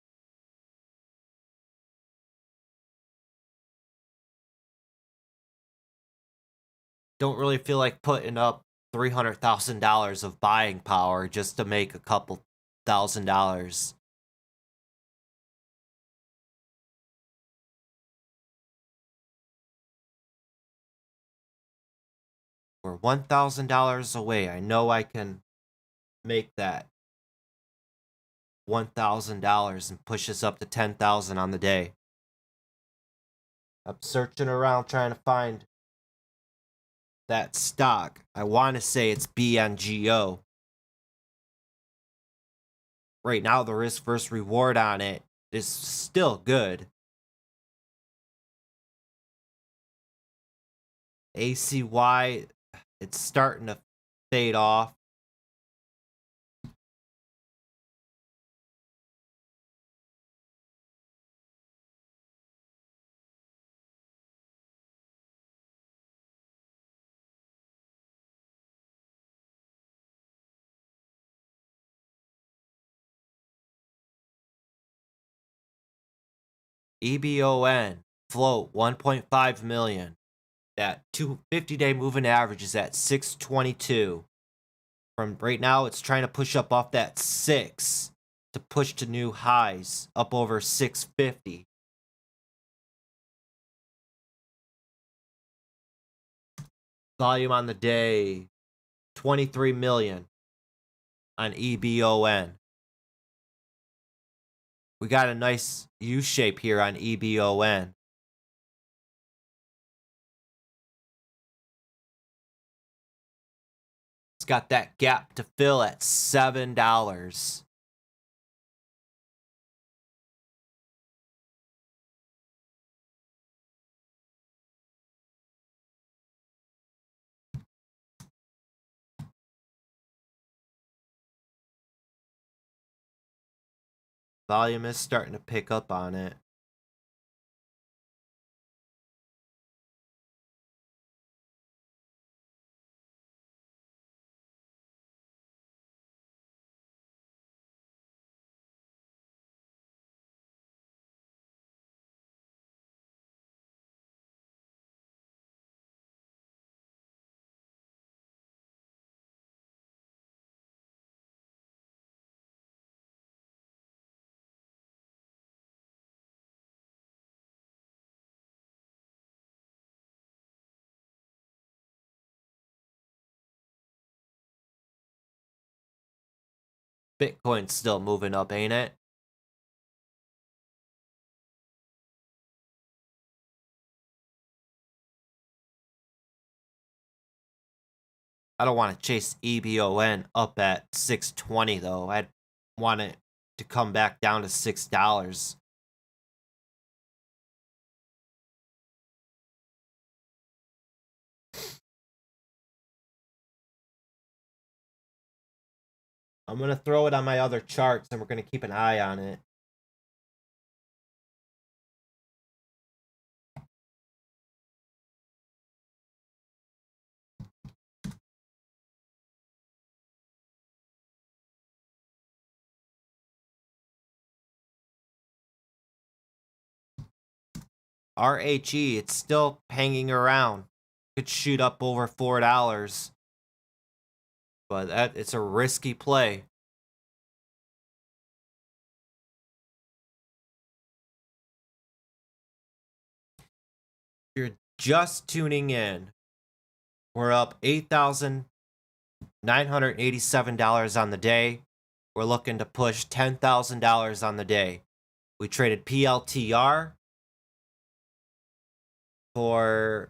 Speaker 1: Don't really feel like putting up $300,000 of buying power just to make a couple $1,000. We're $1,000 away. I know I can make that $1,000 and push us up to $10,000 on the day. I'm searching around trying to find that stock. I want to say it's BNGO. Right now, the risk versus reward on it is still good. ACY, it's starting to fade off. EBON, float 1.5 million. That 250-day moving average is at 622. From right now, it's trying to push up off that 6 to push to new highs up over 650. Volume on the day, 23 million on EBON. We got a nice U shape here on EBON. It's got that gap to fill at $7. Volume is starting to pick up on it. Bitcoin's still moving up, ain't it? I don't want to chase EBON up at 620 though. I'd want it to come back down to $6. I'm going to throw it on my other charts and we're going to keep an eye on it. RHE, it's still hanging around. Could shoot up over $4. But it's a risky play. You're just tuning in. We're up $8,987 on the day. We're looking to push $10,000 on the day. We traded PLTR for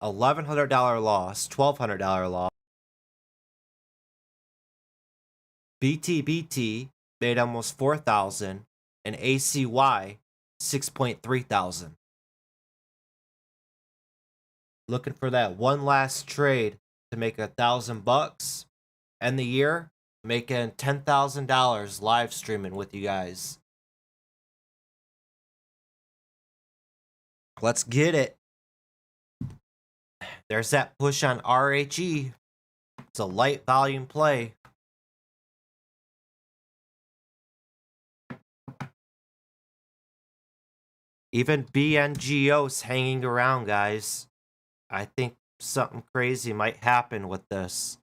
Speaker 1: $1,100 loss, $1,200 loss. BTBT made almost $4,000, and ACY $6.3 thousand. Looking for that one last trade to make $1,000 and the year making $10,000 live streaming with you guys. Let's get it. There's that push on RHE. It's a light volume play. Even BNGO's hanging around, guys. I think something crazy might happen with this.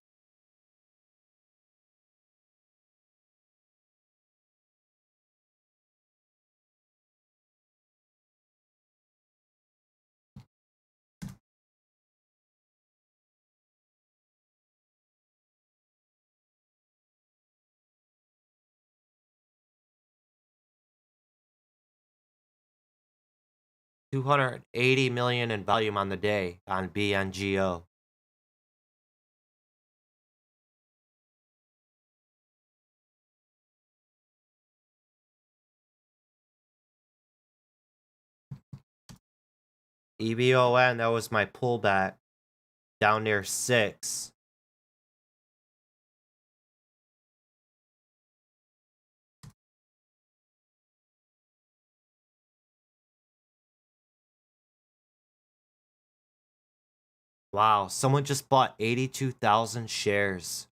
Speaker 1: $280 million in volume on the day on BNGO. EBON, that was my pullback down near 6. Wow, someone just bought 82,000 shares.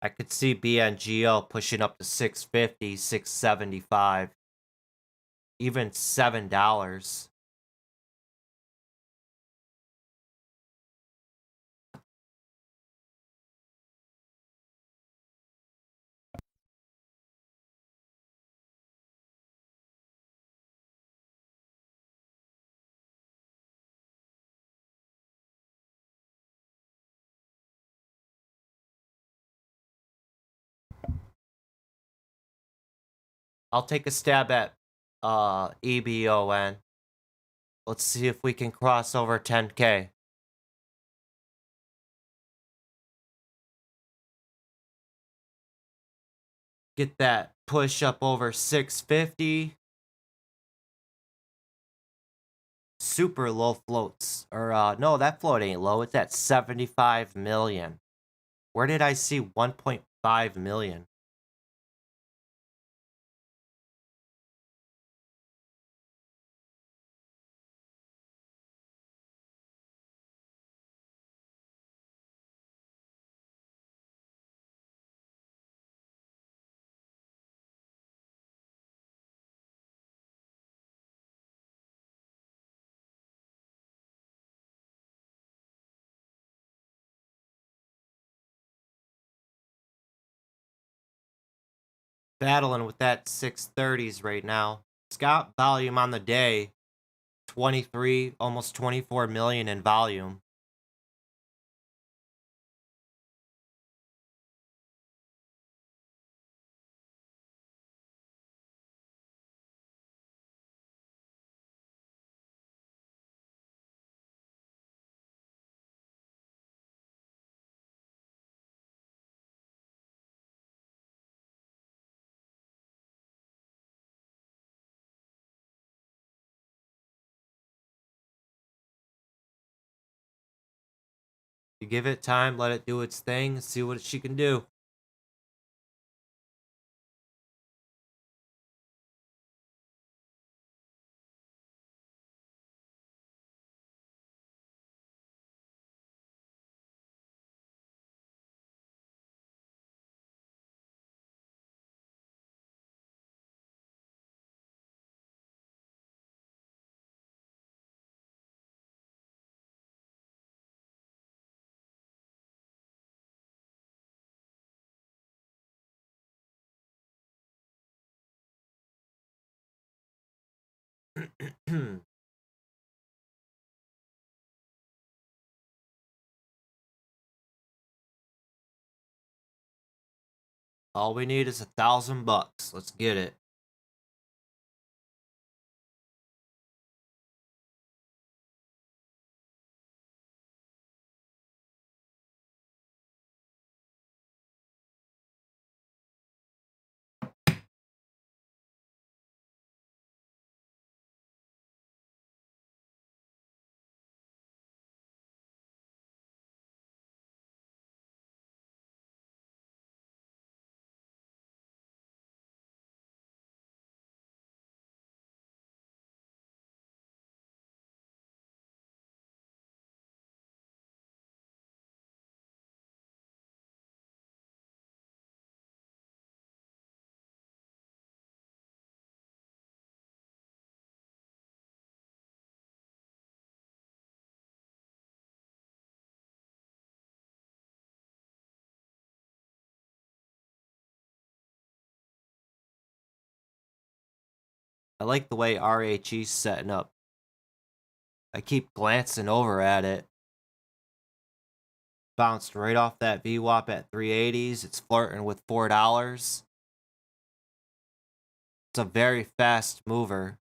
Speaker 1: I could see BNGO pushing up to 650, 675, even $7. I'll take a stab at EBON. Let's see if we can cross over 10K. Get that push up over 650. Super low floats. Or, no, that float ain't low. It's at 75 million. Where did I see 1.5 million? Battling with that 630s right now. It's got volume on the day. 23, almost 24 million in volume. You give it time, let it do its thing, see what she can do. All we need is $1,000. Let's get it. I like the way RHE's setting up. I keep glancing over at it. Bounced right off that VWAP at 380s. It's flirting with $4. It's a very fast mover.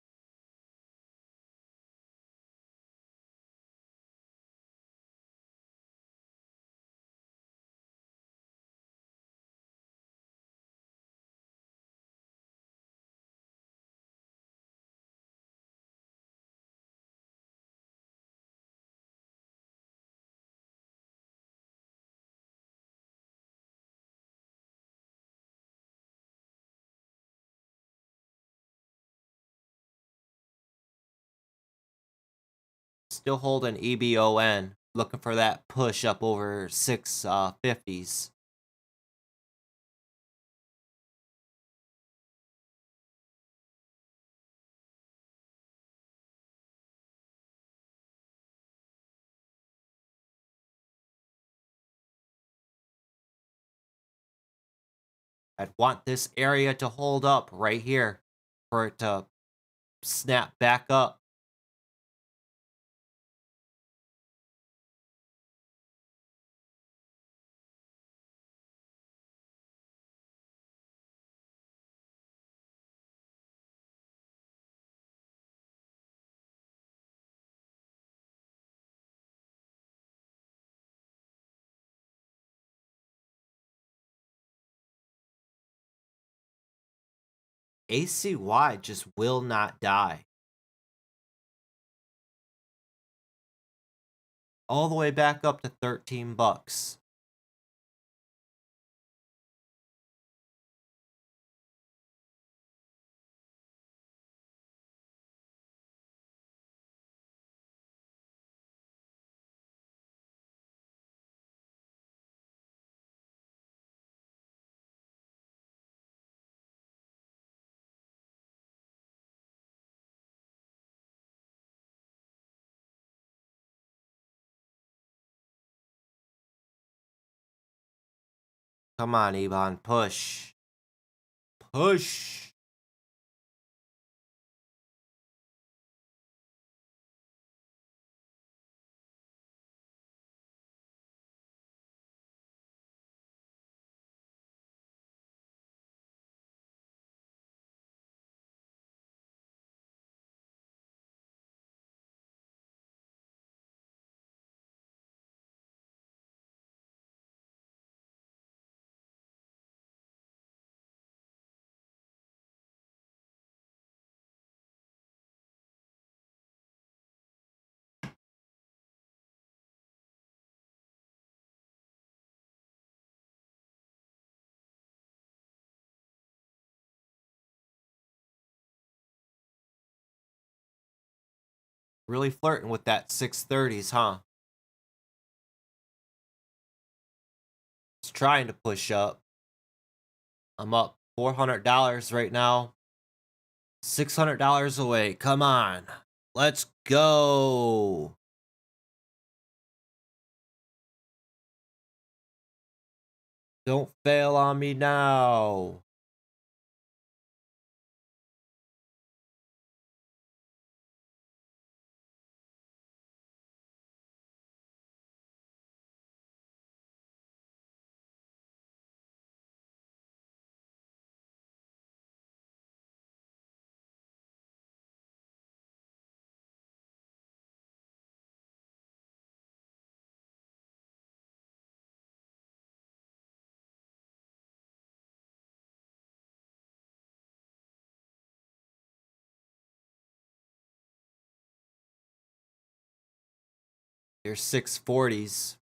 Speaker 1: Still holding EBON. Looking for that push up over 650s. I'd want this area to hold up right here for it to snap back up. ACY just will not die. All the way back up to 13 bucks. Come on, Ebon, push. Push. Really flirting with that 630s, huh? It's trying to push up. I'm up $400 right now. $600 away. Come on. Let's go. Don't fail on me now. Here's 640s.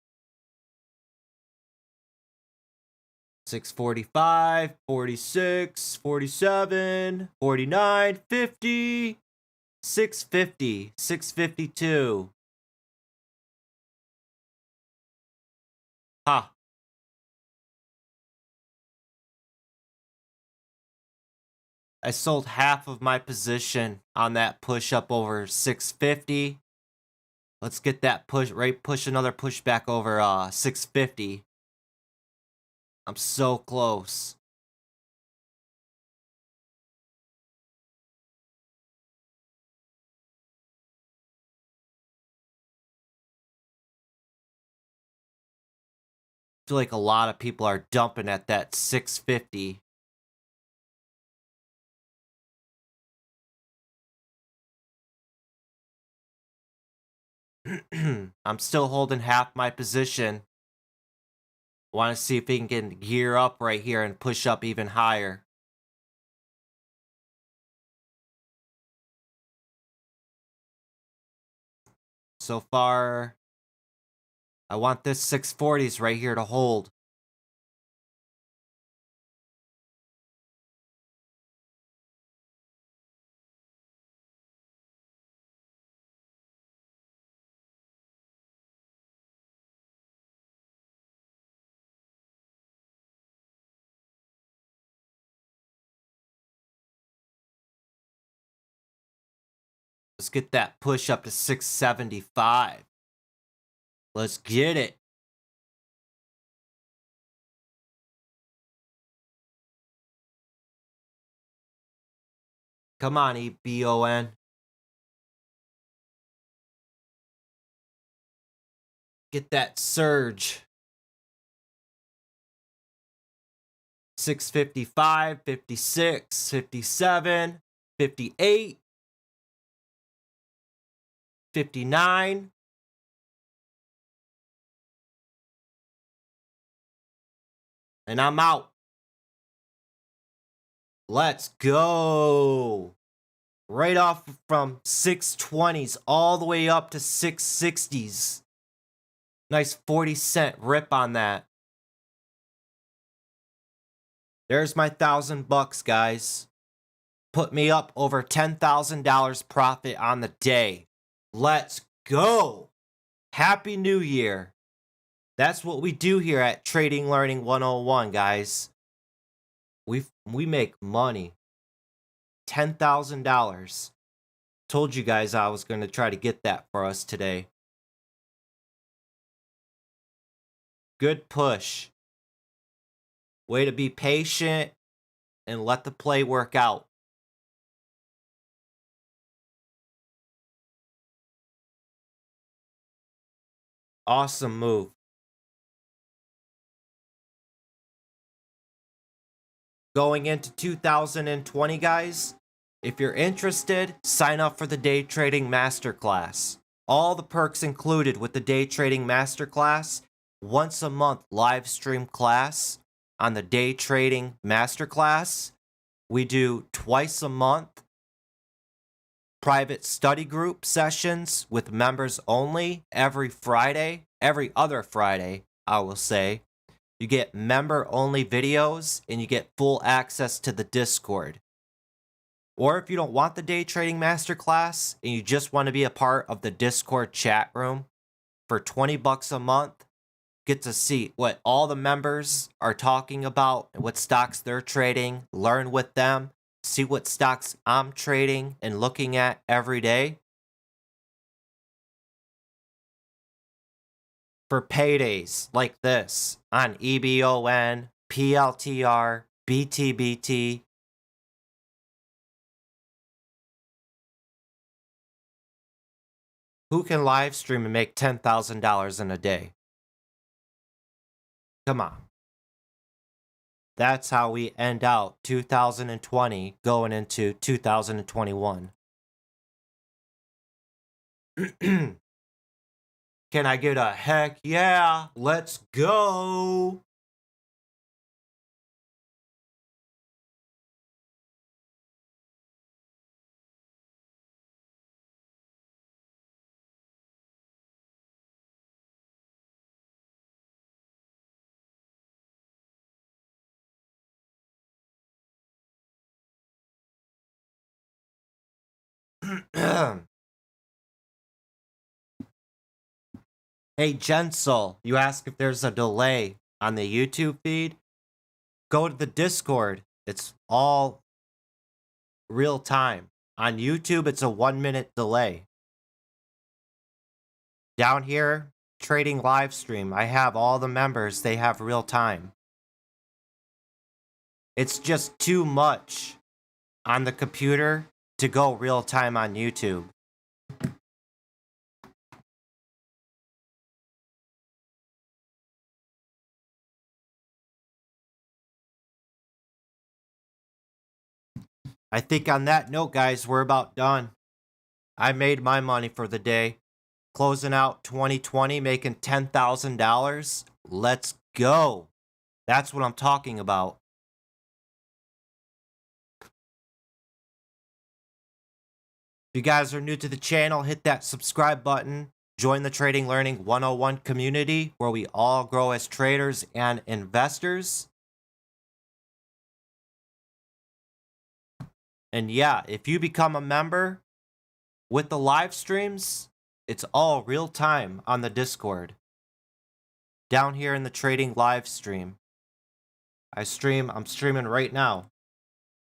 Speaker 1: 645, 46, 47, 49, 50, 650, 652. Ha. I sold half of my position on that push up over 650. Let's get that push, right? Push another push back over 650. I'm so close. I feel like a lot of people are dumping at that 650. I'm still holding half my position. Want to see if we can gear up right here and push up even higher. So far, I want this 640s right here to hold. Let's get that push up to 675. Let's get it. Come on, EBON. Get that surge. 655, 56, 57, 58, 59. And I'm out. Let's go. Right off from 620s all the way up to 660s. Nice 40-cent rip on that. There's my $1,000, guys. Put me up over $10,000 profit on the day. Let's go. Happy New Year. That's what we do here at Trading Learning 101, guys. We make money. $10,000. Told you guys I was going to try to get that for us today. Good push. Way to be patient and let the play work out. Awesome move. Going into 2020, guys, if you're interested, sign up for the Day Trading Masterclass. All the perks included with the Day Trading Masterclass, once a month live stream class on the Day Trading Masterclass. We do twice a month private study group sessions with members only every Friday, every other Friday, I will say. You get member-only videos, and you get full access to the Discord. Or if you don't want the Day Trading Masterclass, and you just want to be a part of the Discord chat room, for $20 a month, get to see what all the members are talking about, what stocks they're trading, learn with them, see what stocks I'm trading and looking at every day. For paydays like this on EBON, PLTR, BTBT. Who can live stream and make $10,000 in a day? Come on. That's how we end out 2020 going into 2021. Can I get a heck yeah? Let's go. Hey, Jensel, you ask if there's a delay on the YouTube feed? Go to the Discord. It's all real time. On YouTube, it's a 1-minute delay. Down here, trading live stream, I have all the members, they have real time. It's just too much on the computer to go real time on YouTube. I think on that note, guys, we're about done. I made my money for the day. Closing out 2020, making $10,000. Let's go. That's what I'm talking about. If you guys are new to the channel, hit that subscribe button. Join the Trading Learning 101 community where we all grow as traders and investors. And yeah, if you become a member with the live streams, it's all real time on the Discord. Down here in the trading live stream. I'm streaming right now.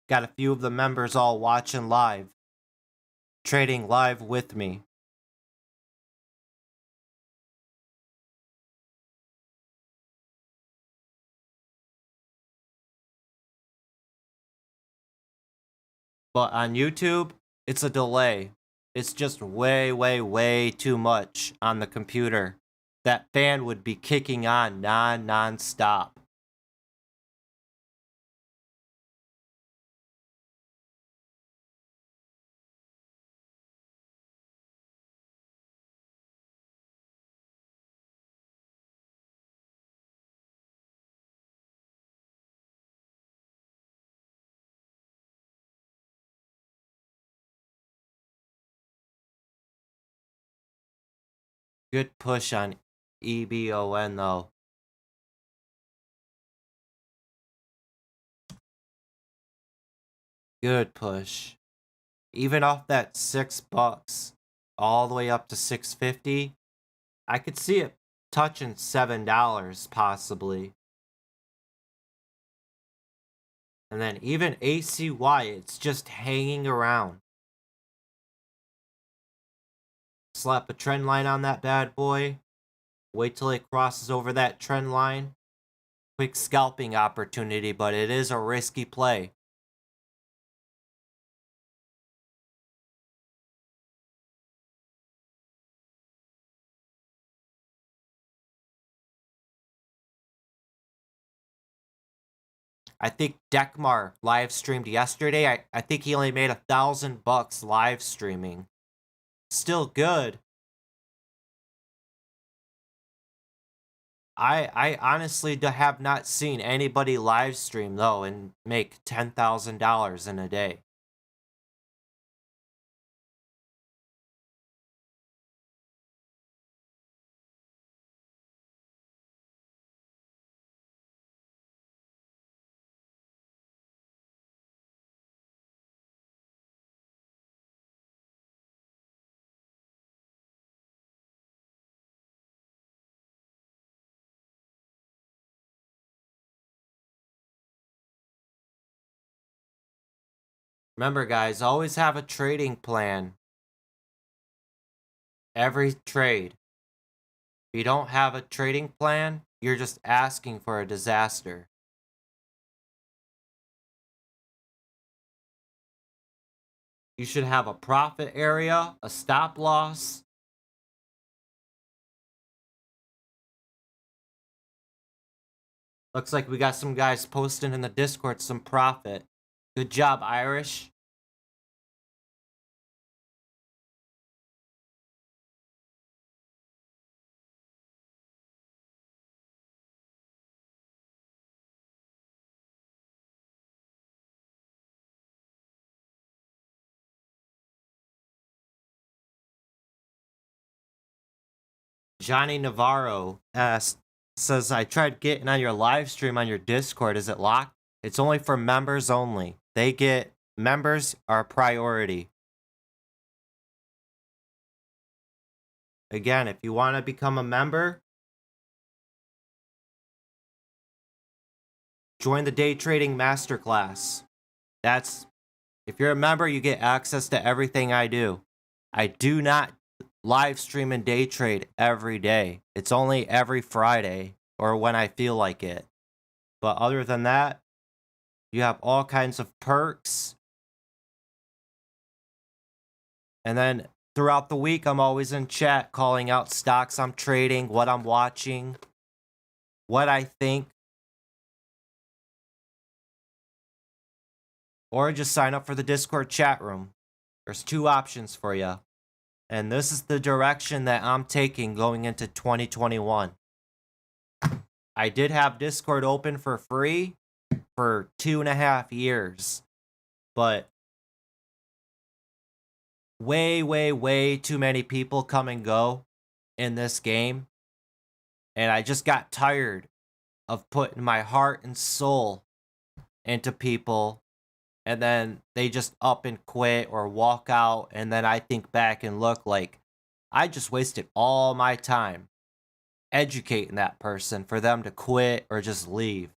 Speaker 1: Got a few of the members all watching live. Trading live with me. But on YouTube, it's a delay. It's just way, way, way too much on the computer. That fan would be kicking on non-stop. Good push on EBON though. Good push. Even off that $6 all the way up to $6.50, I could see it touching $7 possibly. And then even ACY, it's just hanging around. Slap a trend line on that bad boy. Wait till it crosses over that trend line. Quick scalping opportunity, but it is a risky play. I think Dekmar live streamed yesterday. I think he only made $1,000 live streaming. Still good. I honestly have not seen anybody live stream though and make $10,000 in a day. Remember guys, always have a trading plan. Every trade. If you don't have a trading plan, you're just asking for a disaster. You should have a profit area, a stop loss. Looks like we got some guys posting in the Discord some profit. Good job, Irish. Johnny Navarro says, I tried getting on your live stream on your Discord. Is it locked? It's only for members only. Members are priority. Again, if you want to become a member, join the Day Trading Masterclass. If you're a member, you get access to everything I do. I do not live stream and day trade every day. It's only every Friday or when I feel like it. But other than that, you have all kinds of perks. And then throughout the week, I'm always in chat calling out stocks I'm trading, what I'm watching, what I think. Or just sign up for the Discord chat room. There's 2 options for you. And this is the direction that I'm taking going into 2021. I did have Discord open for free for 2.5 years. But way too many people come and go in this game. And I just got tired of putting my heart and soul into people. And then they just up and quit or walk out. And then I think back and look like I just wasted all my time educating that person for them to quit or just leave.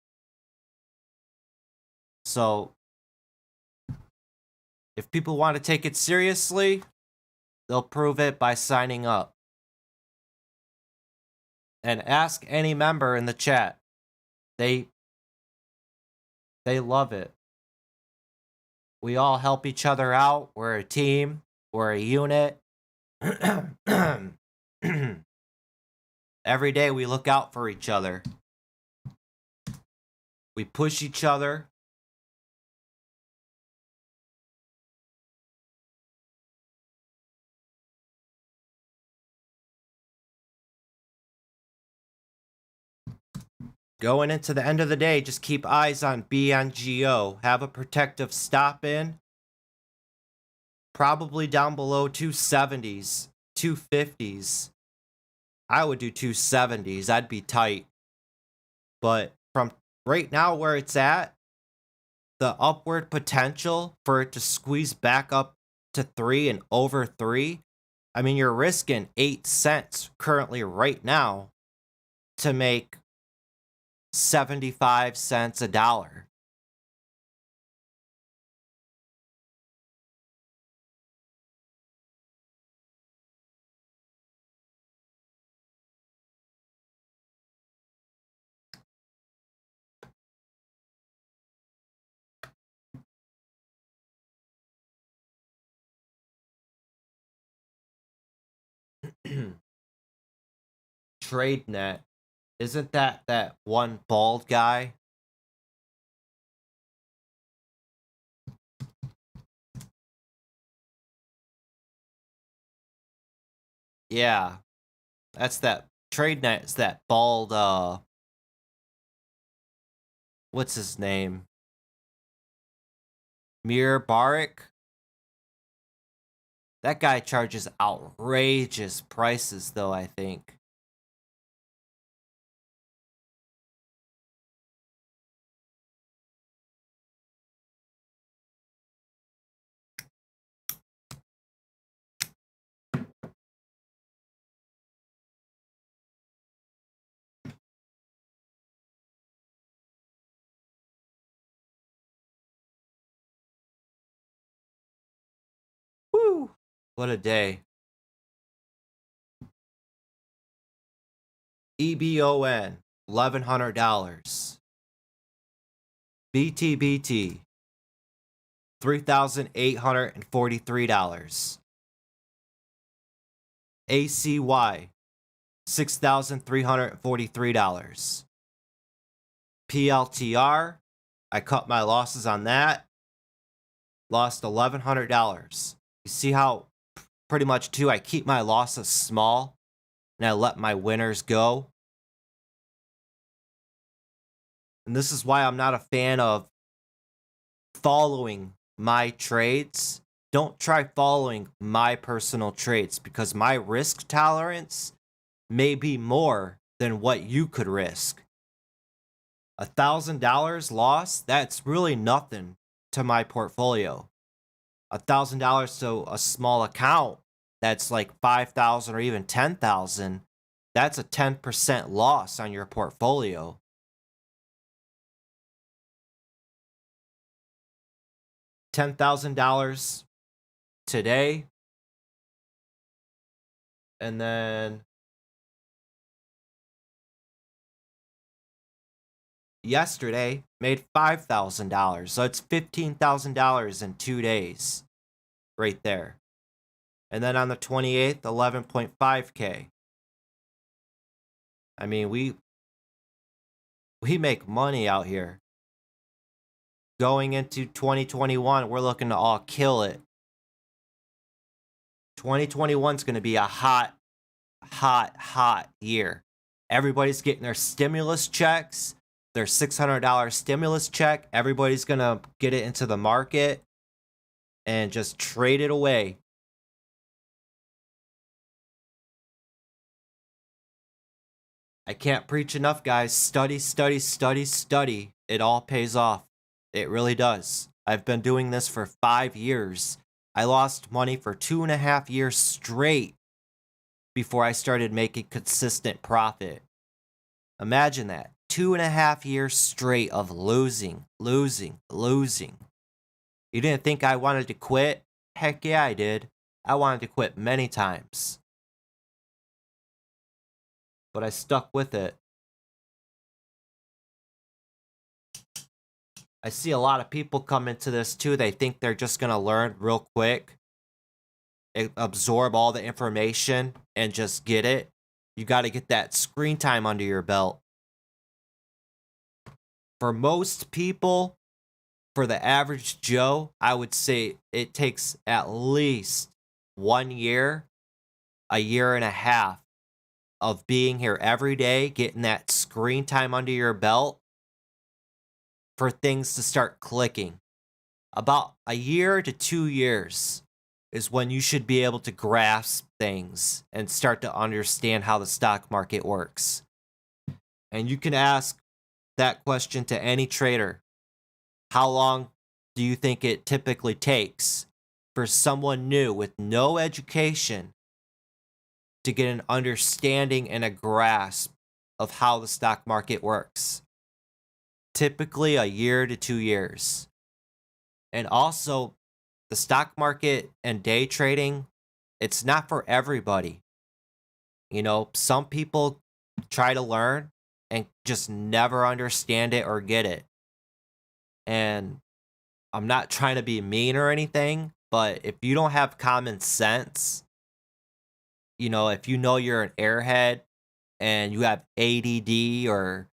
Speaker 1: So if people want to take it seriously, they'll prove it by signing up. And ask any member in the chat. They love it. We all help each other out. We're a team. We're a unit. Every day we look out for each other. We push each other. Going into the end of the day, just keep eyes on BNGO. Have a protective stop in. Probably down below 270s, 250s. I would do 270s. I'd be tight. But from right now where it's at, the upward potential for it to squeeze back up to 3 and over 3, I mean, you're risking 8 cents currently right now to make 75 cents a dollar. TradeNet, isn't that one bald guy? Yeah, that's that. TradeNet is that bald, what's his name? Mir Barak? That guy charges outrageous prices, though, I think. Woo! What a day. EBON, $1,100. BTBT, $3,843. ACY, $6,343. PLTR, I cut my losses on that. Lost $1,100. You see how pretty much too I keep my losses small and I let my winners go. And this is why I'm not a fan of following my trades. Don't try following my personal trades because my risk tolerance may be more than what you could risk. $1,000 loss, that's really nothing to my portfolio. $1,000 to a small account that's like 5,000 or even 10,000, that's a 10% loss on your portfolio. $10,000 today, and then yesterday made $5,000. So it's $15,000 in 2 days right there. And then on the 28th, 11.5K. I mean, we make money out here. Going into 2021, we're looking to all kill it. 2021 is going to be a hot year. Everybody's getting their stimulus checks, their $600 stimulus check. Everybody's going to get it into the market and just trade it away. I can't preach enough, guys. Study, study, study, study. It all pays off. It really does. I've been doing this for 5 years. I lost money for 2.5 years straight before I started making consistent profit. Imagine that. 2.5 years straight of losing. You didn't think I wanted to quit? Heck yeah, I did. I wanted to quit many times. But I stuck with it. I see a lot of people come into this too. They think they're just going to learn real quick, absorb all the information, and just get it. You got to get that screen time under your belt. For most people, for the average Joe, I would say it takes at least 1 year, a year and a half of being here every day, getting that screen time under your belt for things to start clicking. About a year to 2 years is when you should be able to grasp things and start to understand how the stock market works. And you can ask that question to any trader. How long do you think it typically takes for someone new with no education to get an understanding and a grasp of how the stock market works? Typically a year to 2 years. And also, the stock market and day trading, it's not for everybody. You know, some people try to learn and just never understand it or get it. And I'm not trying to be mean or anything, but if you don't have common sense, you know, if you know you're an airhead and you have ADD, or,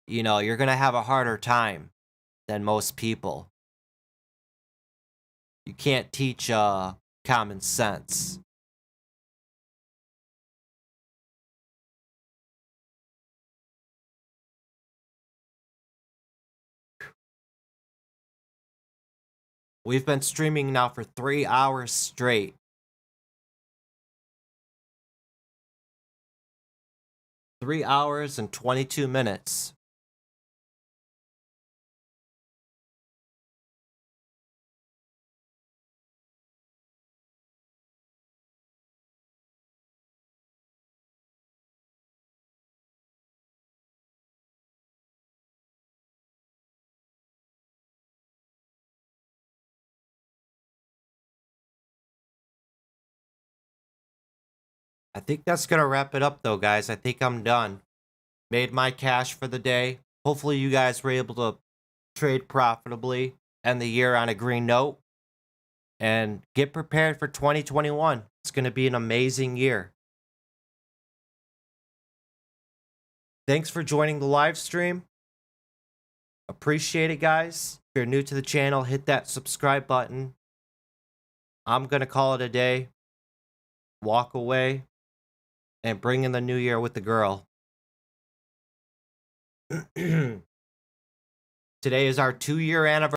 Speaker 1: you know, you're going to have a harder time than most people. You can't teach common sense. We've been streaming now for 3 hours straight. 3 hours and 22 minutes. I think that's going to wrap it up though, guys. I think I'm done. Made my cash for the day. Hopefully you guys were able to trade profitably, end the year on a green note, and get prepared for 2021. It's going to be an amazing year. Thanks for joining the live stream. Appreciate it, guys. If you're new to the channel, hit that subscribe button. I'm going to call it a day. Walk away and bring in the new year with the girl. Today is our 2-year anniversary.